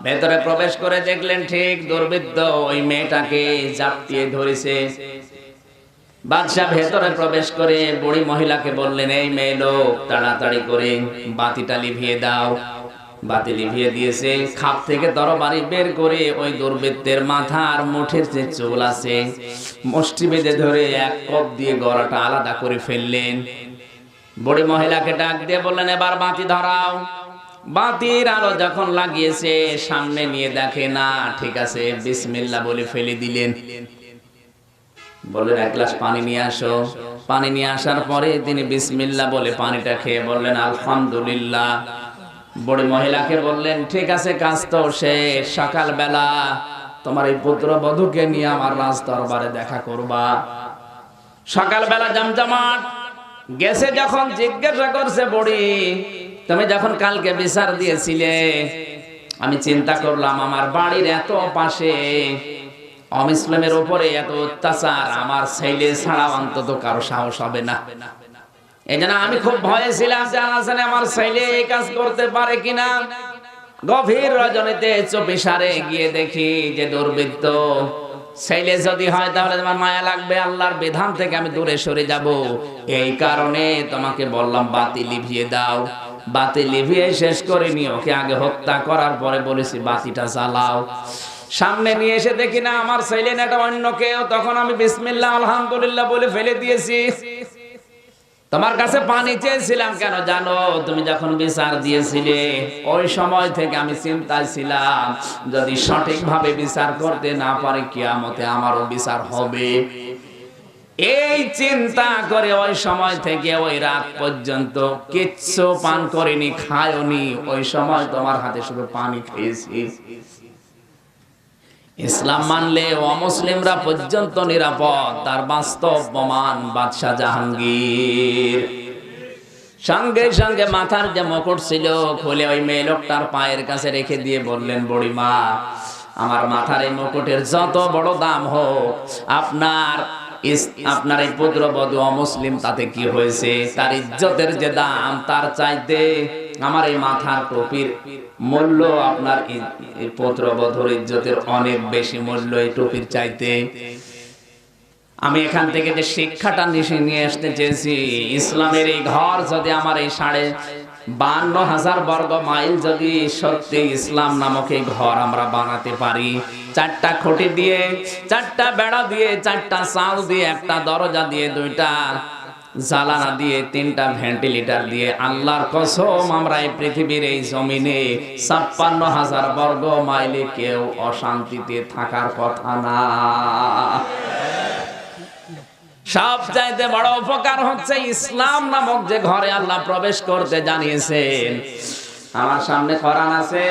ভেতরে প্রবেশ করে দেখলেন ঠিক দুর্বৃত্ত ওই মেয়েটাকে জাপটিয়ে ধরেছে। বাদশাহ ভেতরে প্রবেশ করে বুড়ি মহিলাকে বললেন, এই মেয়ে লোক, তাড়াতাড়ি করে বাতিটা লিভিয়ে দাও। বাতি লিভিয়ে দিয়েছে। খাপ থেকে তরবারি বের করে ওই দুর্বৃত্তের মাথার মুঠের যে চুল আছে মুষ্টি বেঁধে ধরে এক কোপ দিয়ে গলাটা আলাদা করে ফেললেন। বুড়ি মহিলাকে ডাক দিয়ে বললেন, এবার বাতি ধরাও। বাতির আলো যখন লাগিয়েছে, সামনে নিয়ে দেখে না, ঠিক আছে, বিসমিল্লাহ বলে ফেলে দিলেন। বললেন, এক গ্লাস পানি নিয়ে আসো। পানি নিয়ে আসার পরে তিনি বিসমিল্লাহ বলে পানিটা খেয়ে বললেন, আলহামদুলিল্লাহ। বুড়ি মহিলাকে বললেন, ঠিক আছে, কাজ তো শেষ, সকালবেলা তোমার এই পুত্রবধূকে নিয়ে আমার রাজ দরবারে দেখা করবা। সকালবেলা জমজমাট গেছে। যখন জিজ্ঞাসা করছে বুড়ি, তুমি যখন কালকে বিচার দিয়েছিলে, আমি চিন্তা করলাম আমার বাড়ির এত পাশে অমুসলিমের উপরে এত অত্যাচার, আমার ছেলে ছাড়া অন্তত কারো সাহস হবে না। এই জন্য আমি খুব ভয়ে ছিলাম যে আলাসানে আমার ছেলে এই কাজ করতে পারে কিনা। গভীর রজনীতে চুপিসারে গিয়ে দেখি যে দুর্বৃত্ত। ছেলে যদি হয় তাহলে তোমার মায়া লাগবে, আল্লাহর বিধান থেকে আমি দূরে সরে যাব। এই কারণে তোমাকে বললাম বাতি লিভিয়ে দাও। বাতি লিভিয়ে শেষ করে নিয়ে ওকে আগে হত্যা করার পরে বলেছি বাতিটা জ্বালাও। সামনে নিয়ে এসে দেখি না আমার ছেলে না, এটা অন্য কেউ। তখন আমি বিসমিল্লাহ আলহামদুলিল্লাহ বলে ফেলে দিয়েছি। তোমার কাছে পানি চেয়েছিলাম কেন জানো? তুমি যখন বিচার দিয়েছিলে ওই সময় থেকে আমি চিন্তায় ছিলাম, যদি সঠিকভাবে বিচার করতে না পারে কিয়ামতে আমারও বিচার হবে। এই চিন্তা করে ওই সময় থেকে ওই রাত পর্যন্ত কিচ্ছু পান করিনি, খায়নি। ওই সময় তোমার হাতে শুধু পানি খেয়েছি। ইসলাম মানলে অমুসলিমরা পর্যন্ত নিরাপদ, তার বাস্তব প্রমাণ বাদশাহ জাহাঙ্গীর। সঙ্গে সঙ্গে মাথার যে মুকুট ছিল খুলে ওই মেয়ে লোকটার পায়ের কাছে রেখে দিয়ে বললেন, বুড়িমা, আমার মাথার এই মুকুটের যত বড় দাম হোক, আপনার আপনার এই পুত্রবধূ অমুসলিম, তাতে কি হয়েছে? তার ইজ্জতের যে দাম, তার চাইতে আমার এই মাথার টুপির মূল্য আপনার এই পুত্রবধূর ইজ্জতের অনেক বেশি মূল্য এই টুপির চাইতে। আমি এখান থেকে যে শিক্ষাটা নিয়ে আসতে চেয়েছি, ইসলামের এই ঘর যদি আমার এই 52,000 বর্গ মাইল যদি সত্যি ইসলাম নামক এই ঘর আমরা বানাতে পারি, 4টা খুঁটি দিয়ে, 4টা বেড়া দিয়ে, 4টা চাল দিয়ে, একটা দরজা দিয়ে, 2টা জালানা দিয়ে, 3টা ভেন্টিলেটর দিয়ে, আল্লাহর কসম আমরা এই পৃথিবীর এই জমিনে 56,000 বর্গ মাইলে কেউ অশান্তিতে থাকার কথা না। সবচাইতে বড় উপকার হচ্ছে ইসলাম নামক যে ঘরে আল্লাহ প্রবেশ করতে জানিয়েছেন। আমার সামনে কোরআন আছে,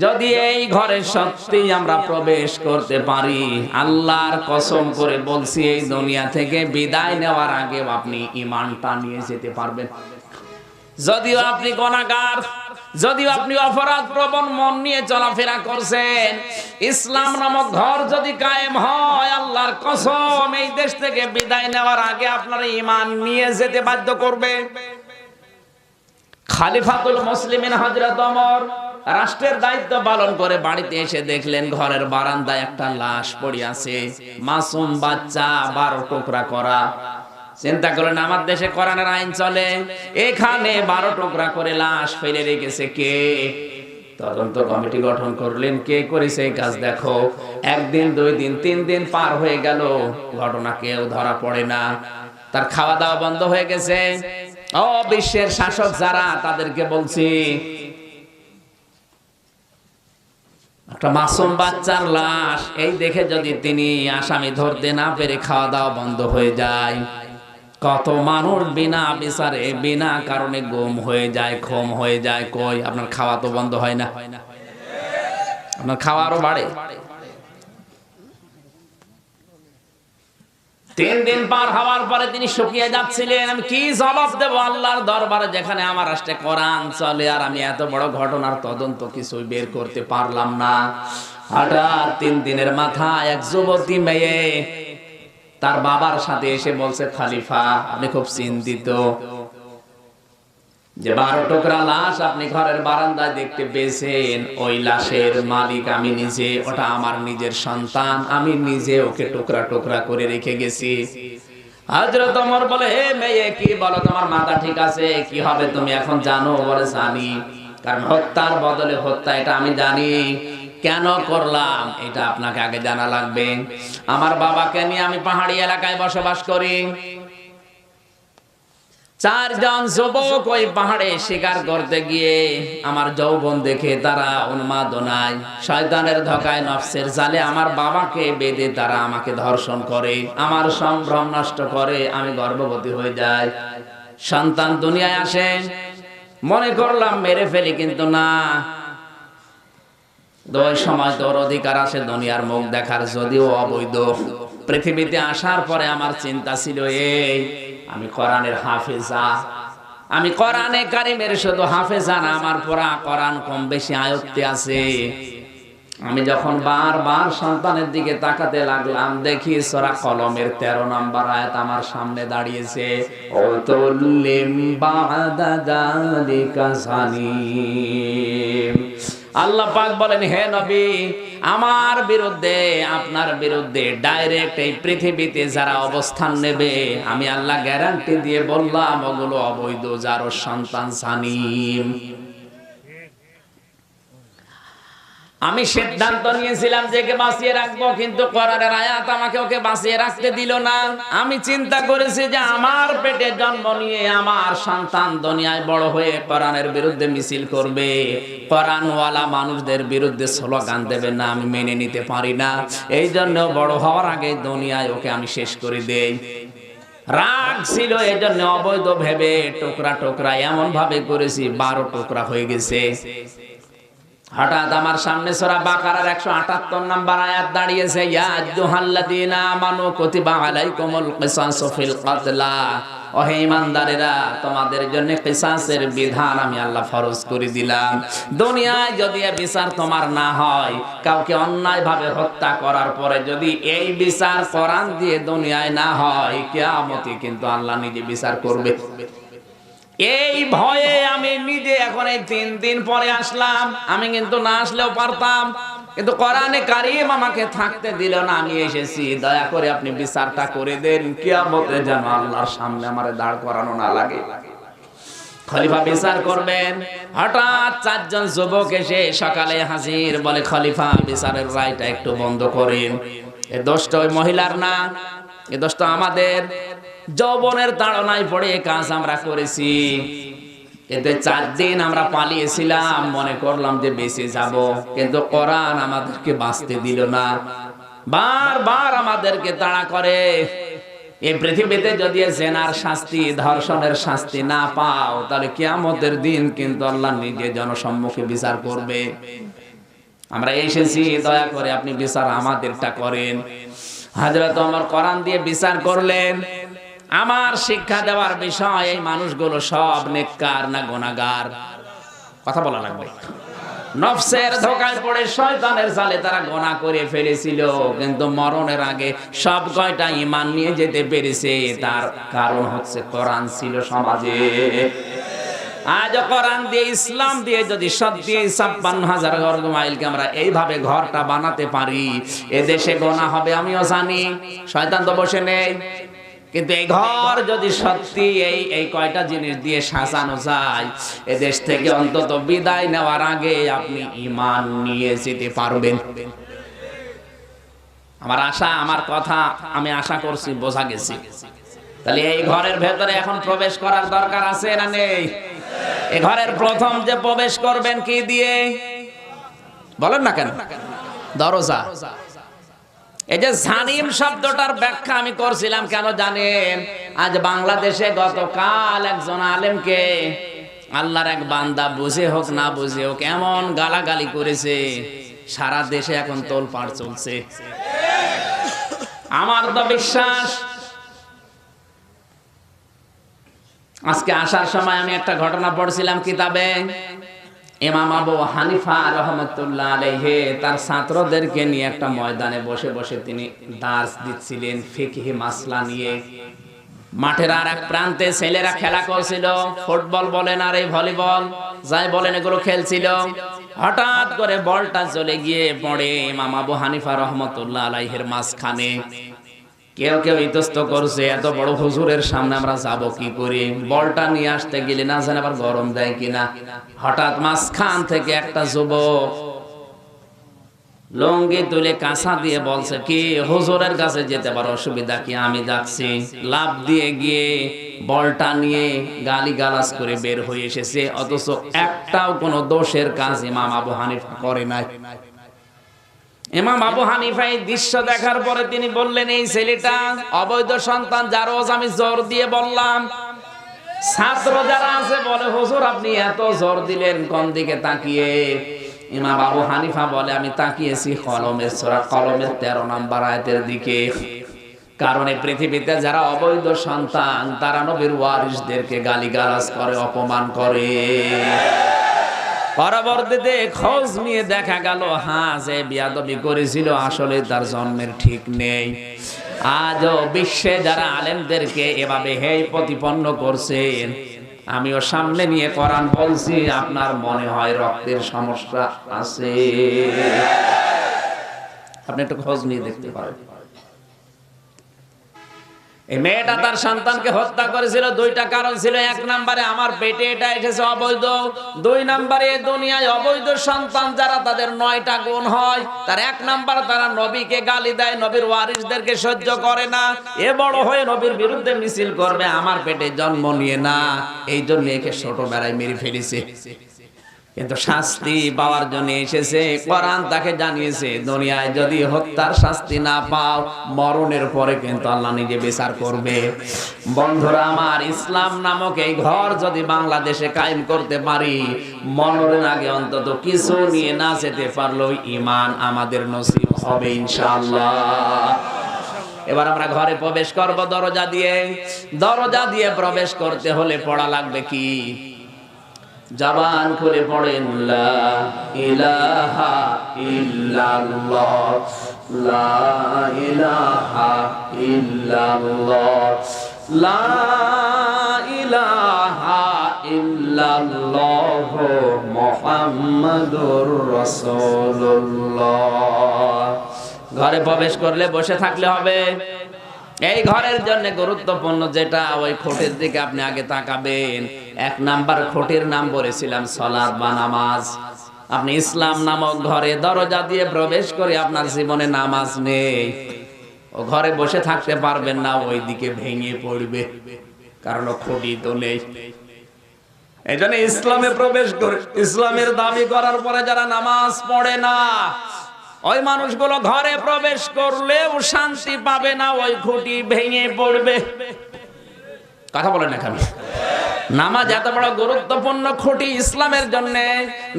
যদি এই ঘরে সত্যি আমরা প্রবেশ করতে পারি, আল্লাহর কসম করে বলছি, এই দুনিয়া থেকে বিদায় নেওয়ার আগে আপনি ঈমানটা নিয়ে যেতে পারবেন। যদিও আপনি গুনাহগার, যদিও আপনি অপরাধ প্রবণ মন নিয়ে চলাফেরা করছেন, ইসলাম নামক ঘর যদি কায়েম হয়, আল্লাহর কসম এই দেশ থেকে বিদায় নেওয়ার আগে আপনার ঈমান নিয়ে যেতে বাধ্য করবে। খলিফাতুল মুসলিমিন হযরত ওমর রাষ্ট্রের দায়িত্ব পালন করে বাড়িতে এসে দেখলেন ঘরের বারান্দায় একটা লাশ পড়ে আছে, মাসুম বাচ্চা, 12 টুকরা করা। চিন্তা করেন, আমার দেশে কোরআনের আইন চলে, এখানে 12 টুকরা করে লাশ ফেলে রেখেছে কে? তদন্ত কমিটি গঠন করলেন, কে করেছে এই কাজ দেখো। 1 দিন 2 দিন 3 দিন পার হয়ে গেল, ঘটনা কেউ ধরা পড়ে না। তার খাওয়া দাওয়া বন্ধ হয়ে গেছে। ও বিশ্বের শাসক যারা, তাদেরকে বলছি, একটা মাসুম বাচ্চার লাশ এই দেখে যদি তিনি আসামি ধরতে না পেরে খাওয়া দাওয়া বন্ধ হয়ে যায়, কত মানুষ বিনা বিচারে বিনা কারণে গুম হয়ে যায়, খুন হয়ে যায়। কই আপনার খাওয়া তো বন্ধ হয় না, আপনার খাওয়া আরো বাড়ে। 3 দিন পার হওয়ার পরে তিনি শুকিয়ে যাচ্ছিলেন। আমি কি জবাব দেব আল্লাহর দরবারে, যেখানে আমার রাষ্ট্রে কোরআন চলে, আর আমি এত বড় ঘটনার তদন্ত কিছুই বের করতে পারলাম না। হঠাৎ 3 দিনের মাথায় এক যুবতী মেয়ে তার বাবার সাথে এসে বলছে, খলিফা আপনি খুব চিন্তিত যে 12 টুকরা লাশ আপনি ঘরের বারান্দায় দেখতে পেয়েছেন, ওই লাশের মালিক আমি নিজে, ওটা আমার নিজের সন্তান, আমি নিজে ওকে টুকরা টুকরা করে রেখে গেছি। হযরত ওমর বলে, হে মেয়ে, কি বলো, তোমার মাথা ঠিক আছে? কি হবে তুমি এখন জানো? বলে জানি, কারণ হত্যার বদলে হত্যা এটা আমি জানি। কেন করলাম এটা আপনাকে আগে জানা লাগবে। আমার বাবাকে নিয়ে আমি পাহাড়ি এলাকায় বসবাস করি। 4 জন যুবক ওই পাহাড়ে শিকার করতে গিয়ে আমার যৌবন দেখে তারা উন্মাদনায়, শয়তানের ধোঁকায়, নফসের জালে আমার বাবাকে বেঁধে তারা আমাকে ধর্ষণ করে, আমার সম্ভ্রম নষ্ট করে। আমি গর্ভবতী হয়ে যাই, সন্তান দুনিয়ায় আসে, মনে করলাম মেরে ফেলি, কিন্তু না, ওই সময় তোর অধিকার আছে দুনিয়ার মুখ দেখার, যদিও অবৈধ। পৃথিবীতে আসার পরে আমার চিন্তা ছিল এই, আমি কোরআনের হাফেজা, আমি কোরআনে কারিমের শুধু হাফেজা না, আমার পড়া কোরআন কম বেশি আয়ত্তে আছে। আমি যখন বারবার সন্তানের দিকে তাকাতে লাগলাম, দেখি সূরা কলমের 13 নম্বর আয়াত আমার সামনে দাঁড়িয়েছে, ওতুল্লিম বাদা যালিকা সানিম। আল্লাহ পাক বলেন, হে নবী, আমার বিরুদ্ধে, আপনার বিরুদ্ধে ডাইরেক্ট এই পৃথিবীতে যারা অবস্থান নেবে, আমি আল্লাহ গ্যারান্টি দিয়ে বললাম ওগুলো অবৈধ, যার সন্তান সানিম। আমি সিদ্ধান্ত নিয়েছিলাম যে একে বাঁচিয়ে রাখবো, কিন্তু কোরআনের আয়াত আমাকে ওকে বাঁচিয়ে রাখতে দিল না। আমি চিন্তা করেছি যে আমার পেটে জন্ম নিয়ে আমার সন্তান দুনিয়ায় বড় হয়ে কোরআনের বিরুদ্ধে মিছিল করবে, কোরআনওয়ালা মানুষদের বিরুদ্ধে স্লোগান দেবে না, আমি মেনে নিতে পারি না। এই জন্য বড় হওয়ার আগে দুনিয়ায় ওকে আমি শেষ করে দেই। রাগ ছিল, এই জন্য অবৈধ ভেবে টুকরা টুকরা এমন ভাবে করেছি, 12 টুকরা হয়ে গেছে। হঠাৎ আমার সামনে সূরা বাকারার 178 নম্বর আয়াত দাঁড়িয়েছে, ইয়া আইয়ুহাল্লাযীনা আমানু কুতিবা আলাইকুমুল কিসাসু ফিল কাতলা ও হে ঈমানদারেরা, তোমাদের জন্য কিসাসের বিধান আমি আল্লাহ ফরজ করে দিলাম। দুনিয়ায় যদি এই বিচার তোমার না হয়, কাউকে অন্যায়ভাবে হত্যা করার পরে যদি এই বিচার কোরআন দিয়ে দুনিয়ায় না হয়, কিয়ামতে কিন্তু আল্লাহ নিজে বিচার করবে। এই ভয়ে আমি নিজে এখন এই 3 দিন পরে আসলাম। আমি কিন্তু না আসলেও পারতাম, কিন্তু কোরআনে কারীম আমাকে থাকতে দিল না, আমি এসেছি। দয়া করে আপনি বিচারটা করে দেন, কিয়ামতে যেন আল্লাহর সামনে আমারে দাঁড় করানো না লাগে। খলিফা বিচার করবেন। হঠাৎ 4 জন যুবক এসে সকালে হাজির, বলে খলিফা বিচারের রায়টা একটু বন্ধ করেন। এ দোষটা ওই মহিলার না, এ দোষটা আমাদের। যৌবনের তাড়নায় পড়ে কাজ আমরা করেছি। এতে 4 দিন আমরা পালিয়েছিলাম, মনে করলাম যে বেঁচে যাব, কিন্তু কোরআন আমাদেরকে বাঁচতে দিল না, বারবার আমাদেরকে তাড়া করে। এই পৃথিবীতে যদি জেনার শাস্তি, ধর্ষণের শাস্তি না পাও, তাহলে কিয়ামতের দিন কিন্তু আল্লাহ নিজে জনসম্মুখে বিচার করবে। আমরা এসেছি, দয়া করে আপনি বিচার আমাদেরটা করেন। হযরত ওমর কোরআন দিয়ে বিচার করলেন। আমার শিক্ষা দেওয়ার বিষয়, এই মানুষগুলো সব নেককার না গুনাহগার? কথা বলা লাগবে। নফসের ধোঁকায় পড়ে শয়তানের জালে তারা গুনাহ করে ফেলেছিল, কিন্তু মরণের আগে সব কয়টা ঈমান নিয়ে যেতে পেরেছে। তার কারণ হচ্ছে কোরআন ছিল সমাজে। আজ কোরআন দিয়ে, ইসলাম দিয়ে যদি সত্যি 56,000 বর্গ মাইলকে আমরা এইভাবে ঘরটা বানাতে পারি, এদেশে গুনাহ হবে আমিও জানি, শয়তান তো বসে নেই। কিন্তু এই ঘর যদি সত্যি এই কয়টা জিনিস দিয়ে সাজানো যায়, এদেশ থেকে অন্তত বিদায় নেওয়ার আগে আপনি ঈমান নিয়ে যেতে পারবেন। আমার আশা, আমার কথা আমি আশা করছি বোঝা গেছে। তাহলে এই ঘরের ভেতরে এখন প্রবেশ করার দরকার আছে না নেই? এই ঘরের প্রথম যে প্রবেশ করবেন কি দিয়ে বলেন না কেন? দরজা। এই যে জানিম শব্দটার ব্যাখ্যা আমি করছিলাম কেন জানেন? আজ বাংলাদেশে গতকাল একজন আলেমকে আল্লাহর এক বান্দা বুঝে হোক না বুঝে হোক এমন গালাগালি করেছে, সারা দেশে এখন তোলপাড় চলছে। আমার তো বিশ্বাস, আজকে আসার সময় আমি একটা ঘটনা পড়ছিলাম কিতাবে। ইমাম আবু হানিফা রাহমাতুল্লাহ আলাইহি তার ছাত্রদেরকে নিয়ে একটা ময়দানে বসে বসে তিনি দার্স দিচ্ছিলেন ফিকহি মাসলা নিয়ে। মাঠের আর এক প্রান্তে ছেলেরা খেলা করছিল, ফুটবল বলেন আর এই ভলিবল যাই বলেন এগুলো খেলছিল। হঠাৎ করে বলটা চলে গিয়ে পড়ে ইমাম আবু হানিফা রাহমাতুল্লাহ আলাইহির মাঝখানে। কেউ কেউ ইতস্ত করছে, এত বড় হুজুরের সামনে আমরা যাব কি করে, বলটা নিয়ে আসতে গেলে না জানি আবার গরম দেয় কিনা। হঠাৎ মাঝখান থেকে একটা যুবক লঙ্গি তুলে কাঁচা দিয়ে বলছে, কি হুজুরের কাছে যেতে পারো, অসুবিধা কি, আমি যাচ্ছি। লাফ দিয়ে গিয়ে বলটা নিয়ে গালি গালাজ করে বের হয়ে এসেছে, অথচ একটাও কোনো দোষের কাজ ইমাম আবু হানিফা করে নাই। ইমাম আবু হানিফা এই দৃশ্য দেখার পরে তিনি বললেন, এই ছেলেটা অবৈধ সন্তান, যার আমি জোর দিয়ে বললাম। ছাত্র যারা আছে বলে, হুজুর আপনি এত জোর দিলেন কোন দিকে তাকিয়ে? ইমাম আবু হানিফা বলে, আমি তাকিয়েছি কলমের সূরা কলমের 13 নম্বর আয়াতের দিকে। কারণ এই পৃথিবীতে যারা অবৈধ সন্তান তারা নবীর ওয়ারিসদেরকে গালিগালাজ করে, অপমান করে। পরবর্তীতে খোঁজ নিয়ে দেখা গেল, হ্যাঁ যে বিয়াদবি করেছিল আসলে তার জন্মের ঠিক নেই। আজও বিশ্বে যারা আলেমদেরকে এভাবে হেয় প্রতিপন্ন করছেন, আমিও সামনে নিয়ে কোরআন বলছি, আপনার মনে হয় রক্তের সমস্যা আছে, আপনি একটু খোঁজ নিয়ে দেখতে পারেন। এই মেয়েটা তার সন্তানকে হত্যা করেছিল, 2টা কারণ ছিল। 1 নম্বরে আমার পেটে এটা এসেছে অবৈধ। 2 নম্বরে দুনিয়ায় অবৈধ সন্তান যারা তাদের 9টা গুণ হয়। তার 1 নম্বর, তারা নবীকে গালি দেয়, নবীর ওয়ারিসদেরকে সহ্য করে না। এ বড় হয়ে নবীর বিরুদ্ধে মিছিল করবে, আমার পেটে জন্ম নিয়ে না, এই জন্য একে ছোটবেলায় মেরে ফেলেছে। কিন্তু শাস্তি পাওয়ার জন্য এসেছে, কোরআন তাকে জানিয়েছে দুনিয়ায় যদি হত্যার শাস্তি না পাও, মরণের পরে কিন্তু আল্লাহ নিজে বিচার করবে। বন্ধুরা আমার, ইসলাম নামক এই ঘর যদি বাংলাদেশে কায়েম করতে পারি, মরণের আগে অন্তত কিছু নিয়ে না যেতে পারলেও ঈমান আমাদের নসিব হবে ইনশাআল্লাহ। এবার আমরা ঘরে প্রবেশ করব দরজা দিয়ে। দরজা দিয়ে প্রবেশ করতে হলে পড়া লাগবে কি? জবান খুলে পড়েন লা ইলাহা ইল্লাল্লাহ, লা ইলাহা ইল্লাল্লাহ, লা ইলাহা ইল্লাল্লাহ মুহাম্মাদুর রাসূলুল্লাহ। ঘরে প্রবেশ করলে বসে থাকলে হবে। এই ঘরের জন্য গুরুত্বপূর্ণ যেটা, ওই খুঁটির দিকে আপনি আগে তাকাবেন। 1 নাম্বার খুঁটির নাম বলেছিলাম সালাত বা নামাজ। আপনি ইসলাম নামক ঘরে দরজা দিয়ে প্রবেশ করে আপনার জীবনে নামাজ নেই, ও ঘরে বসে থাকতে পারবেন না, ওই দিকে ভেঙে পড়বে, কারণ খুঁটি তো নেই। এই জন্য ইসলামে প্রবেশ করে ইসলামের দাবি করার পরে যারা নামাজ পড়ে না, ওই মানুষগুলো ঘরে প্রবেশ করলেও শান্তি পাবে না, ওই খুঁটি ভেঙে পড়বে। কথা বলেন এখানে। নামাজ এত বড় গুরুত্বপূর্ণ খুঁটি ইসলামের জন্য।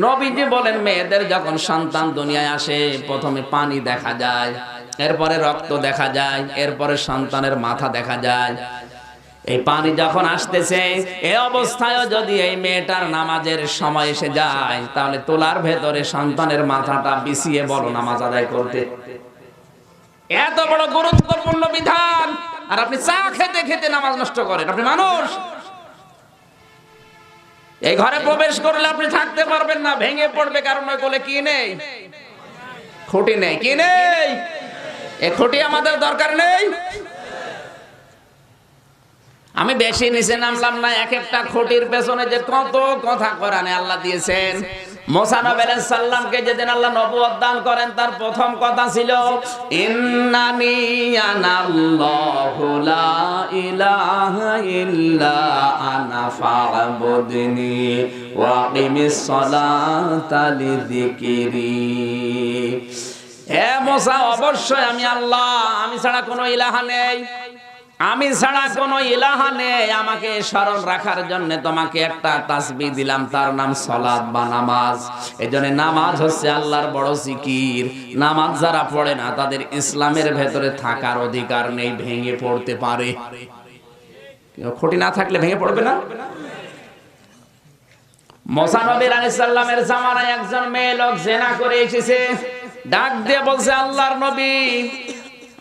নবীজি বলেন, মেয়েদের যখন সন্তান দুনিয়ায় আসে, প্রথমে পানি দেখা যায়, এরপরে রক্ত দেখা যায়, এরপরে সন্তানের মাথা দেখা যায়। এই পানি যখন আসতেছে, এই অবস্থায় যদি এই মেয়েটার নামাজের সময় এসে যায়, তাহলে তোলার ভেতরে সন্তানের মাথাটা বিছিয়ে বলো নামাজ আদায় করতে। এত বড় গুরুত্বপূর্ণ বিধান, আর আপনি চা খেতে খেতে নামাজ নষ্ট করেন। আপনি মানুষ, এই ঘরে প্রবেশ করলে আপনি থাকতে পারবেন না, ভেঙে পড়বে, কারণ ওই কোলে কি নেই? খুঁটি নেই। কি নেই? এই খুঁটি আমাদের দরকার নেই। আমি বেশি নিচে নামলাম না, এক একটা খুঁটির পেছনে যে কত কথা কোরআনে আল্লাহ দিয়েছেন। মুসা নবী আলাইহিস সালামকে যেদিন আল্লাহ নবুয়ত দান করেন, তার প্রথম কথা ছিল ইন্নানি আনাল্লাহু লা ইলাহা ইল্লা আনা ফা'বুদনি ওয়া আকিমিস সালাতা লিযিকরি। হে মুসা, অবশ্যই আমি আল্লাহ, আমি ছাড়া কোনো ইলাহা নেই, আমি ছাড়া কোনো ইলাহা নেই। আমাকে স্মরণ রাখার জন্য তোমাকে একটা তাসবিহ দিলাম, তার নাম সালাত বা নামাজ। এজন্য নামাজ হচ্ছে আল্লাহর বড় জিকির। নামাজ যারা পড়ে না, তাদের ইসলামের ভেতরে থাকার অধিকার নেই, ভেঙে পড়তে পারে। খুঁটি না থাকলে ভেঙে পড়বে না। মুসা নবী আলাইহিস সালামের জামানায় একজন মেয়ে লোক জিনা করে এসেছে, ডাক দিয়ে বলছে, আল্লাহর নবী,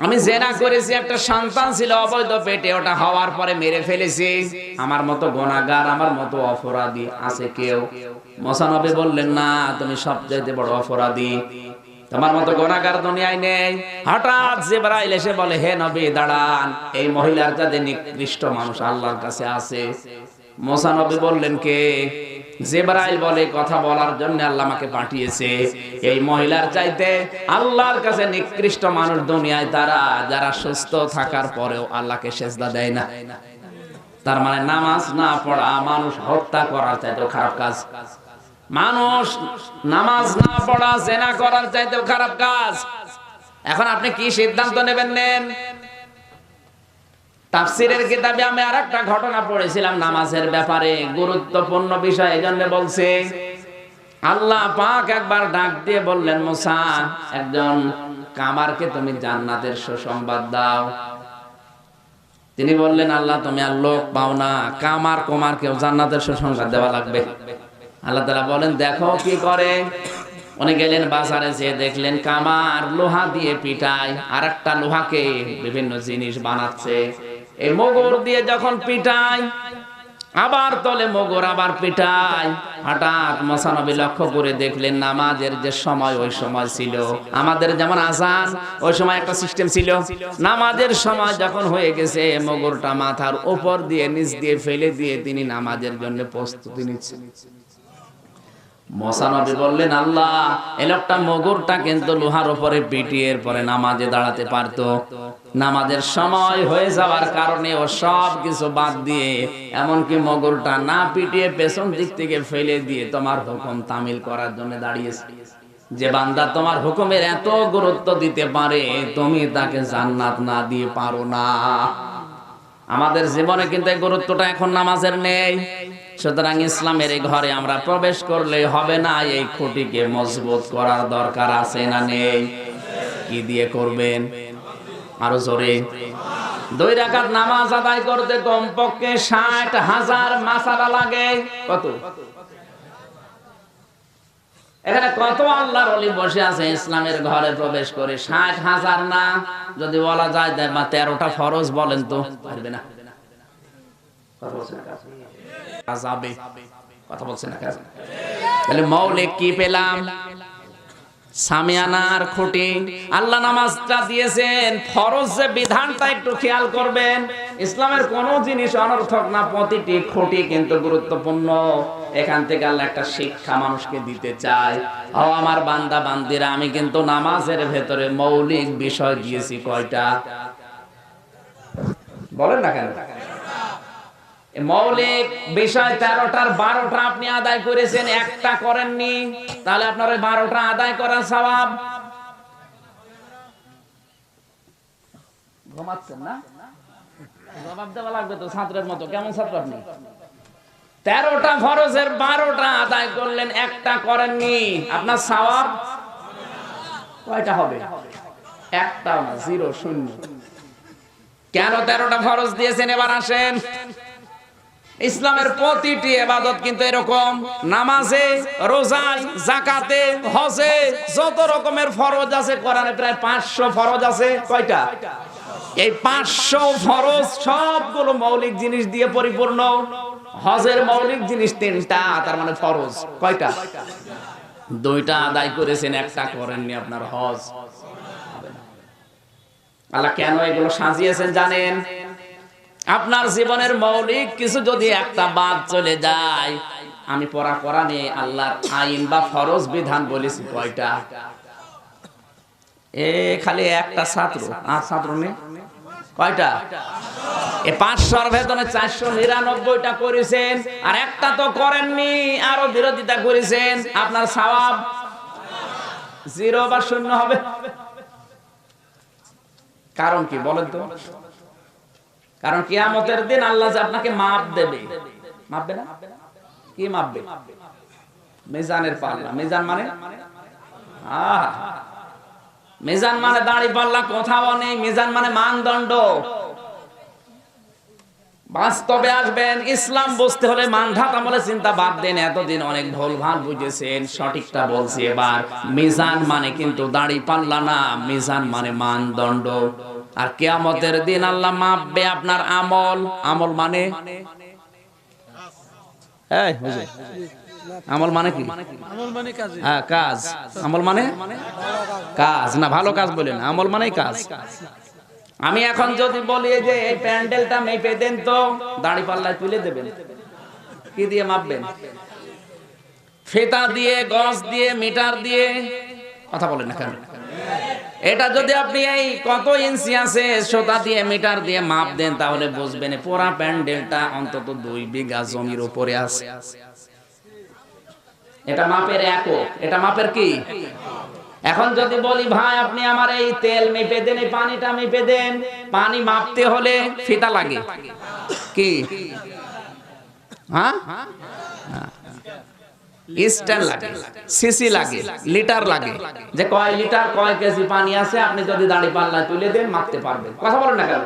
আমি জেনা করেছি, একটা সন্তান ছিল অবৈধ পেটে, ওটা হওয়ার পরে মেরে ফেলেছি। আমার মতো গুনাহগার, আমার মতো অপরাধী আছে কেউ? মুসা নবী বললেন, না, তুমি সবচেয়ে বড় অপরাধী, তোমার মতো গুনাহগার দুনিয়ায় নেই। হঠাৎ জিবরাইল এসে বলে, হে নবী দাঁড়ান, এই মহিলার চাইতে নিকৃষ্ট মানুষ আল্লাহর কাছে আছে। মুসা নবী বললেন, কে? জিবরাইল বলে, কথা বলার জন্য আল্লাহ আমাকে পাঠিয়েছে। এই মহিলার চাইতে আল্লাহর কাছে নিকৃষ্ট মানুষ দুনিয়ায় তারা, যারা সুস্থ থাকার পরেও আল্লাহকে সেজদা দেয় না। তার মানে নামাজ না পড়া মানুষ হত্যা করার চাইতেও খারাপ কাজ। মানুষ নামাজ না পড়া জিনা করার চাইতেও খারাপ কাজ। এখন আপনি কি সিদ্ধান্ত নেবেন? নেন। তাফসীরের কিতাবে আমি আরেকটা ঘটনা পড়েছিলাম নামাজের ব্যাপারে, গুরুত্বপূর্ণ বিষয়। এজন্য বলছে, আল্লাহ পাক একবার ডাক দিয়ে বললেন, মুসা, একজন কামারকে তুমি জান্নাতের সুসংবাদ দাও। তিনি বললেন, আল্লাহ, তুমি আর লোক পাও না, কামার কুমারকেও জান্নাতের সুসংবাদ দেওয়া লাগবে। আল্লাহ তাআলা বলেন, দেখো কি করে। উনি গেলেন বাজারে, যেয়ে দেখলেন কামার লোহা দিয়ে পিটায়, আর একটা লোহাকে বিভিন্ন জিনিস বানাচ্ছে। এই মোগর দিয়ে যখন পিটায়, আবার তলে মোগর, আবার পিটায়। হঠাৎ মুসা নবী লক্ষ্য করে দেখলেন, নামাজের যে সময়, ওই সময় ছিল আমাদের যেমন আযান, ওই সময় একটা সিস্টেম ছিল। নামাজের সময় যখন হয়ে গেছে, মোগরটা মাথার উপর দিয়ে নিচ দিয়ে ফেলে দিয়ে তিনি নামাজের জন্য প্রস্তুতি নিচ্ছেন। মুসা নবী বললেন, আল্লাহ, এই লোকটা মোগরটা কিন্তু লোহার উপরে পিটিয়ে পরে নামাজে দাঁড়াতে পারতো। নামাজের সময় হয়ে যাওয়ার কারণে ও সব কিছু বাদ দিয়ে, এমনকি মোগরটা না পিটিয়ে পেছন দিক থেকে ফেলে দিয়ে তোমার হুকুম তামিল করার জন্য দাঁড়িয়েছে। যে বান্দা তোমার হুকুমের এত গুরুত্ব দিতে পারে, তুমি তাকে জান্নাত না দিয়ে পারো না। আমাদের জীবনে কিন্তু এই গুরুত্বটা এখন নামাজের নেই। সুতরাং ইসলামের এই ঘরে আমরা প্রবেশ করলে হবে না, এই খুঁটিকে মজবুত করার দরকার আছে না নেই? কি দিয়ে করবেন? আরো জোরে। 2 রাকাত নামাজ আদায় করতে কমপক্ষে 60,000 মাসালা লাগে। কত? এখানে কত আল্লাহর ওলি বসে আছে ইসলামের ঘরে প্রবেশ করে? 60,000 না, যদি বলা যায় 13টা ফরজ বলেন তো পারবে না? কথা বলছেন না? তাহলে মৌলিক কি পেলাম? সামিয়ানার খুঁটি। আল্লাহ নামাজটা দিয়েছেন, ফরজ যে বিধানটা একটু খেয়াল করবেন। ইসলামের কোন জিনিস অনর্থক না, প্রতিটি খুঁটি কিন্তু গুরুত্বপূর্ণ। এখান থেকে আল্লাহ একটা শিক্ষা মানুষকে দিতে চায়। ও আমার বান্দা বান্দিরা, আমি কিন্তু নামাজের ভেতরে মৌলিক বিষয় দিয়েছি কয়টা? বলেন না কেন? মৌলিক বিষয় 13টার 12টা আপনি আদায় করেছেন, একটা করেননি। তাহলে আপনার ওই 12টা আদায় করার সওয়াব। ঘুমাচ্ছেন না? জবাব দেওয়া লাগবে তো ছাত্রের মতো। কেমন ছাত্র আপনি? 13টা ফরজের 12টা আদায় করলেন, একটা করেননি, আপনার সওয়াব কয়টা হবে? একটা না, 0 0। কেন 13টা ফরজ দিয়েছেন? এবার আসেন, ইসলামের প্রতিটি ইবাদত কিন্তু এরকম। নামাজে, রোজায়, যাকাতে, হজে যত রকমের ফরজ আছে, কোরআনে প্রায় 500 ফরজ আছে। কয়টা? এই 500 ফরজ সবগুলো মৌলিক জিনিস দিয়ে পরিপূর্ণ। হজের মৌলিক জিনিস 3টা, তার মানে ফরজ কয়টা? 2টা আদায় করেছেন, একটা করেননি, আপনার হজ হবে না। আল্লাহ কেন এগুলো সাজিয়েছেন জানেন? আপনার জীবনের মৌলিক কিছু যদি একটা বাদ চলে যায়, আমি পড়া কোরআনে আল্লাহর আইন বা ফরজ বিধান বলেছি কয়টা? খালি একটা ছাত্র, আর ছাত্র নেই। কয়টা? 500-র ভেতরে 499টা করেছেন, আর একটা তো করেননি, আরো বিরোধিতা করেছেন। আপনার সওয়াব 0 বা 0 হবে। কারণ কি বলেন তো? কারণ কিয়ামতের দিন আল্লাহ যে আপনাকে মাপ দেবে। মাপবে না? কি মাপবে? মিজানের পাল্লা। মিজান মানে মিজান মানে দাড়ি পাল্লা কোথাও নেই। মিজান মানে মানদণ্ড। বাস্তবে আসবেন। ইসলাম বুঝতে হলে মানধাত আমলে চিন্তা বাদ দেন। এতদিন অনেক ভুলভাল বুঝেছেন, সঠিকটা বলছি এবার। মিজান মানে কিন্তু দাড়ি পাল্লা না, মিজান মানে মানদণ্ড। আর কিয়ামতের দিন আল্লাহ মাপবে আপনার আমল। আমল মানে আমল মানে কি? হ্যাঁ, কাজ। আমল মানে কাজ না, ভালো কাজ বলে না, আমল মানে কাজ। আমি এখন যদি বলি যে এই প্যান্ডেলটা মেপে দেন, তো দাড়ি পাল্লায় তুলে দেবেন। কি দিয়ে মাপবেন? ফিতা দিয়ে, গজ দিয়ে, মিটার দিয়ে। কথা বলেন না কেন? এটা যদি আপনি এই কত ইঞ্চি আছে সোতা দিয়ে, মিটার দিয়ে মাপ দেন, তাহলে বুঝবেন পুরা প্যান্ডেলটা অন্তত 2 বিঘা জমির উপরে আছে। এটা মাপের একক। এটা মাপের কি? এখন যদি বলি ভাই আপনি আমার এই তেল মেপে দেন, এই পানিটা মেপে দেন, পানি মাপতে হলে ফিতা লাগে কি? হ্যাঁ, স্ট্যান্ড লাগে, সিসি লাগে, লিটার লাগে, যে কয় লিটার কয় কেজি পানি আছে আপনি যদি দাড়ি পাল্লায় তুলে দেন মাপতে পারবেন। কথা বলেন না কেন?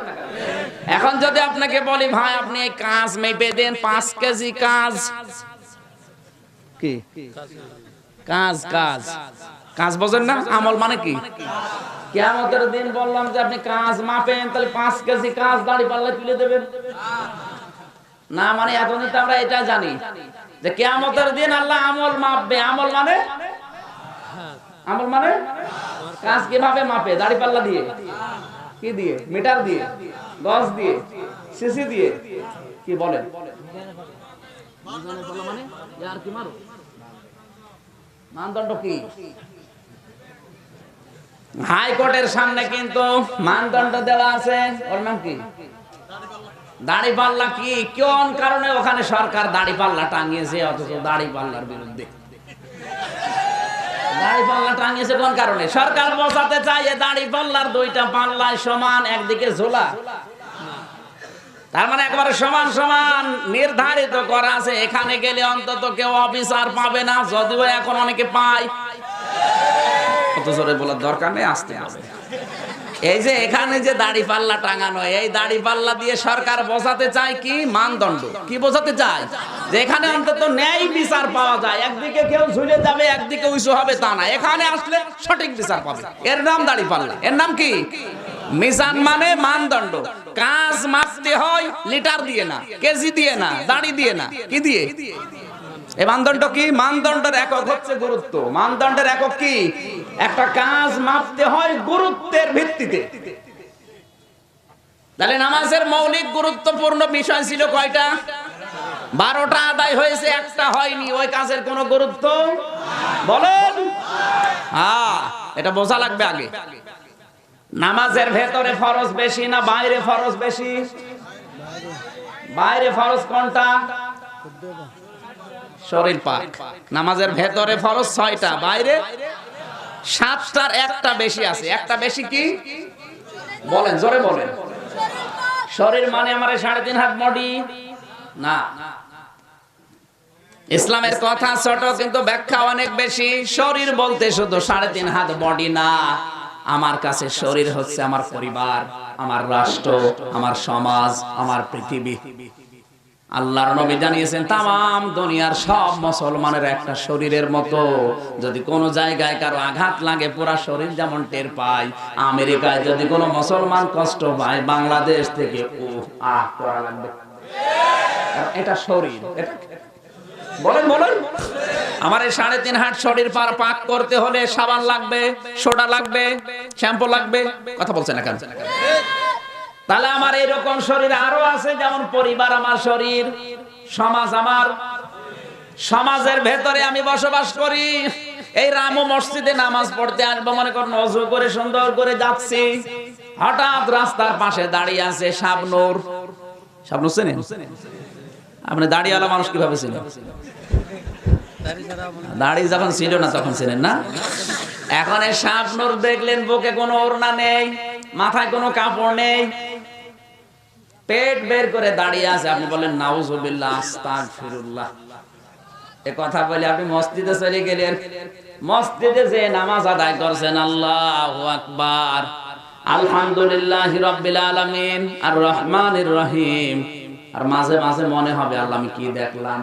এখন যদি আপনাকে বলি ভাই আপনি এই কাজ মেপে দেন, 5 কেজি কাজ। কি কাজ? কাজ কাজ বোঝেন না? আমল মানে কি? কিয়ামতের দিন বললাম যে আপনি কাজ মাপেন, তাহলে 5 কেজি কাজ দাড়ি পাল্লায় তুলে দেবেন না? মানে এতদিন তো আমরা এটা জানি যে কিয়ামতের দিন আল্লাহ আমল মাপবে। আমল মানে কাজ কিভাবে মাপে? দাড়ি পাল্লা দিয়ে। কি দিয়ে? মিটার দিয়ে, গজ দিয়ে, সিসি দিয়ে। কি বলেন? মানে আর কি মারো? মানদণ্ড কি? হাইকোর্টের সামনে কিন্তু মানদণ্ড দেওয়া আছে। ওর নাম কি? দাড়ি পাল্লা। কি কোন কারণে ওখানে সরকার দাড়ি পাল্লা টাঙিয়েছে, অথচ দাড়ি পাল্লার বিরুদ্ধে? দাড়ি পাল্লা টাঙিয়েছে কোন কারণে? সরকার বোঝাতে চায় দাড়ি পাল্লার 2টা পাল্লায় সমান, একদিকে ঝোলা। তার মানে একেবারে সমান সমান নির্ধারিত করা আছে। এখানে গেলে অন্তত কেউ অফিসার পাবে না, যদিও এখন অনেকে পায়। অত জোরে বলার দরকার নেই, আস্তে আস্তে। এই যে এখানে যে দাড়ি পাল্লা টাঙানো, এই দাড়ি পাল্লা দিয়ে সরকার বোঝাতে চায় কি মানদণ্ড, কি বোঝাতে চায় যে এখানে অন্তত ন্যায় বিচার পাওয়া যায়। একদিকে কেউ ঝুলে যাবে, একদিকে উঁচু হবে তা না, এখানে আসলে সঠিক বিচার পাবে। এর নাম দাড়ি পাল্লা। এর নাম কি? মিজান মানে মানদণ্ড। কাজ মাপতে হয় লিটার দিয়ে না, কেজি দিয়ে না, দাড়ি দিয়ে না, কি দিয়ে? এই মানদণ্ড কি? মানদণ্ডের একক হচ্ছে গুরুত্ব। মানদণ্ডের একক কি? একটা কাজ মাপতে হয় গুরুত্বের ভিত্তিতে। তাহলে নামাজের মৌলিক গুরুত্বপূর্ণ বিষয় ছিল কয়টা? 12টা আদায় হয়েছে, একটা হয়নি। ওই কাজের কোনো গুরুত্ব বলেন? হ্যাঁ, এটা বোঝা লাগবে আগে। নামাজের ভেতরে ফরজ বেশি না বাইরে ফরজ বেশি? বাইরে ফরজ কোনটা? শরীর পাক। নামাজের ভেতরে ফরজ 6টা, বাইরে 7টার একটা বেশি আছে। একটা বেশি কি বলেন? জোরে বলেন। শরীর মানে আমার 3.5 হাত বডি না। ইসলামের কথা ছোট কিন্তু ব্যাখ্যা অনেক বেশি। শরীর বলতে শুধু 3.5 হাত বডি না, আমার কাছে শরীর হচ্ছে আমার পরিবার, আমার রাষ্ট্র, আমার সমাজ, আমার পৃথিবী। আল্লাহর নবী জানিয়েছেন তাম দুনিয়ার সব মুসলমানের একটা শরীরের মতো। যদি কোনো জায়গায় কারো আঘাত লাগে পুরা শরীর যেমন টের পায়। আমেরিকায় যদি কোনো মুসলমান কষ্ট পায়, বাংলাদেশ থেকে করা লাগবে। এটা শরীর। বলেন বলেন। আমার এই 3.5 হাত শরীর পাক করতে হলে সাবান লাগবে, সোডা লাগবে, শ্যাম্পু লাগবে। কথা বলছেন না কেন? তাহলে আমার এরকম শরীর আরো আছে, যেমন পরিবার আমার শরীর, সমাজ আমার। সমাজের ভেতরে আমি বসবাস করি। এই রামু মসজিদে নামাজ পড়তে আসবো, মনে করেন ওযু করে সুন্দর করে যাচ্ছি, হঠাৎ রাস্তার পাশে দাঁড়িয়ে আছে শাবনূর। শাবনূর চেনেন? আপনি দাড়িওয়ালা মানুষ কিভাবে ছিলেন? দাড়ি যখন ছিল না তখন ছিলেন না। এখন এই শাবনূর দেখলেন বুকে কোনো ওড়না নেই, মাথায় কোনো কাপড় নেই, পেট বের করে দাঁড়িয়ে আছে। আপনি বলেন নাউজুবিল্লাহ, আস্তাগফিরুল্লাহ। এ কথা বলে আপনি মসজিদে চলে গেলেন। মসজিদে যে নামাজ আদায় করছেন, আল্লাহু আকবার, আলহামদুলিল্লাহি রাব্বিল আলামিন, আর রহমানির রহিম, আর মাঝে মাঝে মনে হবে আল্লাহ আমি কি দেখলাম।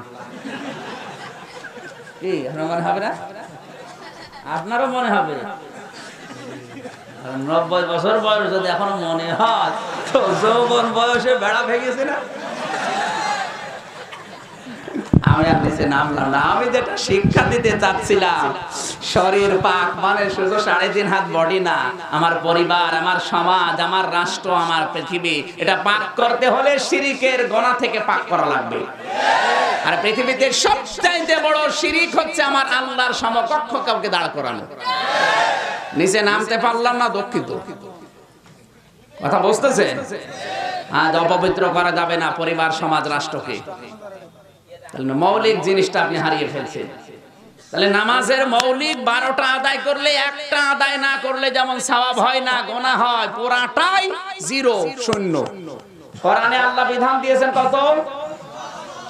কি আপনার মনে হবে না? আপনারও মনে হবে। 90 বছর বয়স যদি এখনো মনে হয়, তো যৌবন বয়সে বেড়া ভেঙেছে না। আমি আর নিচে নামলাম না। আমি যেটা শিক্ষা দিতে চাচ্ছিলাম, শরীর পাক মানে শুধু 3.5 হাত বডি না, আমার পরিবার, আমার সমাজ, আমার রাষ্ট্র, আমার পৃথিবী। এটা পাক করতে হলে শিরিকের গোনা থেকে পাক করা লাগবে। আর পৃথিবীতে সবচাইতে বড় শিরিক হচ্ছে আমার আল্লাহর সমকক্ষ কাউকে দাঁড় করানো। নিচে নামতে পারলাম না, দুঃখিত। কথা বুঝতেছেন? আজ অপবিত্র করা যাবে না পরিবার, সমাজ, রাষ্ট্রকে। তাহলে মৌলিক জিনিসটা আপনি হারিয়ে ফেলছেন। তাহলে নামাজের মৌলিক 12টা আদায় করলে, একটা আদায় না করলে যেমন সওয়াব হয় না, গুনাহ হয়, পুরাটাই 0, শূন্য। কোরআনে আল্লাহ বিধান দিয়েছেন কত?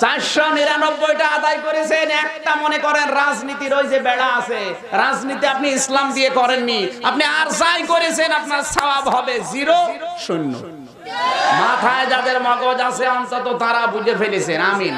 499টা আদায় করেছেন। একটা মনে করেন রাজনীতির ওই যে বেড়া আছে, রাজনীতি আপনি ইসলাম দিয়ে করেননি, আপনি আর যাই করেছেন আপনার সওয়াব হবে 0, শূন্য। মাথায় যাদের মগজ আছে অন্তত তারা বুঝে ফেলেছেন। আমিন।